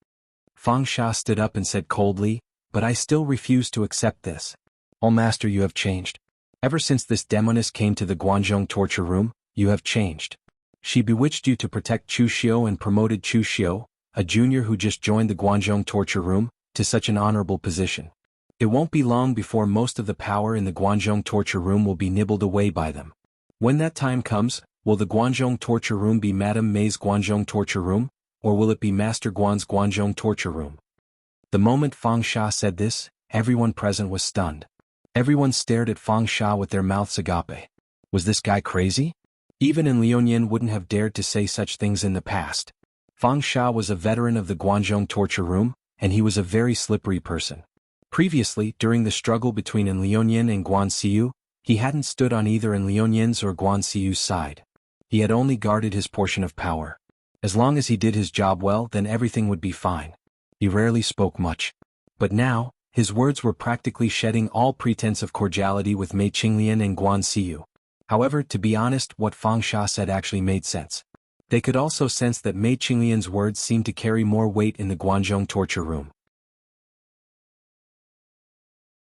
Fang Sha stood up and said coldly, "But I still refuse to accept this. Oh Master, you have changed. Ever since this demoness came to the Guanzhong torture room, you have changed. She bewitched you to protect Chu Xiu and promoted Chu Xiu, a junior who just joined the Guanzhong torture room, to such an honorable position. It won't be long before most of the power in the Guanzhong torture room will be nibbled away by them. When that time comes, will the Guanzhong torture room be Madame Mei's Guanzhong torture room, or will it be Master Guan's Guanzhong torture room?" The moment Fang Sha said this, everyone present was stunned. Everyone stared at Fang Sha with their mouths agape. Was this guy crazy? Even in Liuyan wouldn't have dared to say such things in the past. Fang Sha was a veteran of the Guanzhong torture room, and he was a very slippery person. Previously, during the struggle between in Liuyan and Guan Xiu, he hadn't stood on either in Liuyan's or Guan Xiu's side. He had only guarded his portion of power. As long as he did his job well, then everything would be fine. He rarely spoke much. But now, his words were practically shedding all pretense of cordiality with Mei Qinglian and Guan Xiu. However, to be honest, what Fang Sha said actually made sense. They could also sense that Mei Qinglian's words seemed to carry more weight in the Guanzhong torture room.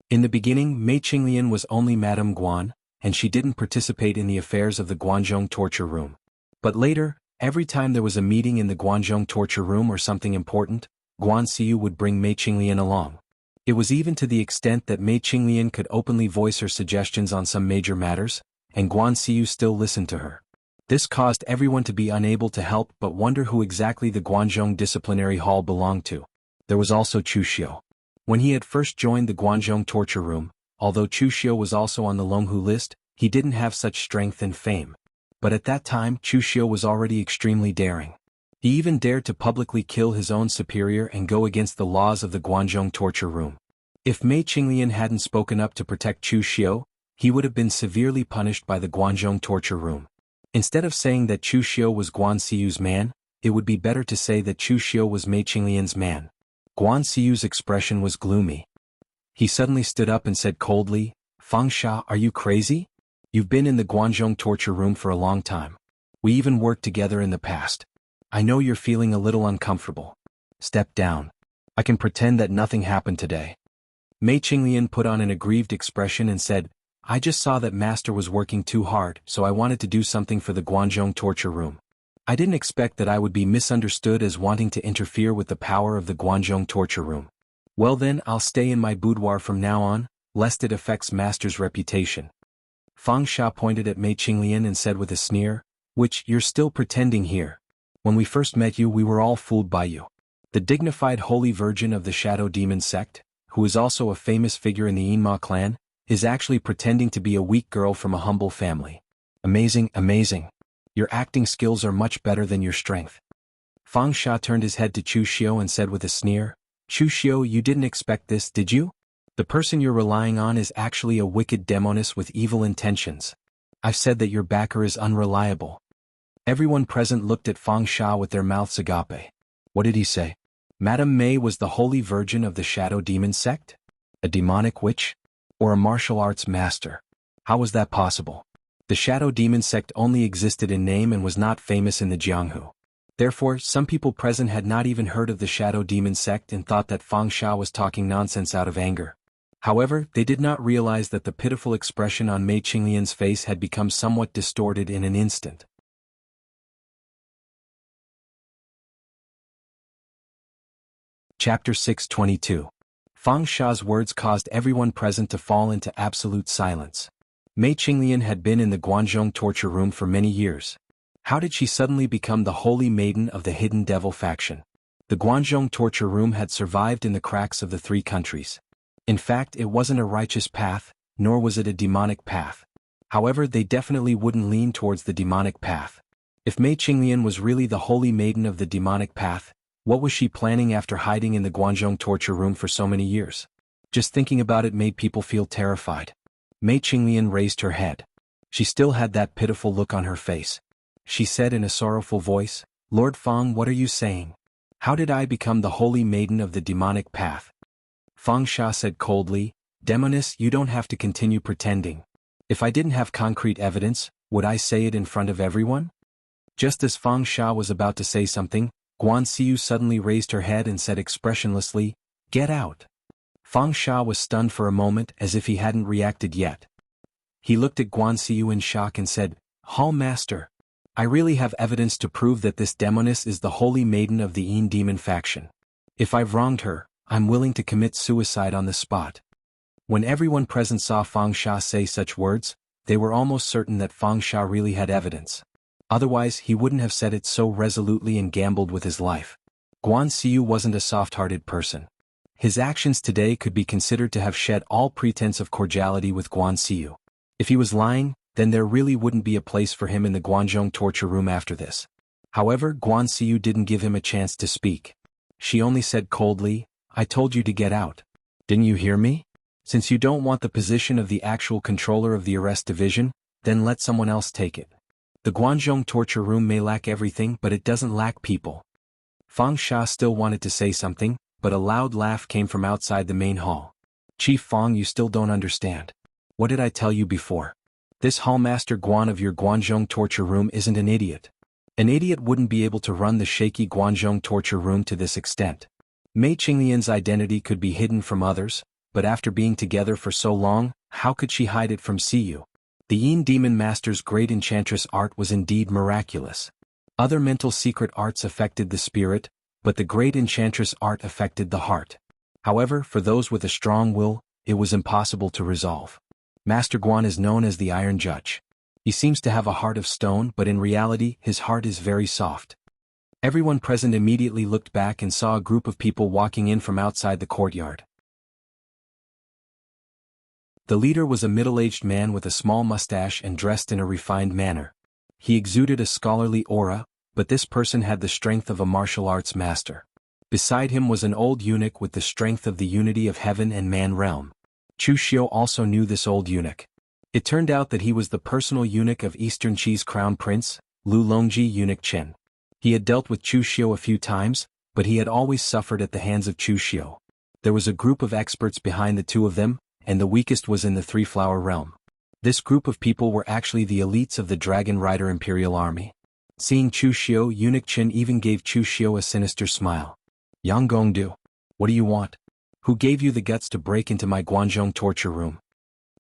In the beginning, Mei Qinglian was only Madame Guan, and she didn't participate in the affairs of the Guanzhong torture room. But later, every time there was a meeting in the Guanzhong torture room or something important, Guan Xiu would bring Mei Qinglian along. It was even to the extent that Mei Qinglian could openly voice her suggestions on some major matters, and Guan Xiu still listened to her. This caused everyone to be unable to help but wonder who exactly the Guanzhong disciplinary hall belonged to. There was also Chu Xiu. When he had first joined the Guanzhong torture room, although Chu Xiu was also on the Longhu list, he didn't have such strength and fame. But at that time, Chu Xiu was already extremely daring. He even dared to publicly kill his own superior and go against the laws of the Guanzhong torture room. If Mei Qinglian hadn't spoken up to protect Chu Xiu, he would have been severely punished by the Guanzhong torture room. Instead of saying that Chu Xiu was Guan Xiyu's man, it would be better to say that Chu Xiu was Mei Qinglian's man. Guan Xiyu's expression was gloomy. He suddenly stood up and said coldly, "Fang Sha, are you crazy? You've been in the Guanzhong torture room for a long time. We even worked together in the past. I know you're feeling a little uncomfortable. Step down. I can pretend that nothing happened today." Mei Qinglian put on an aggrieved expression and said, "I just saw that Master was working too hard, so I wanted to do something for the Guanzhong torture room. I didn't expect that I would be misunderstood as wanting to interfere with the power of the Guanzhong torture room. Well then, I'll stay in my boudoir from now on, lest it affects Master's reputation." Fang Sha pointed at Mei Qinglian and said with a sneer, "Which you're still pretending here. When we first met you, we were all fooled by you. The dignified holy virgin of the Shadow Demon sect, who is also a famous figure in the Yinma clan, is actually pretending to be a weak girl from a humble family. Amazing, amazing. Your acting skills are much better than your strength." Fang Sha turned his head to Chu Xiu and said with a sneer, "Chu Xiu, you didn't expect this, did you? The person you're relying on is actually a wicked demoness with evil intentions. I've said that your backer is unreliable." Everyone present looked at Fang Sha with their mouths agape. What did he say? Madame Mei was the holy virgin of the Shadow Demon sect? A demonic witch? Or a martial arts master? How was that possible? The Shadow Demon sect only existed in name and was not famous in the Jianghu. Therefore, some people present had not even heard of the Shadow Demon sect and thought that Fang Sha was talking nonsense out of anger. However, they did not realize that the pitiful expression on Mei Qinglian's face had become somewhat distorted in an instant. Chapter 622. Fang Sha's words caused everyone present to fall into absolute silence. Mei Qinglian had been in the Guanzhong torture room for many years. How did she suddenly become the holy maiden of the hidden devil faction? The Guanzhong torture room had survived in the cracks of the three countries. In fact, it wasn't a righteous path, nor was it a demonic path. However, they definitely wouldn't lean towards the demonic path. If Mei Qinglian was really the holy maiden of the demonic path, what was she planning after hiding in the Guanzhong torture room for so many years? Just thinking about it made people feel terrified. Mei Qinglian raised her head. She still had that pitiful look on her face. She said in a sorrowful voice, "Lord Fang, what are you saying? How did I become the holy maiden of the demonic path?" Fang Sha said coldly, "Demoness, you don't have to continue pretending. If I didn't have concrete evidence, would I say it in front of everyone?" Just as Fang Sha was about to say something, Guan Xiu suddenly raised her head and said expressionlessly, "Get out." Fang Sha was stunned for a moment as if he hadn't reacted yet. He looked at Guan Xiu in shock and said, "Hall Master, I really have evidence to prove that this demoness is the holy maiden of the Yin demon faction. If I've wronged her, I'm willing to commit suicide on the spot." When everyone present saw Fang Sha say such words, they were almost certain that Fang Sha really had evidence. Otherwise, he wouldn't have said it so resolutely and gambled with his life. Guan Xiu wasn't a soft-hearted person. His actions today could be considered to have shed all pretense of cordiality with Guan Xiu. If he was lying, then there really wouldn't be a place for him in the Guanzhong torture room after this. However, Guan Xiu didn't give him a chance to speak. She only said coldly, "I told you to get out. Didn't you hear me? Since you don't want the position of the actual controller of the arrest division, then let someone else take it. The Guanzhong torture room may lack everything, but it doesn't lack people." Fang Sha still wanted to say something, but a loud laugh came from outside the main hall. "Chief Fang, you still don't understand. What did I tell you before? This Hallmaster Guan of your Guanzhong torture room isn't an idiot. An idiot wouldn't be able to run the shaky Guanzhong torture room to this extent. Mei Qinglian's identity could be hidden from others, but after being together for so long, how could she hide it from Siyu? The Yin Demon Master's great enchantress art was indeed miraculous. Other mental secret arts affected the spirit, but the great enchantress art affected the heart. However, for those with a strong will, it was impossible to resolve. Master Guan is known as the Iron Judge. He seems to have a heart of stone, but in reality, his heart is very soft. Everyone present immediately looked back and saw a group of people walking in from outside the courtyard. The leader was a middle-aged man with a small mustache and dressed in a refined manner. He exuded a scholarly aura, but this person had the strength of a martial arts master. Beside him was an old eunuch with the strength of the unity of heaven and man realm. Chu Xiu also knew this old eunuch. It turned out that he was the personal eunuch of Eastern Qi's crown prince, Lu Longji eunuch Chen. He had dealt with Chu Xiu a few times, but he had always suffered at the hands of Chu Xiu. There was a group of experts behind the two of them, and the weakest was in the Three-Flower realm. This group of people were actually the elites of the Dragon Rider Imperial Army. Seeing Chu Xiu, eunuch Chen even gave Chu Xiu a sinister smile. Yang Gongdu, what do you want? Who gave you the guts to break into my Guanzhong torture room?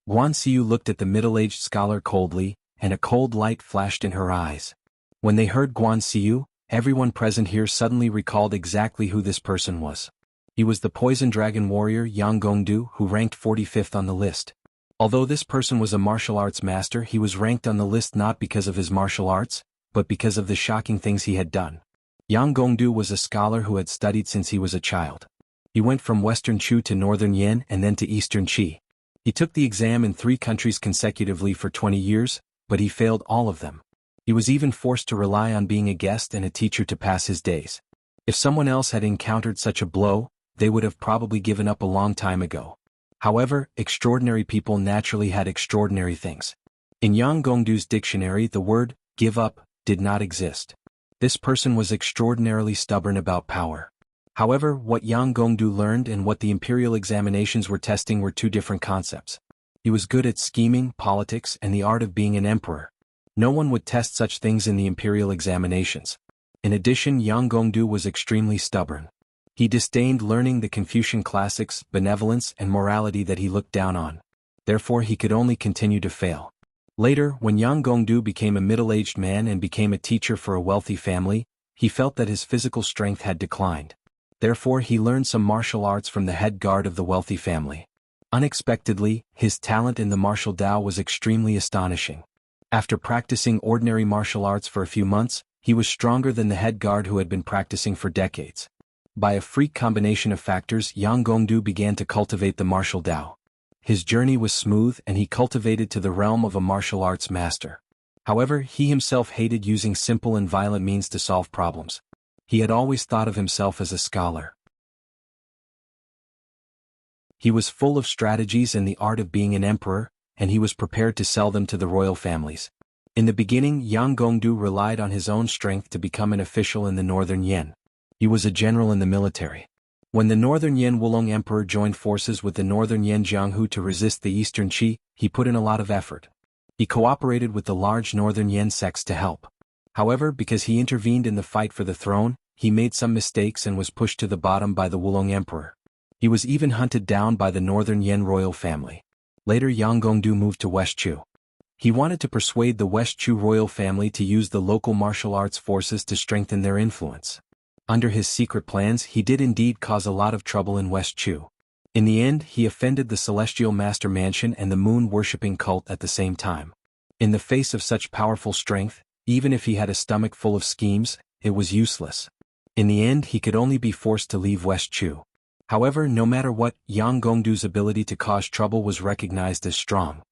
Guan Xiu looked at the middle-aged scholar coldly, and a cold light flashed in her eyes. When they heard Guan Xiu, everyone present here suddenly recalled exactly who this person was. He was the poison dragon warrior Yang Gongdu, who ranked 45th on the list. Although this person was a martial arts master, he was ranked on the list not because of his martial arts, but because of the shocking things he had done. Yang Gongdu was a scholar who had studied since he was a child. He went from Western Chu to Northern Yan and then to Eastern Qi. He took the exam in 3 countries consecutively for 20 years, but he failed all of them. He was even forced to rely on being a guest and a teacher to pass his days. If someone else had encountered such a blow, they would have probably given up a long time ago. However, extraordinary people naturally had extraordinary things. In Yang Gongdu's dictionary, the word, give up, did not exist. This person was extraordinarily stubborn about power. However, what Yang Gongdu learned and what the imperial examinations were testing were 2 different concepts. He was good at scheming, politics, and the art of being an emperor. No one would test such things in the imperial examinations. In addition, Yang Gongdu was extremely stubborn. He disdained learning the Confucian classics, benevolence, and morality that he looked down on. Therefore, he could only continue to fail. Later, when Yang Gongdu became a middle-aged man and became a teacher for a wealthy family, he felt that his physical strength had declined. Therefore, he learned some martial arts from the head guard of the wealthy family. Unexpectedly, his talent in the martial Dao was extremely astonishing. After practicing ordinary martial arts for a few months, he was stronger than the head guard who had been practicing for decades. By a freak combination of factors, Yang Gongdu began to cultivate the martial Dao. His journey was smooth and he cultivated to the realm of a martial arts master. However, he himself hated using simple and violent means to solve problems. He had always thought of himself as a scholar. He was full of strategies and the art of being an emperor, and he was prepared to sell them to the royal families. In the beginning, Yang Gongdu relied on his own strength to become an official in the Northern Yan. He was a general in the military. When the Northern Yan Wulong Emperor joined forces with the Northern Yan Jianghu to resist the Eastern Qi, he put in a lot of effort. He cooperated with the large Northern Yan sects to help. However, because he intervened in the fight for the throne, he made some mistakes and was pushed to the bottom by the Wulong Emperor. He was even hunted down by the Northern Yan royal family. Later, Yang Gongdu moved to West Chu. He wanted to persuade the West Chu royal family to use the local martial arts forces to strengthen their influence. Under his secret plans, he did indeed cause a lot of trouble in West Chu. In the end, he offended the Celestial Master Mansion and the moon-worshipping cult at the same time. In the face of such powerful strength, even if he had a stomach full of schemes, it was useless. In the end, he could only be forced to leave West Chu. However, no matter what, Yang Gongdu's ability to cause trouble was recognized as strong.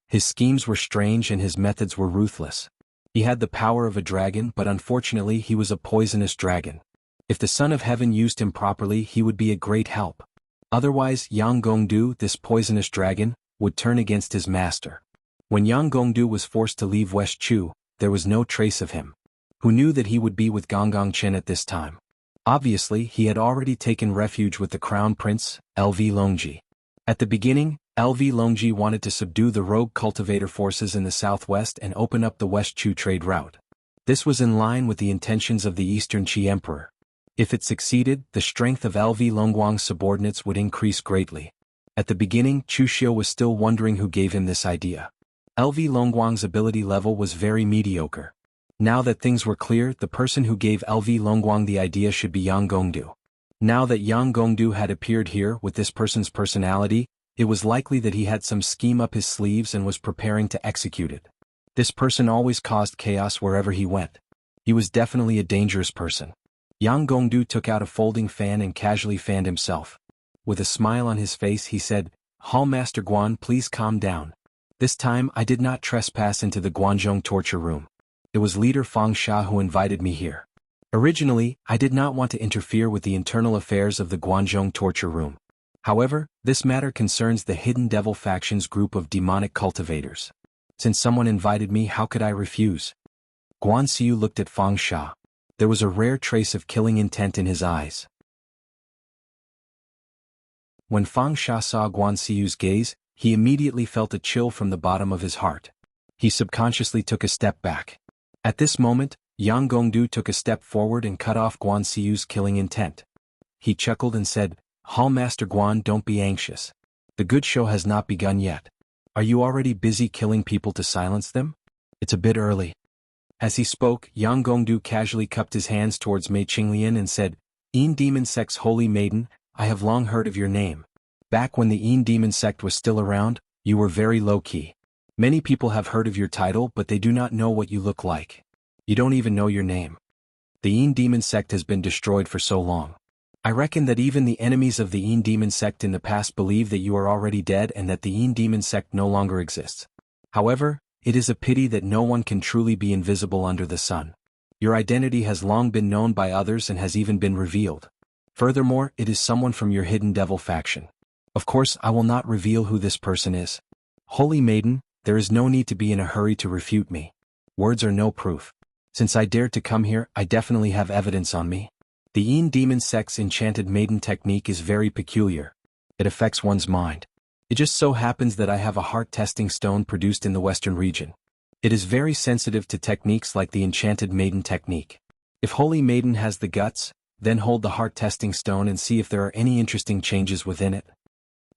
His schemes were strange and his methods were ruthless. He had the power of a dragon, but unfortunately he was a poisonous dragon. If the Son of Heaven used him properly, he would be a great help. Otherwise, Yang Gongdu, this poisonous dragon, would turn against his master. When Yang Gongdu was forced to leave West Chu, there was no trace of him. Who knew that he would be with Gonggong Chen at this time? Obviously, he had already taken refuge with the Crown Prince, LV Longji. At the beginning, LV Longji wanted to subdue the rogue cultivator forces in the southwest and open up the West Chu trade route. This was in line with the intentions of the Eastern Qi Emperor. If it succeeded, the strength of LV Longguang's subordinates would increase greatly. At the beginning, Chu Xiu was still wondering who gave him this idea. LV Longguang's ability level was very mediocre. Now that things were clear, the person who gave LV Longguang the idea should be Yang Gongdu. Now that Yang Gongdu had appeared here with this person's personality, it was likely that he had some scheme up his sleeves and was preparing to execute it. This person always caused chaos wherever he went. He was definitely a dangerous person. Yang Gongdu took out a folding fan and casually fanned himself. With a smile on his face, he said, "Hall Master Guan, please calm down. This time I did not trespass into the Guanzhong torture room. It was Leader Fang Xia who invited me here. Originally, I did not want to interfere with the internal affairs of the Guanzhong torture room. However, this matter concerns the Hidden Devil faction's group of demonic cultivators. Since someone invited me, how could I refuse? Guan Xiu looked at Fang Sha. There was a rare trace of killing intent in his eyes. When Fang Sha saw Guan Xiu's gaze, he immediately felt a chill from the bottom of his heart. He subconsciously took a step back. At this moment, Yang Gongdu took a step forward and cut off Guan Xiu's killing intent. He chuckled and said, "Hall Master Guan, don't be anxious. The good show has not begun yet. Are you already busy killing people to silence them? It's a bit early." As he spoke, Yang Gongdu casually cupped his hands towards Mei Qinglian and said, "Yin Demon Sect's holy maiden, I have long heard of your name. Back when the Yin Demon Sect was still around, you were very low-key. Many people have heard of your title, but they do not know what you look like. You don't even know your name. The Yin Demon Sect has been destroyed for so long. I reckon that even the enemies of the Yin Demon Sect in the past believe that you are already dead and that the Yin Demon Sect no longer exists. However, it is a pity that no one can truly be invisible under the sun. Your identity has long been known by others and has even been revealed. Furthermore, it is someone from your Hidden Devil faction. Of course, I will not reveal who this person is. Holy Maiden, there is no need to be in a hurry to refute me. Words are no proof. Since I dared to come here, I definitely have evidence on me. The Yin Demon Sect's enchanted maiden technique is very peculiar. It affects one's mind. It just so happens that I have a heart-testing stone produced in the western region. It is very sensitive to techniques like the enchanted maiden technique. If Holy Maiden has the guts, then hold the heart-testing stone and see if there are any interesting changes within it.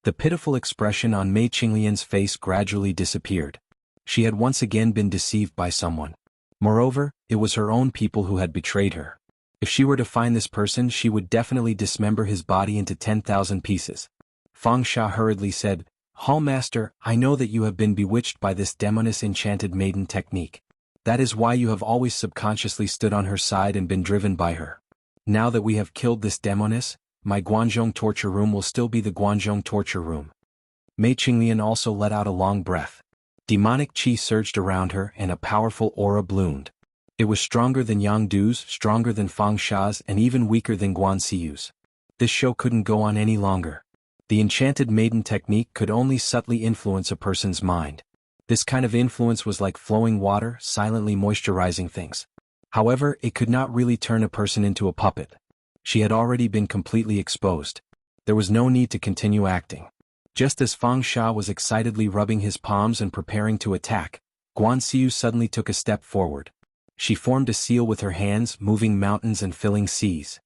The pitiful expression on Mei Qinglian's face gradually disappeared. She had once again been deceived by someone. Moreover, it was her own people who had betrayed her. If she were to find this person, she would definitely dismember his body into 10,000 pieces. Fang Sha hurriedly said, "Hall Master, I know that you have been bewitched by this demoness enchanted maiden technique. That is why you have always subconsciously stood on her side and been driven by her. Now that we have killed this demoness, my Guanzhong torture room will still be the Guanzhong torture room." Mei Qinglian also let out a long breath. Demonic qi surged around her and a powerful aura bloomed. It was stronger than Yang Du's, stronger than Fang Sha's, and even weaker than Guan Xiu's. This show couldn't go on any longer. The enchanted maiden technique could only subtly influence a person's mind. This kind of influence was like flowing water, silently moisturizing things. However, it could not really turn a person into a puppet. She had already been completely exposed. There was no need to continue acting. Just as Fang Sha was excitedly rubbing his palms and preparing to attack, Guan Xiu suddenly took a step forward. She formed a seal with her hands, moving mountains and filling seas.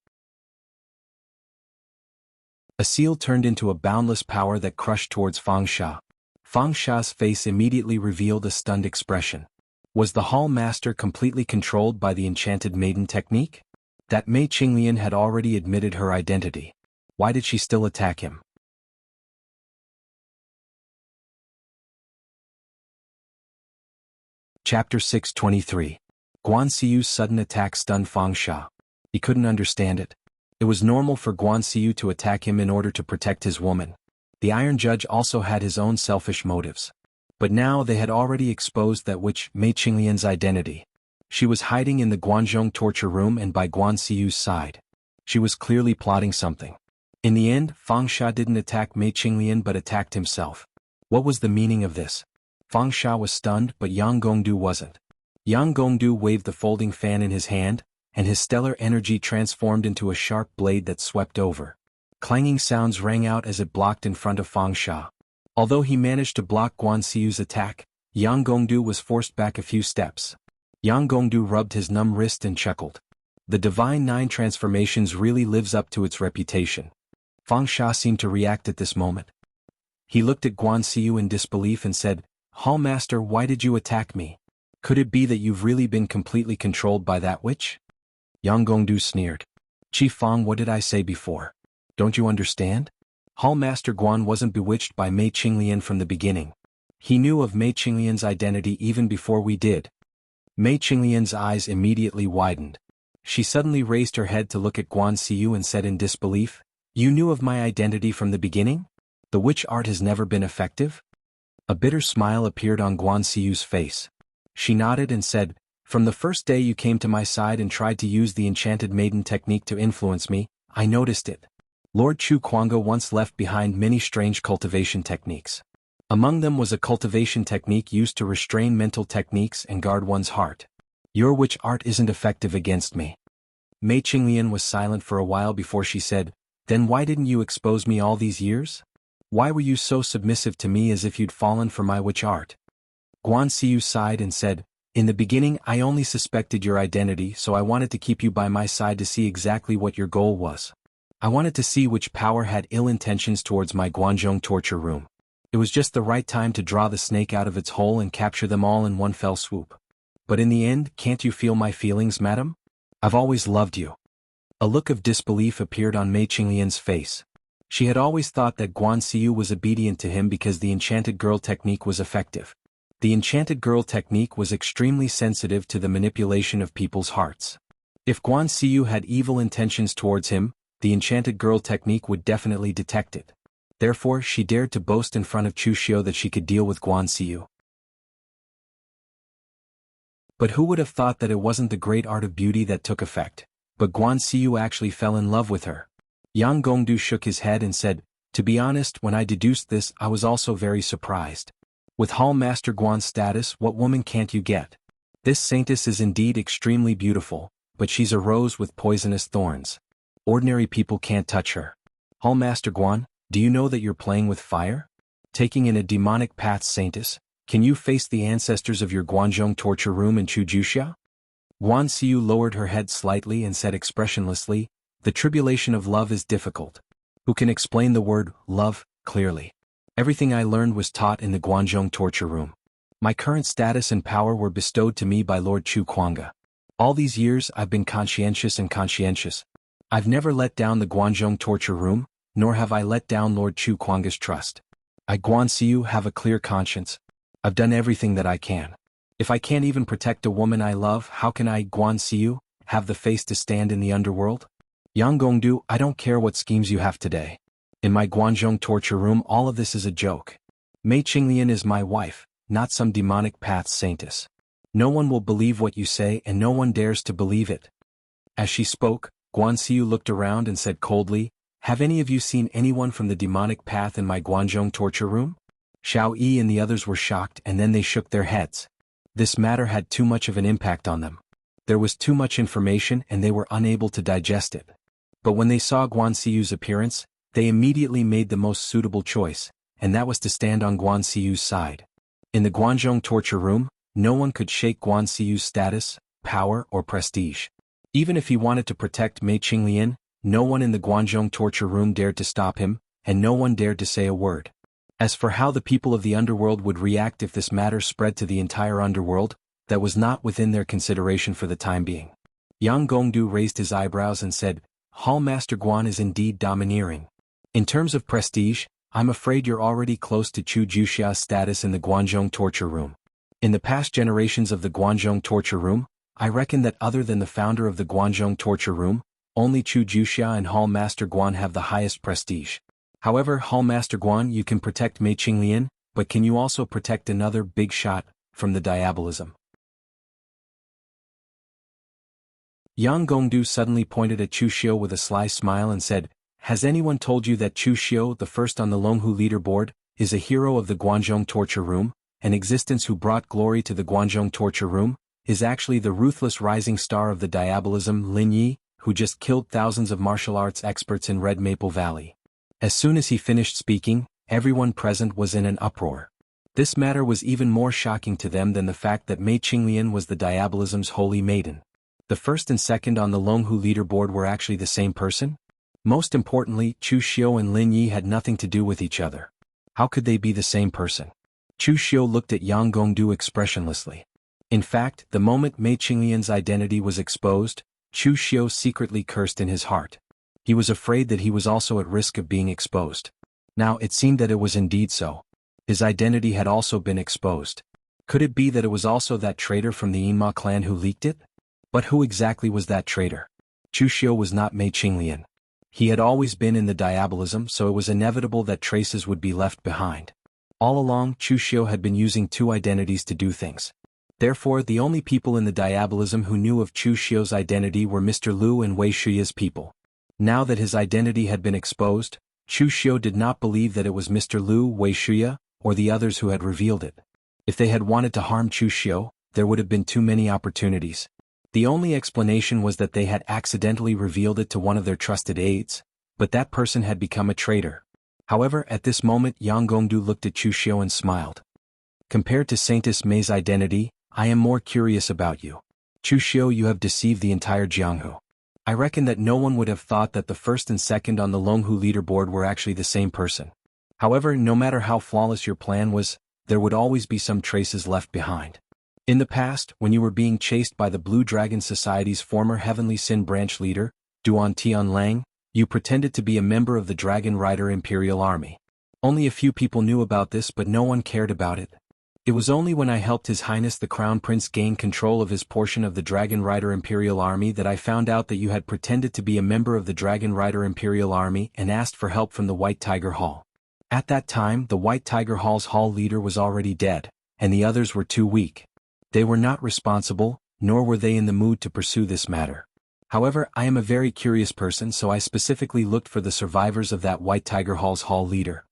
A seal turned into a boundless power that crushed towards Fang Sha. Fang Sha's face immediately revealed a stunned expression. Was the Hall Master completely controlled by the enchanted maiden technique? That Mei Qinglian had already admitted her identity. Why did she still attack him? Chapter 623. Guan Xiu's sudden attack stunned Fang Sha. He couldn't understand it. It was normal for Guan Xiu to attack him in order to protect his woman. The Iron Judge also had his own selfish motives. But now they had already exposed that witch Mei Qinglian's identity. She was hiding in the Guanzhong torture room and by Guan Xiu's side. She was clearly plotting something. In the end, Fang Sha didn't attack Mei Qinglian but attacked himself. What was the meaning of this? Fang Sha was stunned, but Yang Gongdu wasn't. Yang Gongdu waved the folding fan in his hand, and his stellar energy transformed into a sharp blade that swept over. Clanging sounds rang out as it blocked in front of Fang Sha. Although he managed to block Guan Xiu's attack, Yang Gongdu was forced back a few steps. Yang Gongdu rubbed his numb wrist and chuckled. The Divine Nine Transformations really lives up to its reputation. Fang Sha seemed to react at this moment. He looked at Guan Xiu in disbelief and said, "Hall Master, why did you attack me? Could it be that you've really been completely controlled by that witch?" Yang Gongdu sneered. "Chief Fang, what did I say before? Don't you understand? Hall Master Guan wasn't bewitched by Mei Qinglian from the beginning. He knew of Mei Qinglian's identity even before we did." Mei Qinglian's eyes immediately widened. She suddenly raised her head to look at Guan Xiu and said in disbelief, "You knew of my identity from the beginning? The witch art has never been effective?" A bitter smile appeared on Guan Xiu's face. She nodded and said, "From the first day you came to my side and tried to use the enchanted maiden technique to influence me, I noticed it. Lord Chu Kuanga once left behind many strange cultivation techniques. Among them was a cultivation technique used to restrain mental techniques and guard one's heart. Your witch art isn't effective against me. Mei Qinglian was silent for a while before she said, then why didn't you expose me all these years? Why were you so submissive to me as if you'd fallen for my witch art? Guan Xiu sighed and said, in the beginning I only suspected your identity, so I wanted to keep you by my side to see exactly what your goal was. I wanted to see which power had ill intentions towards my Guanzhong torture room. It was just the right time to draw the snake out of its hole and capture them all in one fell swoop. But in the end, can't you feel my feelings, madam? I've always loved you. A look of disbelief appeared on Mei Qinglian's face. She had always thought that Guan Xiu was obedient to him because the enchanted girl technique was effective. The enchanted girl technique was extremely sensitive to the manipulation of people's hearts. If Guan Xiu had evil intentions towards him, the enchanted girl technique would definitely detect it. Therefore, she dared to boast in front of Chu Xiu that she could deal with Guan Xiu. But who would have thought that it wasn't the great art of beauty that took effect, but Guan Xiu actually fell in love with her? Yang Gongdu shook his head and said, to be honest, when I deduced this, I was also very surprised. With Hall Master Guan's status, what woman can't you get? This saintess is indeed extremely beautiful, but she's a rose with poisonous thorns. Ordinary people can't touch her. Hall Master Guan, do you know that you're playing with fire? Taking in a demonic path, saintess, can you face the ancestors of your Guanzhong torture room in Chujuxia? Guan Xiu lowered her head slightly and said expressionlessly, the tribulation of love is difficult. Who can explain the word, love, clearly? Everything I learned was taught in the Guanzhong torture room. My current status and power were bestowed to me by Lord Chu Kuanga. All these years I've been conscientious and conscientious. I've never let down the Guanzhong torture room, nor have I let down Lord Chu Kuanga's trust. I, Guan Xiu, have a clear conscience. I've done everything that I can. If I can't even protect a woman I love, how can I, Guan Xiu, have the face to stand in the underworld? Yang Gongdu, I don't care what schemes you have today. In my Guanzhong torture room, all of this is a joke. Mei Qinglian is my wife, not some demonic path saintess. No one will believe what you say and no one dares to believe it. As she spoke, Guan Xiu looked around and said coldly, have any of you seen anyone from the demonic path in my Guanzhong torture room? Xiao Yi and the others were shocked and then they shook their heads. This matter had too much of an impact on them. There was too much information and they were unable to digest it. But when they saw Guan Xiu's appearance, they immediately made the most suitable choice, and that was to stand on Guan Xiu's side. In the Guanzhong torture room, no one could shake Guan Xiu's status, power, or prestige. Even if he wanted to protect Mei Qinglian, no one in the Guanzhong torture room dared to stop him, and no one dared to say a word. As for how the people of the underworld would react if this matter spread to the entire underworld, that was not within their consideration for the time being. Yang Gongdu raised his eyebrows and said, Hall Master Guan is indeed domineering. In terms of prestige, I'm afraid you're already close to Chu Juxia's status in the Guanzhong torture room. In the past generations of the Guanzhong torture room, I reckon that other than the founder of the Guanzhong torture room, only Chu Juxia and Hall Master Guan have the highest prestige. However, Hall Master Guan, you can protect Mei Qinglian, but can you also protect another big shot from the diabolism? Yang Gongdu suddenly pointed at Chu Xiu with a sly smile and said, has anyone told you that Chu Xiu, the first on the Longhu leaderboard, is a hero of the Guanzhong torture room, an existence who brought glory to the Guanzhong torture room, is actually the ruthless rising star of the diabolism Lin Yi, who just killed thousands of martial arts experts in Red Maple Valley. As soon as he finished speaking, everyone present was in an uproar. This matter was even more shocking to them than the fact that Mei Qinglian was the diabolism's holy maiden. The first and second on the Longhu leaderboard were actually the same person? Most importantly, Chu Xiu and Lin Yi had nothing to do with each other. How could they be the same person? Chu Xiu looked at Yang Gongdu expressionlessly. In fact, the moment Mei Qinglian's identity was exposed, Chu Xiu secretly cursed in his heart. He was afraid that he was also at risk of being exposed. Now it seemed that it was indeed so. His identity had also been exposed. Could it be that it was also that traitor from the Yinma clan who leaked it? But who exactly was that traitor? Chu Xiu was not Mei Qinglian. He had always been in the diabolism, so it was inevitable that traces would be left behind. All along, Chu Xiu had been using two identities to do things. Therefore, the only people in the diabolism who knew of Chu Xiu's identity were Mr. Liu and Wei Shiya's people. Now that his identity had been exposed, Chu Xiu did not believe that it was Mr. Liu Weishuya or the others who had revealed it. If they had wanted to harm Chu Xiu, there would have been too many opportunities. The only explanation was that they had accidentally revealed it to one of their trusted aides, but that person had become a traitor. However, at this moment Yang Gongdu looked at Chu Xiu and smiled. Compared to Saintess Mei's identity, I am more curious about you. Chu Xiu, you have deceived the entire Jianghu. I reckon that no one would have thought that the first and second on the Longhu leaderboard were actually the same person. However, no matter how flawless your plan was, there would always be some traces left behind. In the past, when you were being chased by the Blue Dragon Society's former Heavenly Sin branch leader, Duan Tianlang, you pretended to be a member of the Dragon Rider Imperial Army. Only a few people knew about this, but no one cared about it. It was only when I helped His Highness the Crown Prince gain control of his portion of the Dragon Rider Imperial Army that I found out that you had pretended to be a member of the Dragon Rider Imperial Army and asked for help from the White Tiger Hall. At that time, the White Tiger Hall's hall leader was already dead, and the others were too weak. They were not responsible, nor were they in the mood to pursue this matter. However, I am a very curious person, so I specifically looked for the survivors of that White Tiger Hall's hall leader.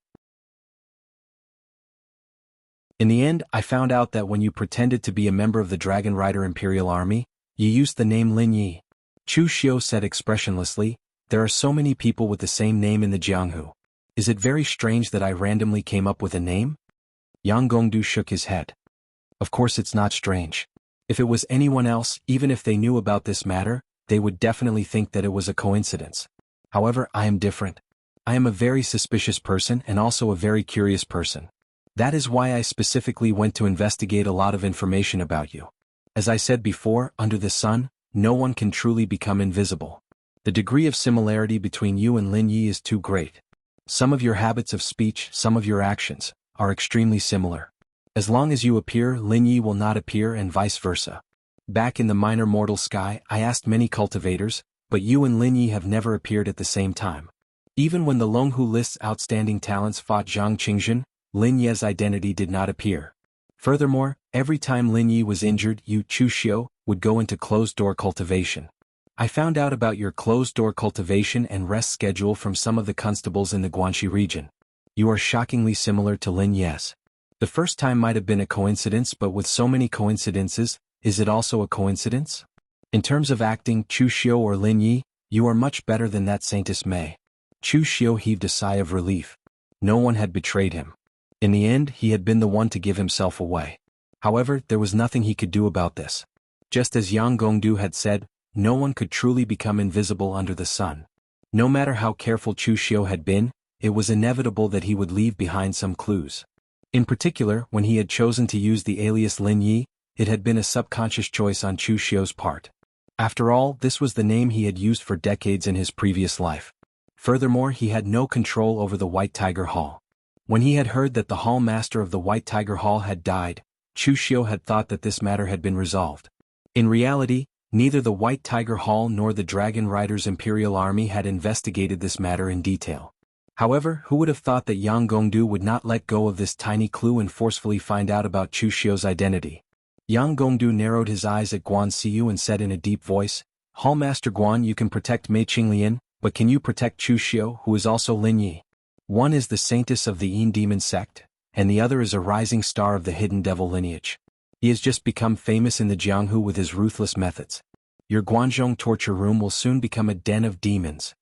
In the end, I found out that when you pretended to be a member of the Dragon Rider Imperial Army, you used the name Lin Yi. Chu Xiu said expressionlessly, there are so many people with the same name in the Jianghu. Is it very strange that I randomly came up with a name? Yang Gongdu shook his head. Of course it's not strange. If it was anyone else, even if they knew about this matter, they would definitely think that it was a coincidence. However, I am different. I am a very suspicious person and also a very curious person. That is why I specifically went to investigate a lot of information about you. As I said before, under the sun, no one can truly become invisible. The degree of similarity between you and Lin Yi is too great. Some of your habits of speech, some of your actions, are extremely similar. As long as you appear, Lin Yi will not appear and vice versa. Back in the minor mortal sky, I asked many cultivators, but you and Lin Yi have never appeared at the same time. Even when the Longhu list's outstanding talents fought Zhang Qingjun, Lin Yi's identity did not appear. Furthermore, every time Lin Yi was injured, you, Chu Xiu, would go into closed-door cultivation. I found out about your closed-door cultivation and rest schedule from some of the constables in the Guanxi region. You are shockingly similar to Lin Yi's. The first time might have been a coincidence, but with so many coincidences, is it also a coincidence? In terms of acting, Chu Xiu or Lin Yi, you are much better than that Saintess Mei. Chu Xiu heaved a sigh of relief. No one had betrayed him. In the end, he had been the one to give himself away. However, there was nothing he could do about this. Just as Yang Gongdu had said, no one could truly become invisible under the sun. No matter how careful Chu Xiu had been, it was inevitable that he would leave behind some clues. In particular, when he had chosen to use the alias Lin Yi, it had been a subconscious choice on Chu Xiu's part. After all, this was the name he had used for decades in his previous life. Furthermore, he had no control over the White Tiger Hall. When he had heard that the hall master of the White Tiger Hall had died, Chu Xiu had thought that this matter had been resolved. In reality, neither the White Tiger Hall nor the Dragon Rider's Imperial Army had investigated this matter in detail. However, who would have thought that Yang Gongdu would not let go of this tiny clue and forcefully find out about Chu Xiu's identity? Yang Gongdu narrowed his eyes at Guan Xiu and said in a deep voice, Hallmaster Guan, you can protect Mei Qinglian, but can you protect Chu Xiu, who is also Lin Yi? One is the saintess of the Yin Demon sect, and the other is a rising star of the Hidden Devil lineage. He has just become famous in the Jianghu with his ruthless methods. Your Guanzhong torture room will soon become a den of demons.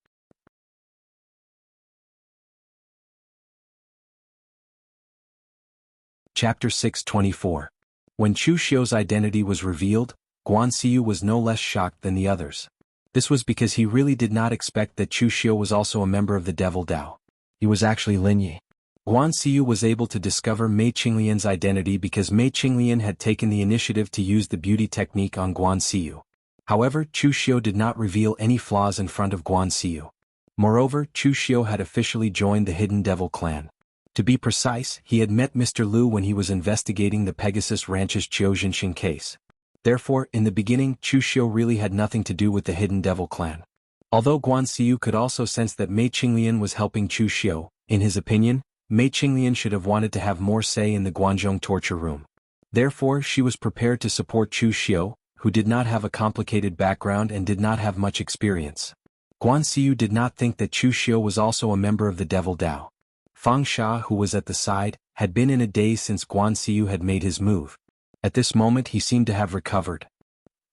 Chapter 624. When Chu Xiu's identity was revealed, Guan Xiu was no less shocked than the others. This was because he really did not expect that Chu Xiu was also a member of the Devil Dao. He was actually Lin Yi. Guan Xiu was able to discover Mei Qinglian's identity because Mei Qinglian had taken the initiative to use the beauty technique on Guan Xiu. However, Chu Xiu did not reveal any flaws in front of Guan Xiu. Moreover, Chu Xiu had officially joined the Hidden Devil clan. To be precise, he had met Mr. Liu when he was investigating the Pegasus Ranch's Qiuzhenxin case. Therefore, in the beginning, Chu Xiu really had nothing to do with the Hidden Devil clan. Although Guan Xiu could also sense that Mei Qinglian was helping Chu Xiu, in his opinion, Mei Qinglian should have wanted to have more say in the Guanzhong torture room. Therefore, she was prepared to support Chu Xiu, who did not have a complicated background and did not have much experience. Guan Xiu did not think that Chu Xiu was also a member of the Devil Dao. Fang Sha, who was at the side, had been in a daze since Guan Xiu had made his move. At this moment he seemed to have recovered.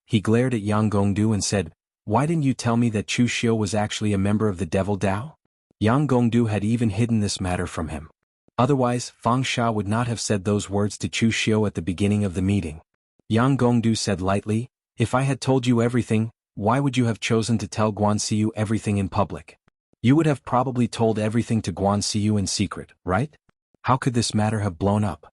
He glared at Yang Gongdu and said, "Why didn't you tell me that Chu Xiu was actually a member of the Devil Dao?" Yang Gongdu had even hidden this matter from him. Otherwise, Fang Sha would not have said those words to Chu Xiu at the beginning of the meeting. Yang Gongdu said lightly, "If I had told you everything, why would you have chosen to tell Guan Xiu everything in public? You would have probably told everything to Guan Xiu in secret, right? How could this matter have blown up?"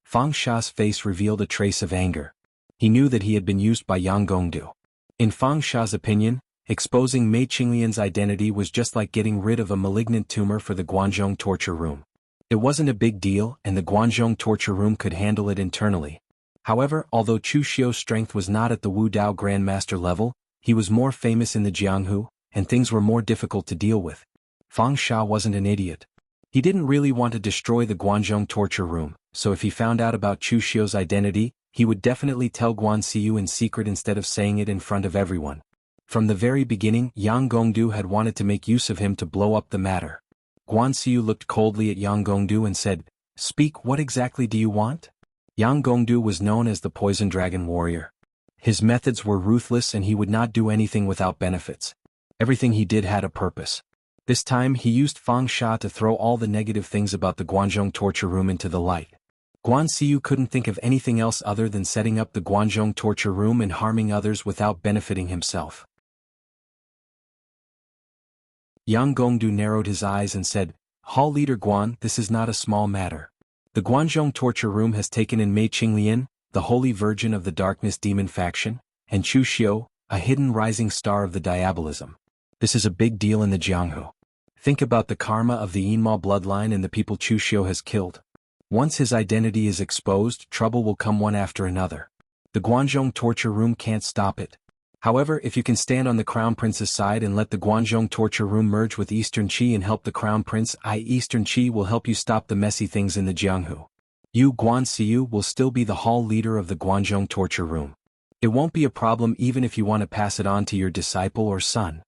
Fang Sha's face revealed a trace of anger. He knew that he had been used by Yang Gongdu. In Fang Sha's opinion, exposing Mei Qinglian's identity was just like getting rid of a malignant tumor for the Guanzhong torture room. It wasn't a big deal and the Guanzhong torture room could handle it internally. However, although Chu Xiu's strength was not at the Wu Dao Grandmaster level, he was more famous in the Jianghu, and things were more difficult to deal with. Fang Sha wasn't an idiot. He didn't really want to destroy the Guanzhong torture room, so if he found out about Chu Xiu's identity, he would definitely tell Guan Xiu in secret instead of saying it in front of everyone. From the very beginning, Yang Gongdu had wanted to make use of him to blow up the matter. Guan Xiu looked coldly at Yang Gongdu and said, "Speak, what exactly do you want?" Yang Gongdu was known as the Poison Dragon Warrior. His methods were ruthless and he would not do anything without benefits. Everything he did had a purpose. This time he used Fang Sha to throw all the negative things about the Guanzhong torture room into the light. Guan Xiu couldn't think of anything else other than setting up the Guanzhong torture room and harming others without benefiting himself. Yang Gongdu narrowed his eyes and said, "Hall Leader Guan, this is not a small matter. The Guanzhong torture room has taken in Mei Qinglian, the Holy Virgin of the Darkness Demon faction, and Chu Xiu, a hidden rising star of the Diabolism. This is a big deal in the Jianghu. Think about the karma of the Yinma bloodline and the people Chu Xiu has killed. Once his identity is exposed, trouble will come one after another. The Guanzhong torture room can't stop it. However, if you can stand on the Crown Prince's side and let the Guanzhong torture room merge with Eastern Qi and help the Crown Prince, i.e. Eastern Qi will help you stop the messy things in the Jianghu. You, Guan Xiu, will still be the hall leader of the Guanzhong torture room. It won't be a problem even if you want to pass it on to your disciple or son."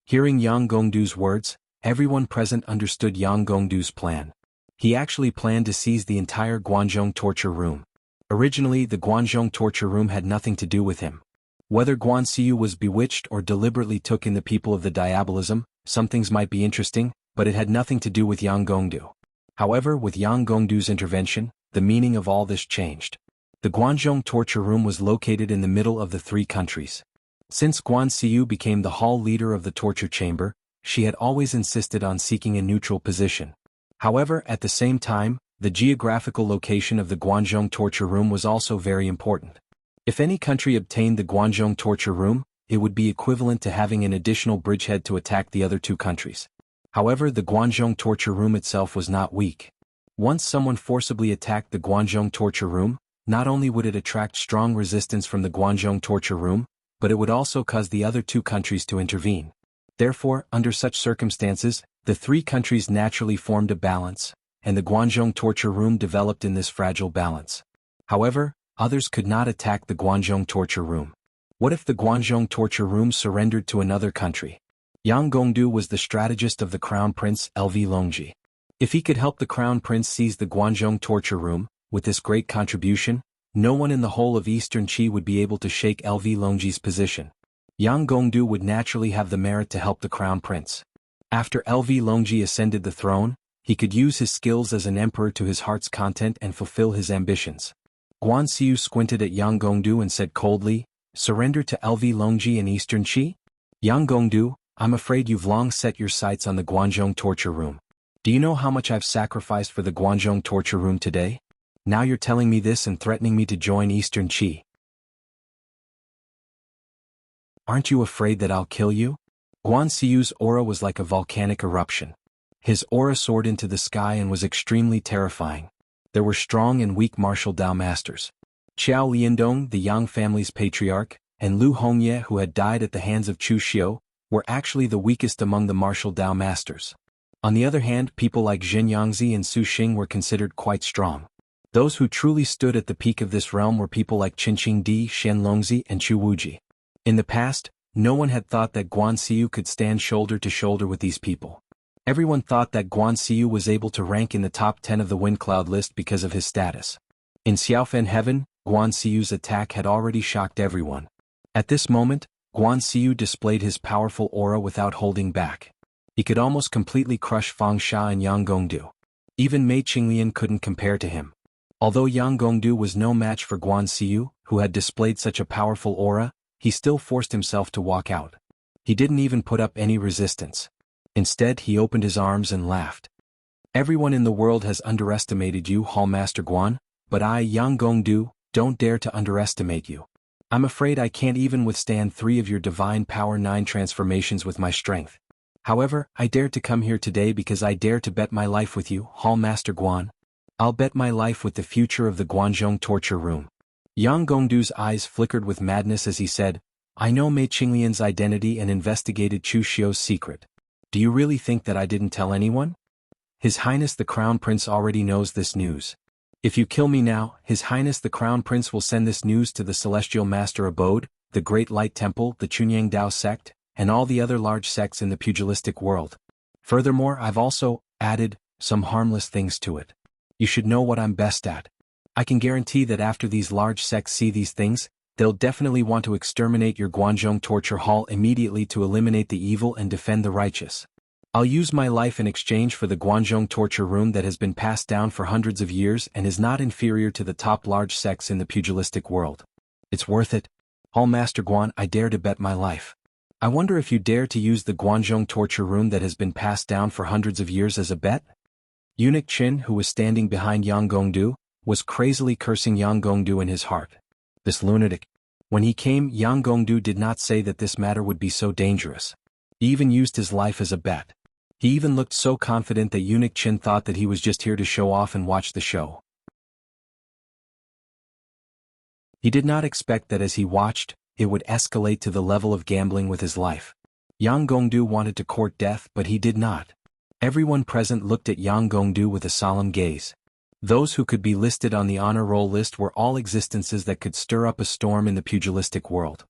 Hearing Yang Gongdu's words, everyone present understood Yang Gongdu's plan. He actually planned to seize the entire Guanzhong torture room. Originally, the Guanzhong torture room had nothing to do with him. Whether Guan Xiu was bewitched or deliberately took in the people of the Diabolism, some things might be interesting, but it had nothing to do with Yang Gongdu. However, with Yang Gongdu's intervention, the meaning of all this changed. The Guanzhong torture room was located in the middle of the three countries. Since Guan Xiu became the hall leader of the torture chamber, she had always insisted on seeking a neutral position. However, at the same time, the geographical location of the Guanzhong torture room was also very important. If any country obtained the Guanzhong torture room, it would be equivalent to having an additional bridgehead to attack the other two countries. However, the Guanzhong torture room itself was not weak. Once someone forcibly attacked the Guanzhong torture room, not only would it attract strong resistance from the Guanzhong torture room, but it would also cause the other two countries to intervene. Therefore, under such circumstances, the three countries naturally formed a balance, and the Guanzhong torture room developed in this fragile balance. However, others could not attack the Guanzhong torture room. What if the Guanzhong torture room surrendered to another country? Yang Gongdu was the strategist of the Crown Prince LV Longji. If he could help the Crown Prince seize the Guanzhong torture room, with this great contribution, no one in the whole of Eastern Qi would be able to shake LV Longji's position. Yang Gongdu would naturally have the merit to help the Crown Prince. After LV Longji ascended the throne, he could use his skills as an emperor to his heart's content and fulfill his ambitions. Guan Xiu squinted at Yang Gongdu and said coldly, "Surrender to LV Longji in Eastern Qi? Yang Gongdu, I'm afraid you've long set your sights on the Guanzhong torture room. Do you know how much I've sacrificed for the Guanzhong torture room today? Now you're telling me this and threatening me to join Eastern Qi. Aren't you afraid that I'll kill you?" Guan Xiu's aura was like a volcanic eruption. His aura soared into the sky and was extremely terrifying. There were strong and weak martial Dao masters. Qiao Liandong, the Yang family's patriarch, and Lu Hongye, who had died at the hands of Chu Xiu, were actually the weakest among the martial Dao masters. On the other hand, people like Zhen Yangzi and Su Xing were considered quite strong. Those who truly stood at the peak of this realm were people like Qinqing Di, Shen Longzi, and Chu Wuji. In the past, no one had thought that Guan Xiu could stand shoulder to shoulder with these people. Everyone thought that Guan Xiu was able to rank in the top 10 of the wind cloud list because of his status. In Xiaofen heaven, Guan Xiu's attack had already shocked everyone. At this moment, Guan Xiu displayed his powerful aura without holding back. He could almost completely crush Fang Sha and Yang Gongdu. Even Mei Qinglian couldn't compare to him. Although Yang Gongdu was no match for Guan Xiu, who had displayed such a powerful aura, he still forced himself to walk out. He didn't even put up any resistance. Instead, he opened his arms and laughed. Everyone in the world has underestimated you, Hallmaster Guan, but I, Yang Gongdu, don't dare to underestimate you. I'm afraid I can't even withstand 3 of your divine power 9 transformations with my strength. However, I dared to come here today because I dare to bet my life with you, Hallmaster Guan. I'll bet my life with the future of the Guanzhong torture room. Yang Gongdu's eyes flickered with madness as he said, I know Mei Qinglian's identity and investigated Chu Xiu's secret. Do you really think that I didn't tell anyone? His Highness the Crown Prince already knows this news. If you kill me now, His Highness the Crown Prince will send this news to the Celestial Master Abode, the Great Light Temple, the Chunyang Dao sect, and all the other large sects in the pugilistic world. Furthermore, I've also added some harmless things to it. You should know what I'm best at. I can guarantee that after these large sects see these things, they'll definitely want to exterminate your Guanzhong torture hall immediately to eliminate the evil and defend the righteous. I'll use my life in exchange for the Guanzhong torture room that has been passed down for hundreds of years and is not inferior to the top large sects in the pugilistic world. It's worth it. Hallmaster Guan, I dare to bet my life. I wonder if you dare to use the Guanzhong torture room that has been passed down for hundreds of years as a bet? Eunuch Qin, who was standing behind Yang Gongdu, was crazily cursing Yang Gongdu in his heart. This lunatic. When he came, Yang Gongdu did not say that this matter would be so dangerous. He even used his life as a bet. He even looked so confident that Eunuch Qin thought that he was just here to show off and watch the show. He did not expect that as he watched, it would escalate to the level of gambling with his life. Yang Gongdu wanted to court death, but he did not. Everyone present looked at Yang Gongdu with a solemn gaze. Those who could be listed on the honor roll list were all existences that could stir up a storm in the pugilistic world.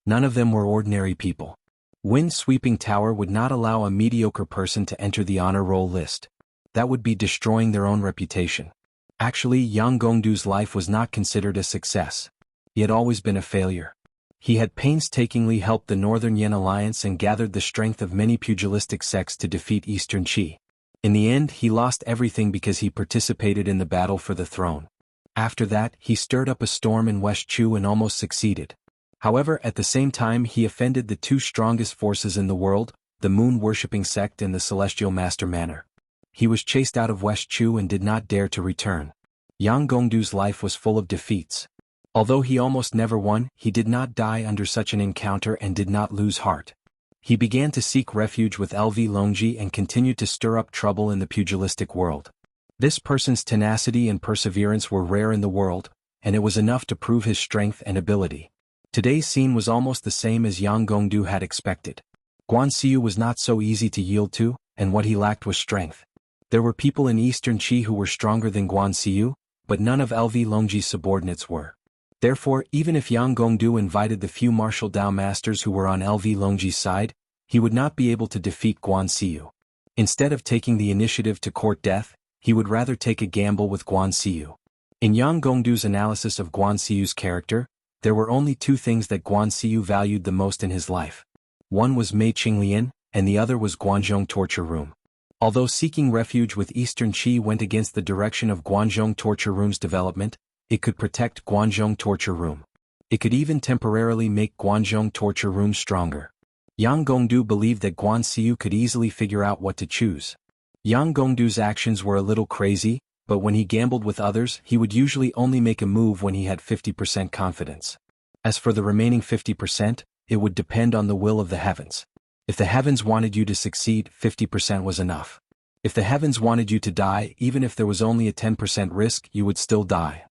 None of them were ordinary people. Wind-sweeping Tower would not allow a mediocre person to enter the honor roll list. That would be destroying their own reputation. Actually, Yang Gongdu's life was not considered a success. He had always been a failure. He had painstakingly helped the Northern Yen Alliance and gathered the strength of many pugilistic sects to defeat Eastern Qi. In the end, he lost everything because he participated in the battle for the throne. After that, he stirred up a storm in West Chu and almost succeeded. However, at the same time he offended the 2 strongest forces in the world, the moon-worshipping sect and the Celestial Master Manor. He was chased out of West Chu and did not dare to return. Yang Gongdu's life was full of defeats. Although he almost never won, he did not die under such an encounter and did not lose heart. He began to seek refuge with LV Longji and continued to stir up trouble in the pugilistic world. This person's tenacity and perseverance were rare in the world, and it was enough to prove his strength and ability. Today's scene was almost the same as Yang Gongdu had expected. Guan Xiu was not so easy to yield to, and what he lacked was strength. There were people in Eastern Qi who were stronger than Guan Xiu, but none of LV Longji's subordinates were. Therefore, even if Yang Gongdu invited the few martial Dao masters who were on LV Longji's side, he would not be able to defeat Guan Xiu. Instead of taking the initiative to court death, he would rather take a gamble with Guan Xiu. In Yang Gongdu's analysis of Guan Xiu's character, there were only 2 things that Guan Xiu valued the most in his life. One was Mei Qinglian, and the other was Guanzhong torture room. Although seeking refuge with Eastern Qi went against the direction of Guanzhong torture room's development, it could protect Guanzhong torture room. It could even temporarily make Guanzhong torture room stronger. Yang Gongdu believed that Guan Xiu could easily figure out what to choose. Yang Gongdu's actions were a little crazy, but when he gambled with others, he would usually only make a move when he had 50% confidence. As for the remaining 50%, it would depend on the will of the heavens. If the heavens wanted you to succeed, 50% was enough. If the heavens wanted you to die, even if there was only a 10% risk, you would still die.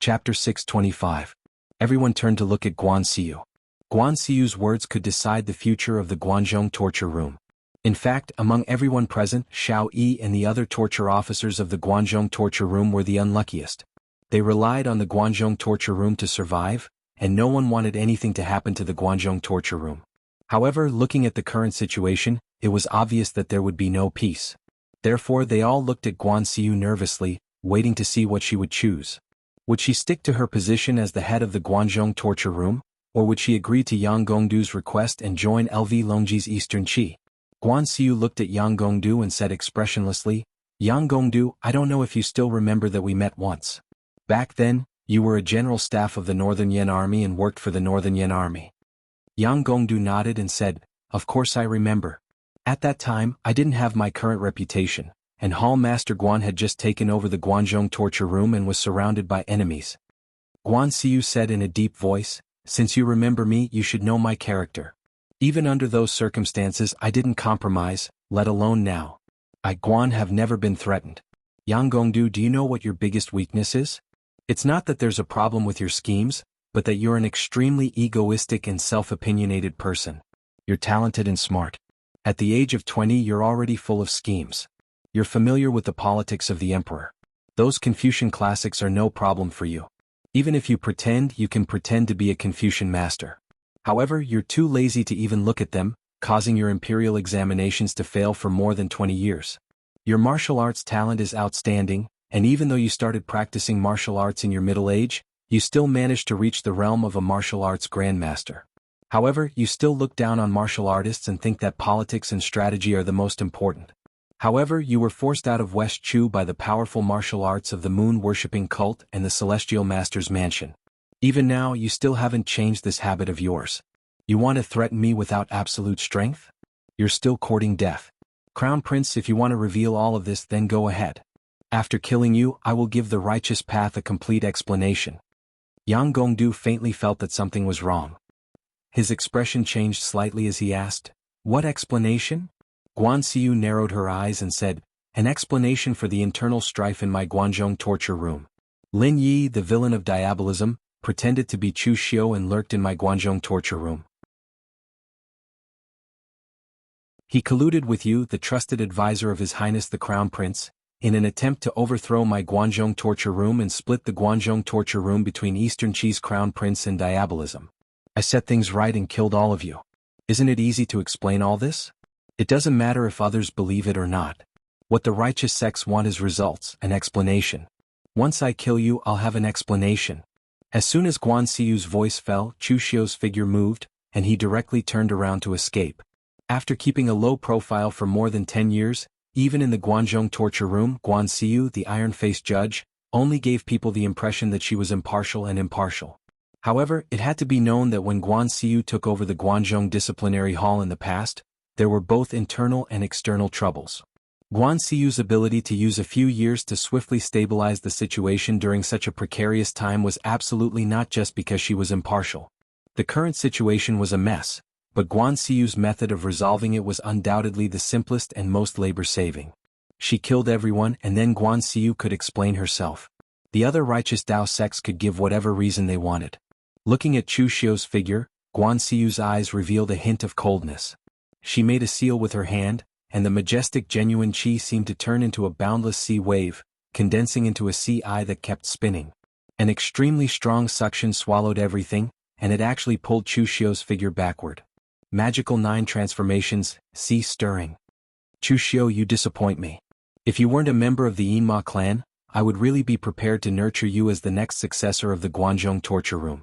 Chapter 625. Everyone turned to look at Guan Xiu. Guan Xiu's words could decide the future of the Guanzhong torture room. In fact, among everyone present, Xiao Yi and the other torture officers of the Guanzhong torture room were the unluckiest. They relied on the Guanzhong torture room to survive, and no one wanted anything to happen to the Guanzhong torture room. However, looking at the current situation, it was obvious that there would be no peace. Therefore they all looked at Guan Xiu nervously, waiting to see what she would choose. Would she stick to her position as the head of the Guanzhong torture room, or would she agree to Yang Gongdu's request and join LV Longji's Eastern Qi? Guan Xiu looked at Yang Gongdu and said expressionlessly, "Yang Gongdu, I don't know if you still remember that we met once. Back then, you were a general staff of the Northern Yan Army and worked for the Northern Yan Army." Yang Gongdu nodded and said, "Of course I remember. At that time, I didn't have my current reputation, and Hall Master Guan had just taken over the Guanzhong torture room and was surrounded by enemies." Guan Xiu said in a deep voice, "Since you remember me, you should know my character. Even under those circumstances I didn't compromise, let alone now. I, Guan, have never been threatened. Yang Gongdu, do you know what your biggest weakness is? It's not that there's a problem with your schemes, but that you're an extremely egoistic and self-opinionated person. You're talented and smart. At the age of 20 you're already full of schemes. You're familiar with the politics of the emperor. Those Confucian classics are no problem for you. Even if you can pretend to be a Confucian master. However, you're too lazy to even look at them, causing your imperial examinations to fail for more than 20 years. Your martial arts talent is outstanding, and even though you started practicing martial arts in your middle age, you still managed to reach the realm of a martial arts grandmaster. However, you still look down on martial artists and think that politics and strategy are the most important. However, you were forced out of West Chu by the powerful martial arts of the moon-worshipping cult and the Celestial Master's mansion. Even now, you still haven't changed this habit of yours. You want to threaten me without absolute strength? You're still courting death. Crown Prince, if you want to reveal all of this, then go ahead. After killing you, I will give the righteous path a complete explanation." Yang Gongdu faintly felt that something was wrong. His expression changed slightly as he asked, "What explanation?" Guan Xiu narrowed her eyes and said, "An explanation for the internal strife in my Guanzhong torture room. Lin Yi, the villain of diabolism, pretended to be Chu Xiu and lurked in my Guanzhong torture room. He colluded with you, the trusted advisor of His Highness the Crown Prince, in an attempt to overthrow my Guanzhong torture room and split the Guanzhong torture room between Eastern Qi's Crown Prince and diabolism. I set things right and killed all of you. Isn't it easy to explain all this? It doesn't matter if others believe it or not. What the righteous sects want is results, an explanation. Once I kill you, I'll have an explanation." As soon as Guan Xiu's voice fell, Chu Xiu's figure moved, and he directly turned around to escape. After keeping a low profile for more than 10 years, even in the Guanzhong torture room, Guan Xiu, the iron-faced judge, only gave people the impression that she was impartial and impartial. However, it had to be known that when Guan Xiu took over the Guanzhong disciplinary hall in the past, there were both internal and external troubles. Guan Xiu's ability to use a few years to swiftly stabilize the situation during such a precarious time was absolutely not just because she was impartial. The current situation was a mess, but Guan Xiu's method of resolving it was undoubtedly the simplest and most labor-saving. She killed everyone, and then Guan Xiu could explain herself. The other righteous Dao sects could give whatever reason they wanted. Looking at Chu Xiu's figure, Guan Xiu's eyes revealed a hint of coldness. She made a seal with her hand, and the majestic genuine qi seemed to turn into a boundless sea wave, condensing into a sea eye that kept spinning. An extremely strong suction swallowed everything, and it actually pulled Chu Xiu's figure backward. Magical 9 transformations, sea stirring. Chu Xiu, you disappoint me. If you weren't a member of the Yinma clan, I would really be prepared to nurture you as the next successor of the Guanzhong torture room.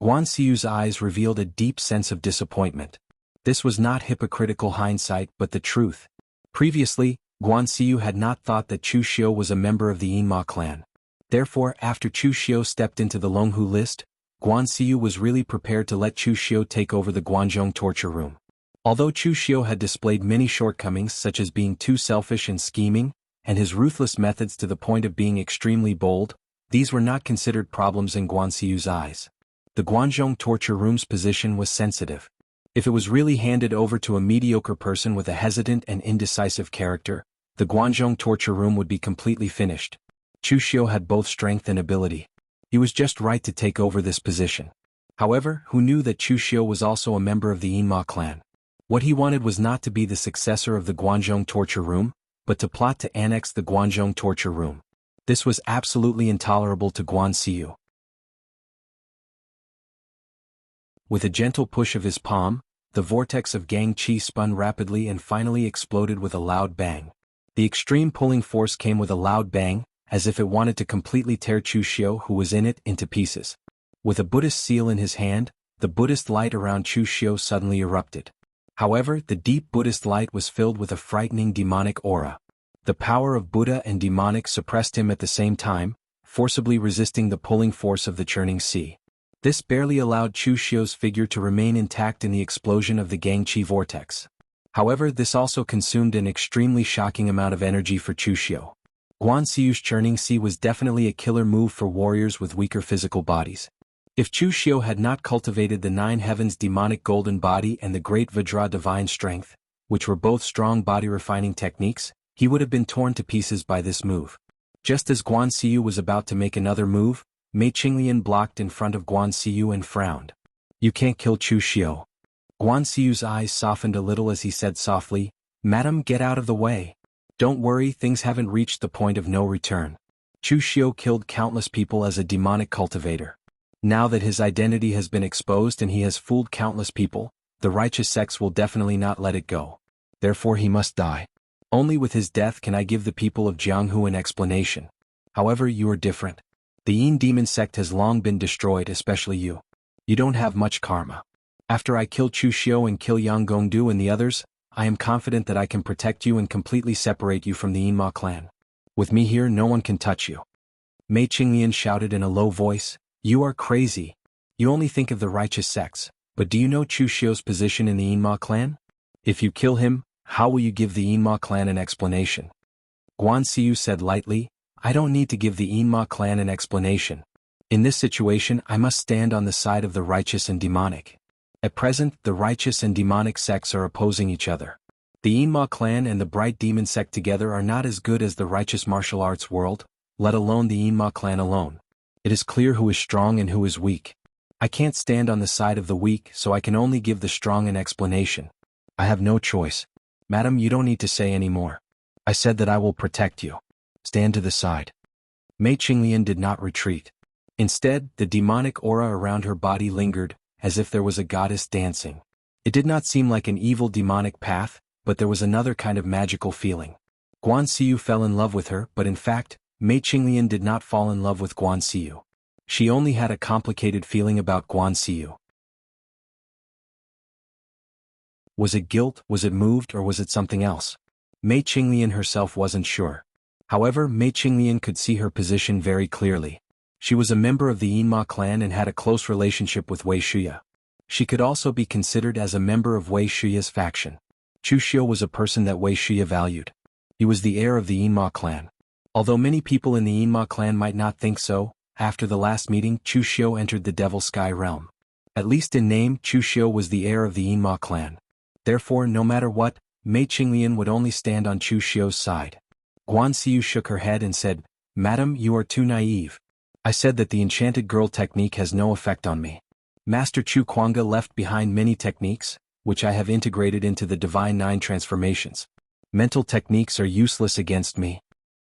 Guan Xiu's eyes revealed a deep sense of disappointment. This was not hypocritical hindsight but the truth. Previously, Guan Xiu had not thought that Chu Xiu was a member of the Yinma clan. Therefore, after Chu Xiu stepped into the Longhu list, Guan Xiu was really prepared to let Chu Xiu take over the Guanzhong torture room. Although Chu Xiu had displayed many shortcomings such as being too selfish and scheming, and his ruthless methods to the point of being extremely bold, these were not considered problems in Guan Xiu's eyes. The Guanzhong torture room's position was sensitive. If it was really handed over to a mediocre person with a hesitant and indecisive character, the Guanzhong torture room would be completely finished. Chu Xiu had both strength and ability. He was just right to take over this position. However, who knew that Chu Xiu was also a member of the Yinma clan? What he wanted was not to be the successor of the Guanzhong torture room, but to plot to annex the Guanzhong torture room. This was absolutely intolerable to Guan Xiu. With a gentle push of his palm, the vortex of Gang Qi spun rapidly and finally exploded with a loud bang. The extreme pulling force came with a loud bang, as if it wanted to completely tear Chu Xiu, who was in it, into pieces. With a Buddhist seal in his hand, the Buddhist light around Chu Xiu suddenly erupted. However, the deep Buddhist light was filled with a frightening demonic aura. The power of Buddha and demonic suppressed him at the same time, forcibly resisting the pulling force of the churning sea. This barely allowed Chu Xiu's figure to remain intact in the explosion of the Gang Qi vortex. However, this also consumed an extremely shocking amount of energy for Chu Xiu. Guan Xiu's churning sea was definitely a killer move for warriors with weaker physical bodies. If Chu Xiu had not cultivated the Nine Heavens demonic golden body and the Great Vajra divine strength, which were both strong body-refining techniques, he would have been torn to pieces by this move. Just as Guan Xiu was about to make another move, Mei Qinglian blocked in front of Guan Xiu and frowned. "You can't kill Chu Xiu." Guan Xiu's eyes softened a little as he said softly, "Madam, get out of the way. Don't worry, things haven't reached the point of no return. Chu Xiu killed countless people as a demonic cultivator. Now that his identity has been exposed and he has fooled countless people, the righteous sects will definitely not let it go. Therefore he must die. Only with his death can I give the people of Jianghu an explanation. However, you are different. The Yin demon sect has long been destroyed, especially you. You don't have much karma. After I kill Chu Xiu and kill Yang Gongdu and the others, I am confident that I can protect you and completely separate you from the Yinma clan. With me here, no one can touch you." Mei Qinglian shouted in a low voice, "You are crazy. You only think of the righteous sects, but do you know Chu Xiu's position in the Yinma clan? If you kill him, how will you give the Yinma clan an explanation?" Guan Xiu said lightly, "I don't need to give the Yinma clan an explanation. In this situation, I must stand on the side of the righteous and demonic. At present, the righteous and demonic sects are opposing each other. The Yinma clan and the Bright Demon sect together are not as good as the righteous martial arts world, let alone the Yinma clan alone. It is clear who is strong and who is weak. I can't stand on the side of the weak, so I can only give the strong an explanation. I have no choice. Madam, you don't need to say any more. I said that I will protect you. Stand to the side." Mei Qinglian did not retreat. Instead, the demonic aura around her body lingered, as if there was a goddess dancing. It did not seem like an evil demonic path, but there was another kind of magical feeling. Guan Xiu fell in love with her, but in fact, Mei Qinglian did not fall in love with Guan Xiu. She only had a complicated feeling about Guan Xiu. Was it guilt, was it moved, or was it something else? Mei Qinglian herself wasn't sure. However, Mei Qinglian could see her position very clearly. She was a member of the Yinma clan and had a close relationship with Wei Shuya. She could also be considered as a member of Wei Shuya's faction. Chu Xiu was a person that Wei Shuya valued. He was the heir of the Yinma clan. Although many people in the Yinma clan might not think so, after the last meeting Chu Xiu entered the Devil Sky realm. At least in name, Chu Xiu was the heir of the Yinma clan. Therefore, no matter what, Mei Qinglian would only stand on Chu Xiu's side. Guan Xiu shook her head and said, "Madam, you are too naive. I said that the enchanted girl technique has no effect on me. Master Chu Kuanga left behind many techniques, which I have integrated into the Divine Nine transformations. Mental techniques are useless against me."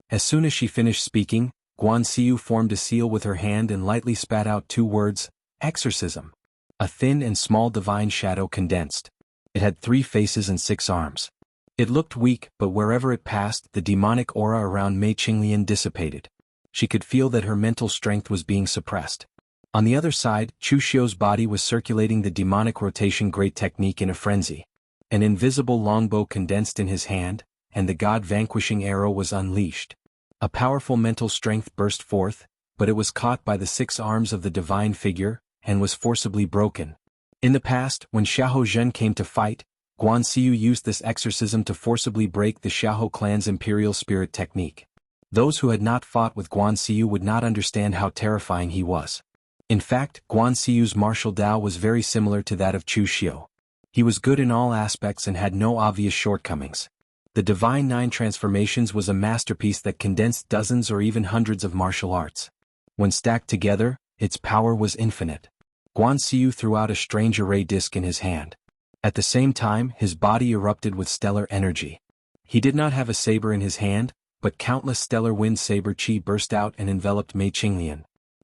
As soon as she finished speaking, Guan Xiu formed a seal with her hand and lightly spat out 2 words, "Exorcism." A thin and small divine shadow condensed. It had 3 faces and 6 arms. It looked weak, but wherever it passed, the demonic aura around Mei Qinglian dissipated. She could feel that her mental strength was being suppressed. On the other side, Chu Xiu's body was circulating the demonic rotation great technique in a frenzy. An invisible longbow condensed in his hand, and the god-vanquishing arrow was unleashed. A powerful mental strength burst forth, but it was caught by the 6 arms of the divine figure, and was forcibly broken. In the past, when Xiahou Zhen came to fight, Guan Xiu used this exorcism to forcibly break the Xiahou clan's imperial spirit technique. Those who had not fought with Guan Xiu would not understand how terrifying he was. In fact, Guan Xiu's martial Dao was very similar to that of Chu Xiu. He was good in all aspects and had no obvious shortcomings. The Divine Nine Transformations was a masterpiece that condensed dozens or even hundreds of martial arts. When stacked together, its power was infinite. Guan Xiu threw out a strange array disc in his hand. At the same time, his body erupted with stellar energy. He did not have a saber in his hand, but countless stellar wind saber chi burst out and enveloped Mei Qinglian.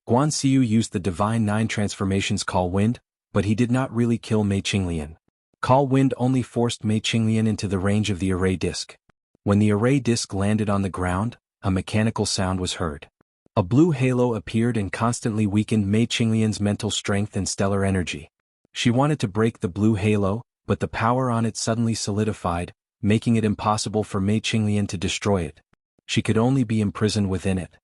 Guan Xiu used the Divine Nine transformations Call Wind, but he did not really kill Mei Qinglian. Call Wind only forced Mei Qinglian into the range of the array disc. When the array disc landed on the ground, a mechanical sound was heard. A blue halo appeared and constantly weakened Mei Qinglian's mental strength and stellar energy. She wanted to break the blue halo, but the power on it suddenly solidified, making it impossible for Mei Qinglian to destroy it. She could only be imprisoned within it.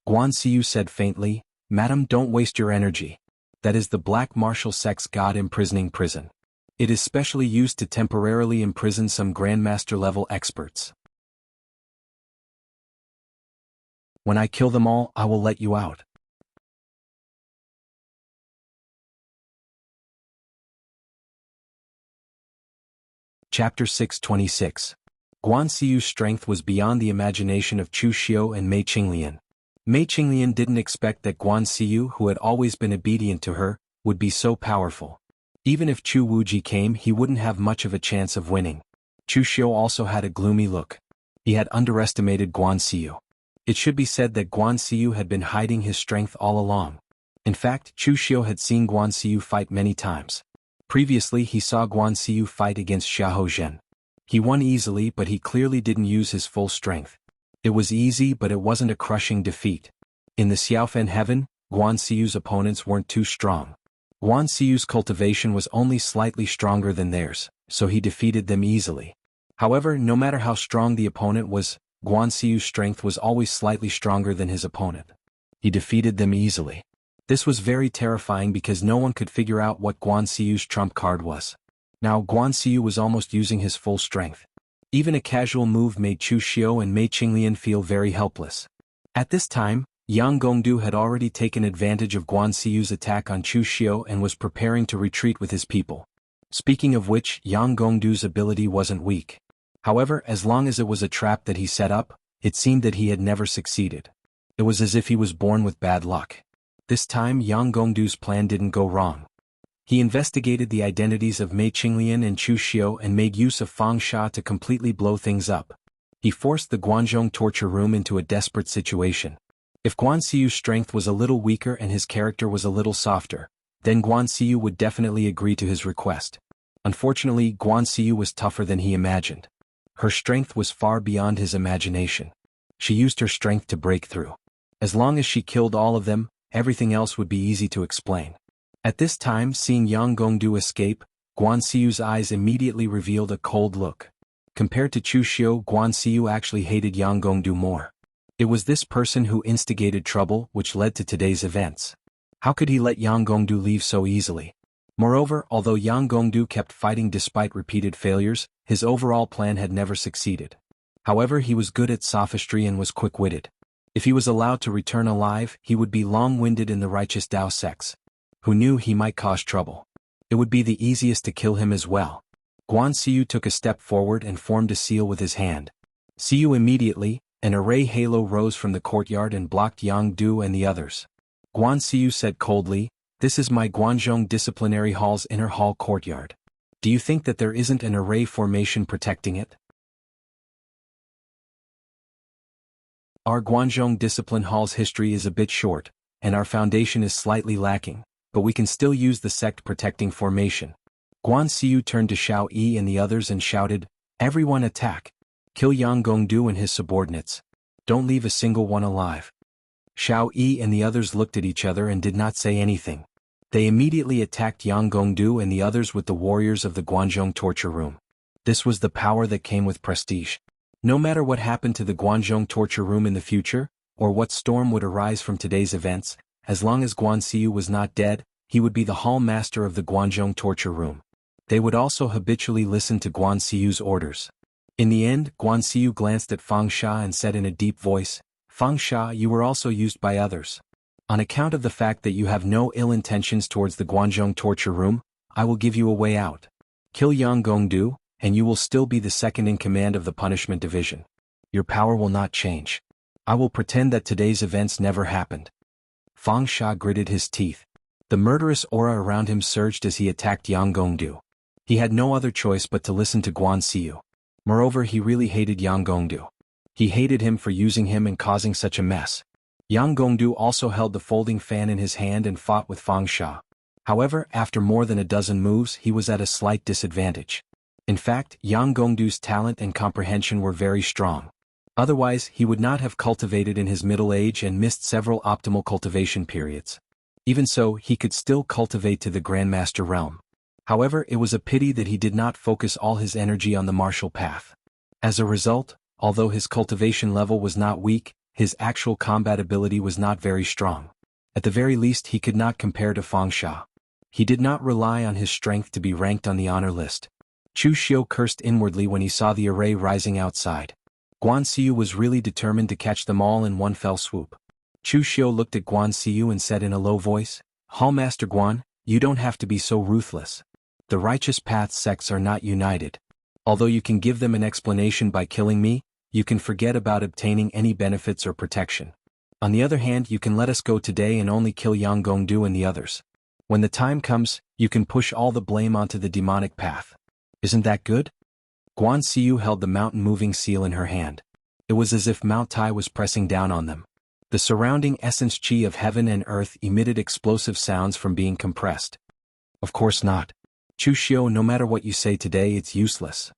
Guan Xiu said faintly, "Madam, don't waste your energy. That is the black martial sex god imprisoning prison. It is specially used to temporarily imprison some grandmaster-level experts. When I kill them all, I will let you out." Chapter 626. Guan Xiu's strength was beyond the imagination of Chu Xiu and Mei Qinglian. Mei Qinglian didn't expect that Guan Xiu, who had always been obedient to her, would be so powerful. Even if Chu Wuji came, he wouldn't have much of a chance of winning. Chu Xiu also had a gloomy look. He had underestimated Guan Xiu. It should be said that Guan Xiu had been hiding his strength all along. In fact, Chu Xiu had seen Guan Xiu fight many times. Previously he saw Guan Xiu fight against Xiahou Zhen. He won easily, but he clearly didn't use his full strength. It was easy, but it wasn't a crushing defeat. In the Xiaofen heaven, Guan Xiu's opponents weren't too strong. Guan Xiu's cultivation was only slightly stronger than theirs, so he defeated them easily. However, no matter how strong the opponent was, Guan Xiu's strength was always slightly stronger than his opponent. He defeated them easily. This was very terrifying because no one could figure out what Guan Xiu's trump card was. Now Guan Xiu was almost using his full strength. Even a casual move made Chu Xiu and Mei Qinglian feel very helpless. At this time, Yang Gongdu had already taken advantage of Guan Xiu's attack on Chu Xiu and was preparing to retreat with his people. Speaking of which, Yang Gongdu's ability wasn't weak. However, as long as it was a trap that he set up, it seemed that he had never succeeded. It was as if he was born with bad luck. This time Yang Gongdu's plan didn't go wrong. He investigated the identities of Mei Qinglian and Chu Xiu and made use of Fang Sha to completely blow things up. He forced the Guanzhong torture room into a desperate situation. If Guan Xiu's strength was a little weaker and his character was a little softer, then Guan Xiu would definitely agree to his request. Unfortunately, Guan Xiu was tougher than he imagined. Her strength was far beyond his imagination. She used her strength to break through. As long as she killed all of them, everything else would be easy to explain. At this time, seeing Yang Gongdu escape, Guan Xiu's eyes immediately revealed a cold look. Compared to Chu Xiu, Guan Xiu actually hated Yang Gongdu more. It was this person who instigated trouble which led to today's events. How could he let Yang Gongdu leave so easily? Moreover, although Yang Gongdu kept fighting despite repeated failures, his overall plan had never succeeded. However, he was good at sophistry and was quick-witted. If he was allowed to return alive, he would be long-winded in the righteous Dao sects. Who knew he might cause trouble? It would be the easiest to kill him as well. Guan Xiu took a step forward and formed a seal with his hand. Xiu immediately, an array halo rose from the courtyard and blocked Yang Du and the others. Guan Xiu said coldly, "This is my Guanzhong Disciplinary Hall's inner hall courtyard. Do you think that there isn't an array formation protecting it? Our Guanzhong Discipline Hall's history is a bit short, and our foundation is slightly lacking, but we can still use the sect protecting formation." Guan Xiu turned to Xiao Yi and the others and shouted, "Everyone attack! Kill Yang Gongdu and his subordinates. Don't leave a single one alive." Xiao Yi and the others looked at each other and did not say anything. They immediately attacked Yang Gongdu and the others with the warriors of the Guanzhong torture room. This was the power that came with prestige. No matter what happened to the Guanzhong torture room in the future, or what storm would arise from today's events, as long as Guan Xiu was not dead, he would be the hall master of the Guanzhong torture room. They would also habitually listen to Guan Xiu's orders. In the end, Guan Xiu glanced at Fang Sha and said in a deep voice, "Fang Sha, you were also used by others. On account of the fact that you have no ill intentions towards the Guanzhong torture room, I will give you a way out. Kill Yang Gongdu, and you will still be the second in command of the punishment division. Your power will not change. I will pretend that today's events never happened." Fang Sha gritted his teeth. The murderous aura around him surged as he attacked Yang Gongdu. He had no other choice but to listen to Guan Xiu. Moreover, he really hated Yang Gongdu. He hated him for using him and causing such a mess. Yang Gongdu also held the folding fan in his hand and fought with Fang Sha. However, after more than a dozen moves he was at a slight disadvantage. In fact, Yang Gongdu's talent and comprehension were very strong. Otherwise he would not have cultivated in his middle age and missed several optimal cultivation periods. Even so, he could still cultivate to the Grandmaster realm. However, it was a pity that he did not focus all his energy on the martial path. As a result, although his cultivation level was not weak, his actual combat ability was not very strong. At the very least he could not compare to Fang Sha. He did not rely on his strength to be ranked on the honor list. Chu Xiu cursed inwardly when he saw the array rising outside. Guan Xiu was really determined to catch them all in one fell swoop. Chu Xiu looked at Guan Xiu and said in a low voice, "Hallmaster Guan, you don't have to be so ruthless. The righteous path sects are not united. Although you can give them an explanation by killing me, you can forget about obtaining any benefits or protection. On the other hand, you can let us go today and only kill Yang Gongdu and the others. When the time comes, you can push all the blame onto the demonic path. Isn't that good?" Guan Xiu held the mountain-moving seal in her hand. It was as if Mount Tai was pressing down on them. The surrounding essence chi of heaven and earth emitted explosive sounds from being compressed. "Of course not. Chu Xiu, no matter what you say today, it's useless.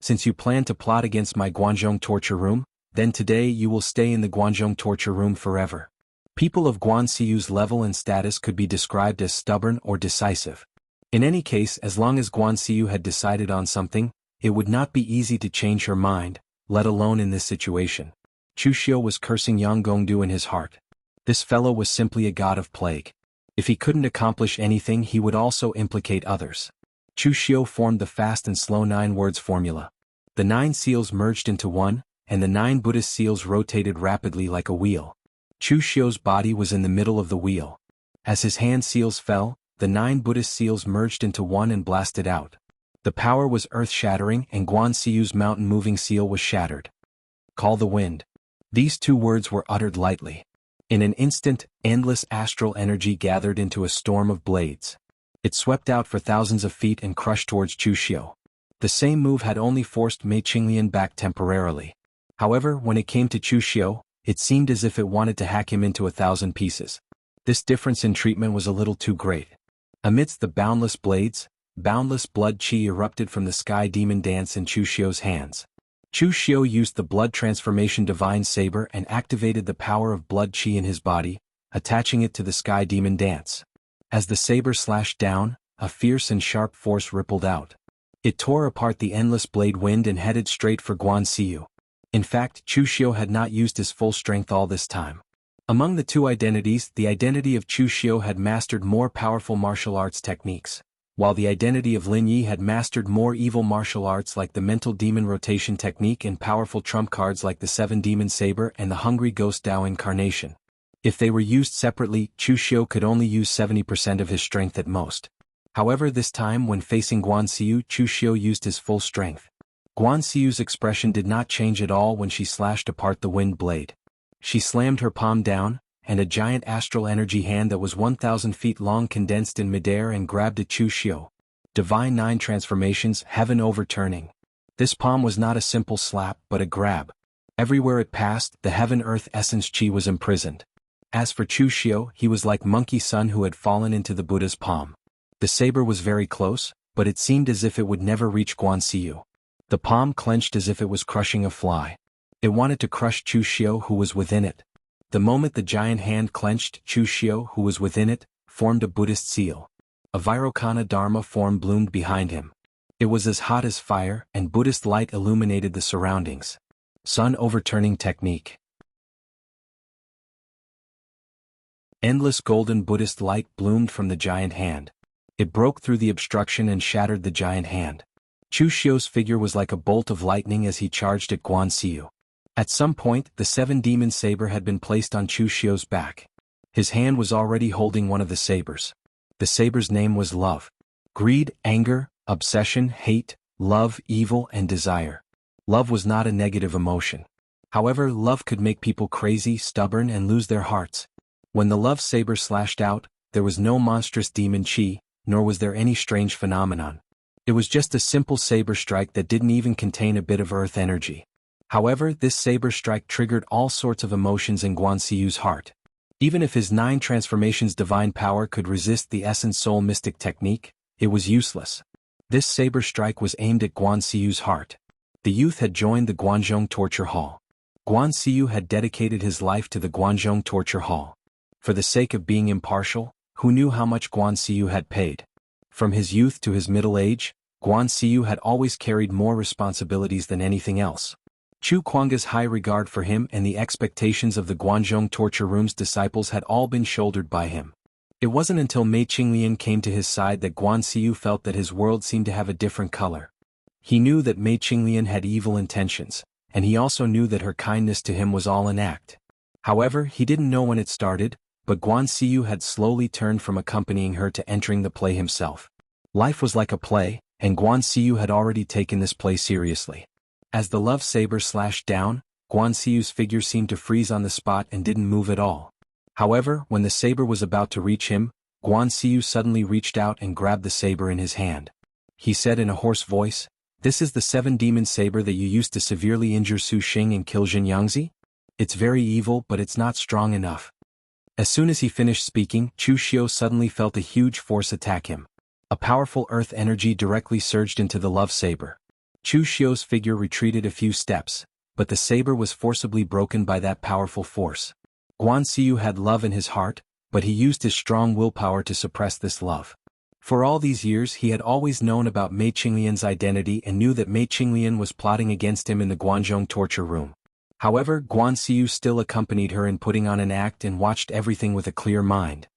Since you plan to plot against my Guanzhong torture room, then today you will stay in the Guanzhong torture room forever." People of Guan Xiu's level and status could be described as stubborn or decisive. In any case, as long as Guan Xiu had decided on something, it would not be easy to change her mind, let alone in this situation. Chu Xiu was cursing Yang Gongdu in his heart. This fellow was simply a god of plague. If he couldn't accomplish anything, he would also implicate others. Chu Xiu formed the fast and slow 9 words formula. The 9 seals merged into one, and the 9 Buddhist seals rotated rapidly like a wheel. Chu Xiu's body was in the middle of the wheel. As his hand seals fell, the 9 Buddhist seals merged into one and blasted out. The power was earth-shattering and Guan Xiu's mountain-moving seal was shattered. "Call the wind." These 2 words were uttered lightly. In an instant, endless astral energy gathered into a storm of blades. It swept out for thousands of feet and crushed towards Chu Xiu. The same move had only forced Mei Qinglian back temporarily. However, when it came to Chu Xiu, it seemed as if it wanted to hack him into 1,000 pieces. This difference in treatment was a little too great. Amidst the boundless blades, boundless blood chi erupted from the sky demon dance in Chu Xiu's hands. Chu Xiu used the blood transformation divine saber and activated the power of blood chi in his body, attaching it to the sky demon dance. As the saber slashed down, a fierce and sharp force rippled out. It tore apart the endless blade wind and headed straight for Guan Xiu. In fact, Chu Xiu had not used his full strength all this time. Among the 2 identities, the identity of Chu Xiu had mastered more powerful martial arts techniques, while the identity of Lin Yi had mastered more evil martial arts like the mental demon rotation technique and powerful trump cards like the 7 demon saber and the hungry ghost Dao incarnation. If they were used separately, Chu Xiu could only use 70% of his strength at most. However, this time when facing Guan Xiu, Chu Xiu used his full strength. Guan Xiu's expression did not change at all when she slashed apart the wind blade. She slammed her palm down, and a giant astral energy hand that was 1,000 feet long condensed in midair and grabbed at Chu Xiu. Divine 9 transformations, heaven overturning. This palm was not a simple slap but a grab. Everywhere it passed, the heaven-earth essence chi was imprisoned. As for Chu Xiu, he was like Monkey Sun who had fallen into the Buddha's palm. The saber was very close, but it seemed as if it would never reach Guan Xiu. The palm clenched as if it was crushing a fly. It wanted to crush Chu Xiu who was within it. The moment the giant hand clenched, Chu Xiu who was within it, formed a Buddhist seal. A Vairocana Dharma form bloomed behind him. It was as hot as fire, and Buddhist light illuminated the surroundings. Sun overturning technique. Endless golden Buddhist light bloomed from the giant hand. It broke through the obstruction and shattered the giant hand. Chu Xiu's figure was like a bolt of lightning as he charged at Guan Xiu. At some point, the 7 demon saber had been placed on Chu Xiu's back. His hand was already holding one of the sabers. The saber's name was love. Greed, anger, obsession, hate, love, evil, and desire. Love was not a negative emotion. However, love could make people crazy, stubborn, and lose their hearts. When the love saber slashed out, there was no monstrous demon chi, nor was there any strange phenomenon. It was just a simple saber strike that didn't even contain a bit of earth energy. However, this saber strike triggered all sorts of emotions in Guan Xiyu's heart. Even if his 9 transformations divine power could resist the essence soul mystic technique, it was useless. This saber strike was aimed at Guan Xiyu's heart. The youth had joined the Guanzhong torture hall. Guan Xiyu had dedicated his life to the Guanzhong torture hall. For the sake of being impartial, who knew how much Guan Xiyu had paid? From his youth to his middle age, Guan Xiyu had always carried more responsibilities than anything else. Chu Kuanga's high regard for him and the expectations of the Guanzhong torture room's disciples had all been shouldered by him. It wasn't until Mei Qinglian came to his side that Guan Xiyu felt that his world seemed to have a different color. He knew that Mei Qinglian had evil intentions, and he also knew that her kindness to him was all an act. However, he didn't know when it started, but Guan Xiyu had slowly turned from accompanying her to entering the play himself. Life was like a play, and Guan Xiyu had already taken this play seriously. As the love saber slashed down, Guan Xiyu's figure seemed to freeze on the spot and didn't move at all. However, when the saber was about to reach him, Guan Xiyu suddenly reached out and grabbed the saber in his hand. He said in a hoarse voice, "This is the 7-demon saber that you used to severely injure Su Xing and kill Jin Yangzi? It's very evil, but it's not strong enough." As soon as he finished speaking, Chu Xiu suddenly felt a huge force attack him. A powerful earth energy directly surged into the love saber. Chu Xiu's figure retreated a few steps, but the saber was forcibly broken by that powerful force. Guan Xiyu had love in his heart, but he used his strong willpower to suppress this love. For all these years he had always known about Mei Qinglian's identity and knew that Mei Qinglian was plotting against him in the Guanzhong torture room. However, Guan Xiyu still accompanied her in putting on an act and watched everything with a clear mind.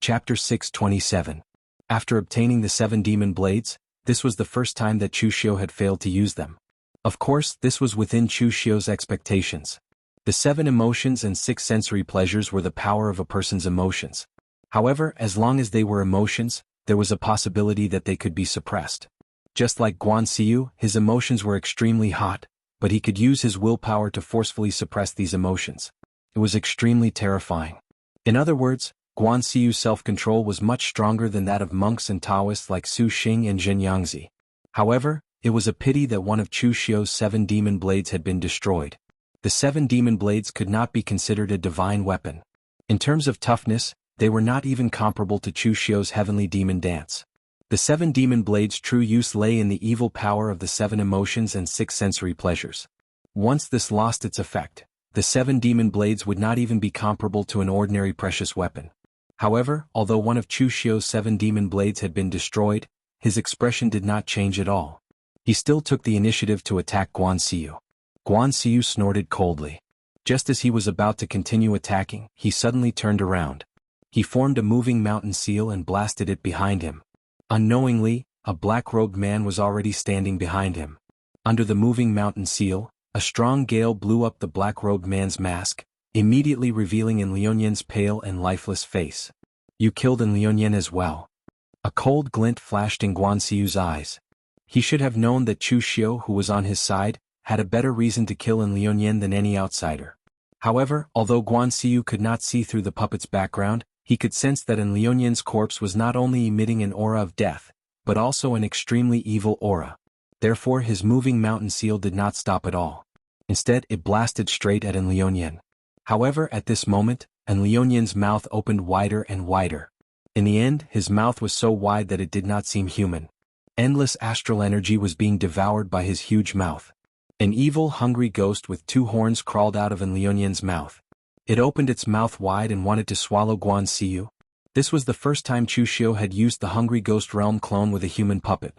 Chapter 627. After obtaining the 7 demon blades, this was the first time that Chu Xiu had failed to use them. Of course, this was within Chu Xiu's expectations. The 7 emotions and 6 sensory pleasures were the power of a person's emotions. However, as long as they were emotions, there was a possibility that they could be suppressed. Just like Guan Xiyu, his emotions were extremely hot, but he could use his willpower to forcefully suppress these emotions. It was extremely terrifying. In other words, Guan Xiyu's self-control was much stronger than that of monks and Taoists like Su Xing and Jin Yangzi. However, it was a pity that one of Chu Xiu's 7 demon blades had been destroyed. The 7 demon blades could not be considered a divine weapon. In terms of toughness, they were not even comparable to Chu Xiu's heavenly demon dance. The 7 demon blades' true use lay in the evil power of the 7 emotions and 6 sensory pleasures. Once this lost its effect, the 7 demon blades would not even be comparable to an ordinary precious weapon. However, although one of Chu Xiu's 7 demon blades had been destroyed, his expression did not change at all. He still took the initiative to attack Guan Xiyu. Guan Xiyu snorted coldly. Just as he was about to continue attacking, he suddenly turned around. He formed a moving mountain seal and blasted it behind him. Unknowingly, a black-robed man was already standing behind him. Under the moving mountain seal, a strong gale blew up the black-robed man's mask, immediately revealing in Liuyan's pale and lifeless face. "You killed in Liuyan as well." A cold glint flashed in Guan Xiyu's eyes. He should have known that Chu Xiu, who was on his side, had a better reason to kill in Liuyan than any outsider. However, although Guan Xiyu could not see through the puppet's background, he could sense that in Liuyan's corpse was not only emitting an aura of death, but also an extremely evil aura. Therefore his moving mountain seal did not stop at all. Instead, it blasted straight at Liuyan. However, at this moment, Liuyan's mouth opened wider and wider. In the end, his mouth was so wide that it did not seem human. Endless astral energy was being devoured by his huge mouth. An evil, hungry ghost with 2 horns crawled out of Liuyan's mouth. It opened its mouth wide and wanted to swallow Guan Xiyu. This was the first time Chu Xiu had used the hungry ghost realm clone with a human puppet.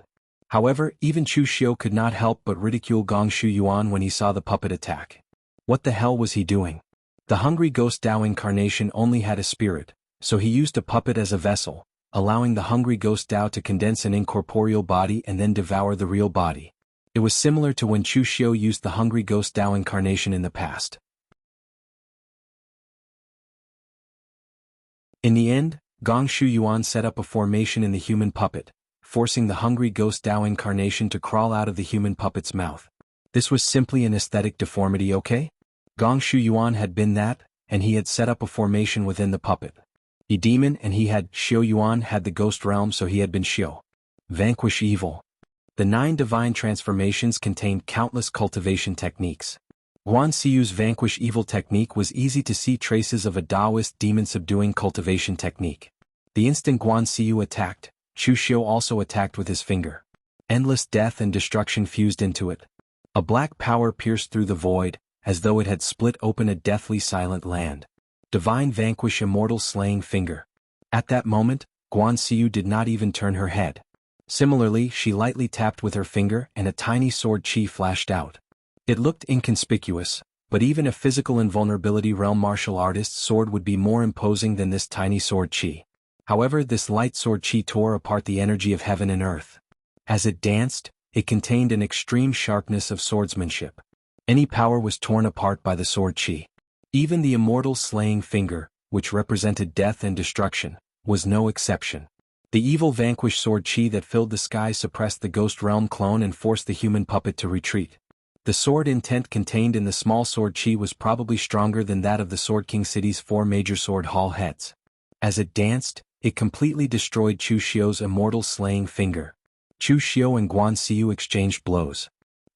However, even Chu Xiu could not help but ridicule Gong Shu Yuan when he saw the puppet attack. What the hell was he doing? The hungry ghost Tao incarnation only had a spirit, so he used a puppet as a vessel, allowing the hungry ghost Tao to condense an incorporeal body and then devour the real body. It was similar to when Chu Xiu used the hungry ghost Tao incarnation in the past. In the end, Gong Shu Yuan set up a formation in the human puppet, forcing the hungry ghost Tao incarnation to crawl out of the human puppet's mouth. This was simply an aesthetic deformity, okay? Gong Shu Yuan had been that, and he had set up a formation within the puppet. A demon and he had, Xiao Yuan had the ghost realm, so he had been Xiao. Vanquish evil. The 9 divine transformations contained countless cultivation techniques. Guan Xiyu's vanquish evil technique was easy to see traces of a Taoist demon-subduing cultivation technique. The instant Guan Xiyu attacked, Chu Xiu also attacked with his finger. Endless death and destruction fused into it. A black power pierced through the void, as though it had split open a deathly silent land. Divine vanquish immortal slaying finger. At that moment, Guan Xiyu did not even turn her head. Similarly, she lightly tapped with her finger and a tiny sword chi flashed out. It looked inconspicuous, but even a physical invulnerability realm martial artist's sword would be more imposing than this tiny sword chi. However, this light sword chi tore apart the energy of heaven and earth. As it danced, it contained an extreme sharpness of swordsmanship. Any power was torn apart by the sword chi. Even the immortal slaying finger, which represented death and destruction, was no exception. The evil vanquished sword chi that filled the sky suppressed the ghost realm clone and forced the human puppet to retreat. The sword intent contained in the small sword chi was probably stronger than that of the Sword King City's 4 major sword hall heads. As it danced, it completely destroyed Chu Xiu's immortal slaying finger. Chu Xiu and Guan Xiu exchanged blows.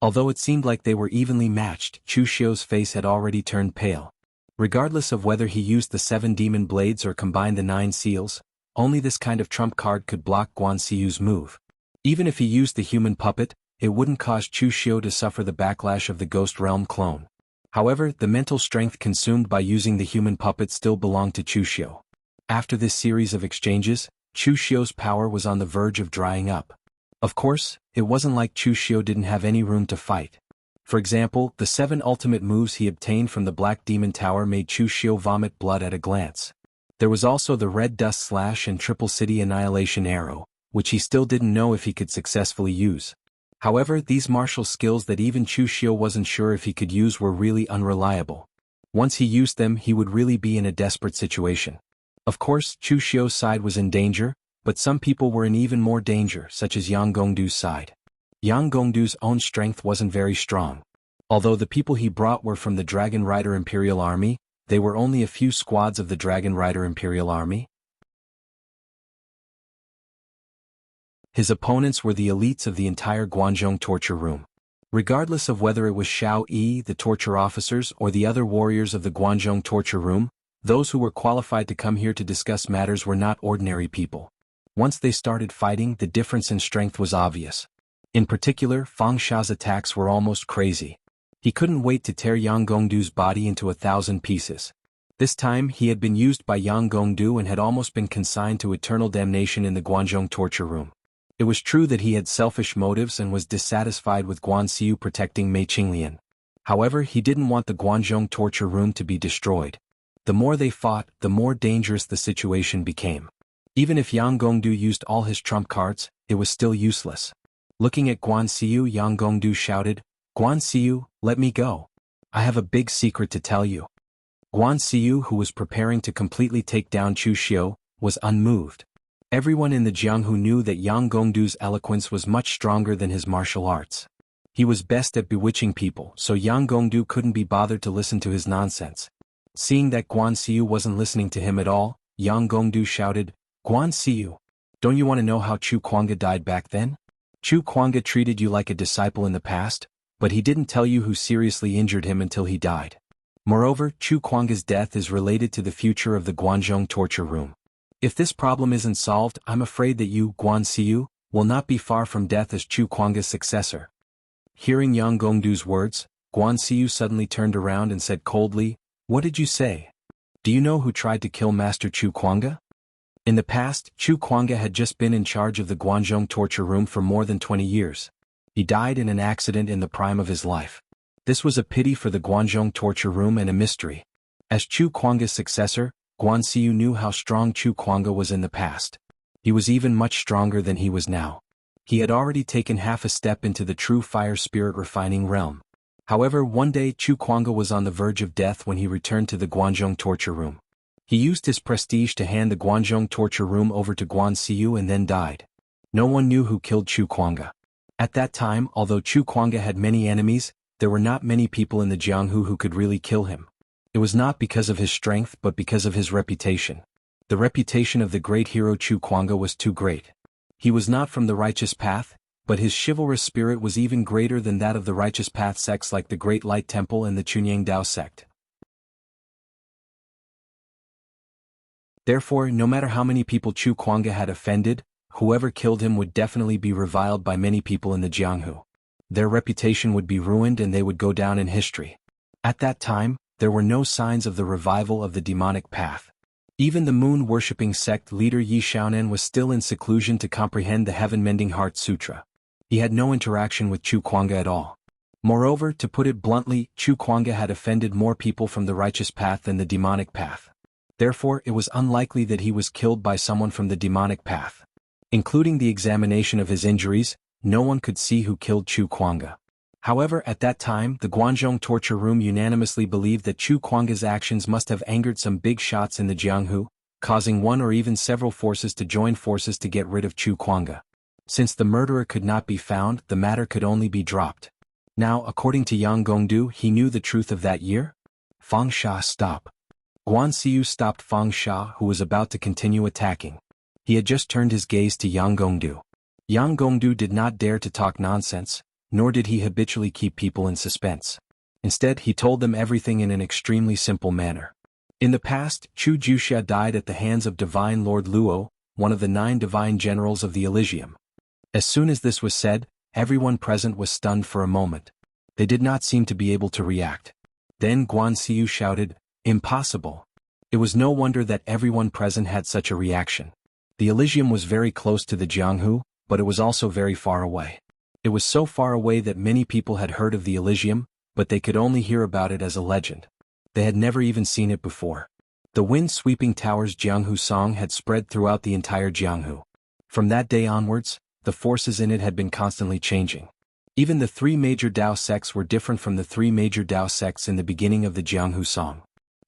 Although it seemed like they were evenly matched, Chu Xiu's face had already turned pale. Regardless of whether he used the 7 demon blades or combined the 9 seals, only this kind of trump card could block Guan Xiu's move. Even if he used the human puppet, it wouldn't cause Chu Xiu to suffer the backlash of the Ghost Realm clone. However, the mental strength consumed by using the human puppet still belonged to Chu Xiu. After this series of exchanges, Chu Xiu's power was on the verge of drying up. Of course, it wasn't like Chu Xiu didn't have any room to fight. For example, the 7 ultimate moves he obtained from the Black Demon Tower made Chu Xiu vomit blood at a glance. There was also the Red Dust Slash and Triple City Annihilation Arrow, which he still didn't know if he could successfully use. However, these martial skills that even Chu Xiu wasn't sure if he could use were really unreliable. Once he used them, he would really be in a desperate situation. Of course, Chu Xiu's side was in danger, but some people were in even more danger, such as Yang Gongdu's side. Yang Gongdu's own strength wasn't very strong. Although the people he brought were from the Dragon Rider Imperial Army, they were only a few squads of the Dragon Rider Imperial Army. His opponents were the elites of the entire Guanzhong torture room. Regardless of whether it was Xiao Yi, the torture officers, or the other warriors of the Guanzhong torture room, those who were qualified to come here to discuss matters were not ordinary people. Once they started fighting, the difference in strength was obvious. In particular, Fang Xia's attacks were almost crazy. He couldn't wait to tear Yang Gongdu's body into 1,000 pieces. This time, he had been used by Yang Gongdu and had almost been consigned to eternal damnation in the Guanzhong torture room. It was true that he had selfish motives and was dissatisfied with Guan Xiu protecting Mei Qinglian. However, he didn't want the Guanzhong torture room to be destroyed. The more they fought, the more dangerous the situation became. Even if Yang Gongdu used all his trump cards, it was still useless. Looking at Guan Xiu, Yang Gongdu shouted, "Guan Xiu, let me go. I have a big secret to tell you." Guan Xiu, who was preparing to completely take down Chu Xiu, was unmoved. Everyone in the Jianghu knew that Yang Gongdu's eloquence was much stronger than his martial arts. He was best at bewitching people, so Yang Gongdu couldn't be bothered to listen to his nonsense. Seeing that Guan Xiu wasn't listening to him at all, Yang Gongdu shouted, "Guan Xiu, don't you want to know how Chu Kuanga died back then? Chu Kuanga treated you like a disciple in the past, but he didn't tell you who seriously injured him until he died. Moreover, Chu Kuanga's death is related to the future of the Guanzhong torture room. If this problem isn't solved, I'm afraid that you, Guan Xiu, will not be far from death as Chu Kuanga's successor." Hearing Yang Gongdu's words, Guan Xiu suddenly turned around and said coldly, "What did you say? Do you know who tried to kill Master Chu Kuanga?" In the past, Chu Kuanga had just been in charge of the Guanzhong torture room for more than 20 years. He died in an accident in the prime of his life. This was a pity for the Guanzhong torture room and a mystery. As Chu Kuanga's successor, Guan Xiu knew how strong Chu Kuanga was in the past. He was even much stronger than he was now. He had already taken half a step into the true fire spirit refining realm. However, one day Chu Kuanga was on the verge of death when he returned to the Guanzhong torture room. He used his prestige to hand the Guanzhong torture room over to Guan Xiu and then died. No one knew who killed Chu Kuanga. At that time, although Chu Kuanga had many enemies, there were not many people in the Jianghu who could really kill him. It was not because of his strength but because of his reputation. The reputation of the great hero Chu Kuanga was too great. He was not from the righteous path, but his chivalrous spirit was even greater than that of the righteous path sects like the Great Light Temple and the Chunyang Dao sect. Therefore, no matter how many people Chu Kuanga had offended, whoever killed him would definitely be reviled by many people in the Jianghu. Their reputation would be ruined and they would go down in history. At that time, there were no signs of the revival of the demonic path. Even the moon-worshipping sect leader Yi Xiaonan was still in seclusion to comprehend the Heaven-Mending Heart Sutra. He had no interaction with Chu Kuanga at all. Moreover, to put it bluntly, Chu Kuanga had offended more people from the righteous path than the demonic path. Therefore, it was unlikely that he was killed by someone from the demonic path. Including the examination of his injuries, no one could see who killed Chu Kuanga. However, at that time, the Guangzhong torture room unanimously believed that Chu Kuanga's actions must have angered some big shots in the Jianghu, causing one or even several forces to join forces to get rid of Chu Kuanga. Since the murderer could not be found, the matter could only be dropped. Now, according to Yang Gongdu, he knew the truth of that year? Fang Sha, stop. Guan Xiu stopped Fang Sha, who was about to continue attacking. He had just turned his gaze to Yang Gongdu. Yang Gongdu did not dare to talk nonsense, nor did he habitually keep people in suspense. Instead, he told them everything in an extremely simple manner. In the past, Chu Juxia died at the hands of Divine Lord Luo, one of the 9 divine generals of the Elysium. As soon as this was said, everyone present was stunned for a moment. They did not seem to be able to react. Then Guan Xiu shouted, "Impossible!" It was no wonder that everyone present had such a reaction. The Elysium was very close to the Jianghu, but it was also very far away. It was so far away that many people had heard of the Elysium, but they could only hear about it as a legend. They had never even seen it before. The wind-sweeping towers Jianghu song had spread throughout the entire Jianghu. From that day onwards, the forces in it had been constantly changing. Even the 3 major Dao sects were different from the 3 major Dao sects in the beginning of the Jianghu song.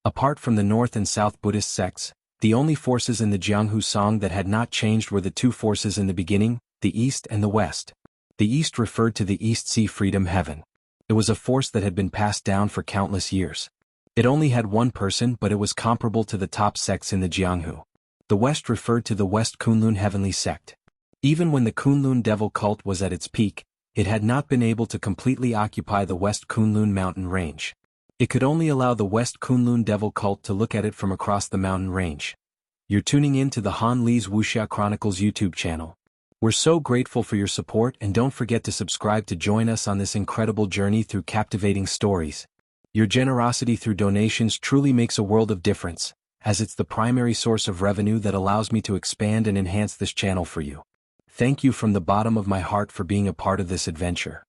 Apart from the North and South Buddhist sects, the only forces in the Jianghu song that had not changed were the 2 forces in the beginning, the East and the West. The East referred to the East Sea Freedom Heaven. It was a force that had been passed down for countless years. It only had one person, but it was comparable to the top sects in the Jianghu. The West referred to the West Kunlun Heavenly Sect. Even when the Kunlun Devil cult was at its peak, it had not been able to completely occupy the West Kunlun mountain range. It could only allow the West Kunlun Devil cult to look at it from across the mountain range. You're tuning in to the Han Li's Wuxia Chronicles YouTube channel. We're so grateful for your support, and don't forget to subscribe to join us on this incredible journey through captivating stories. Your generosity through donations truly makes a world of difference, as it's the primary source of revenue that allows me to expand and enhance this channel for you. Thank you from the bottom of my heart for being a part of this adventure.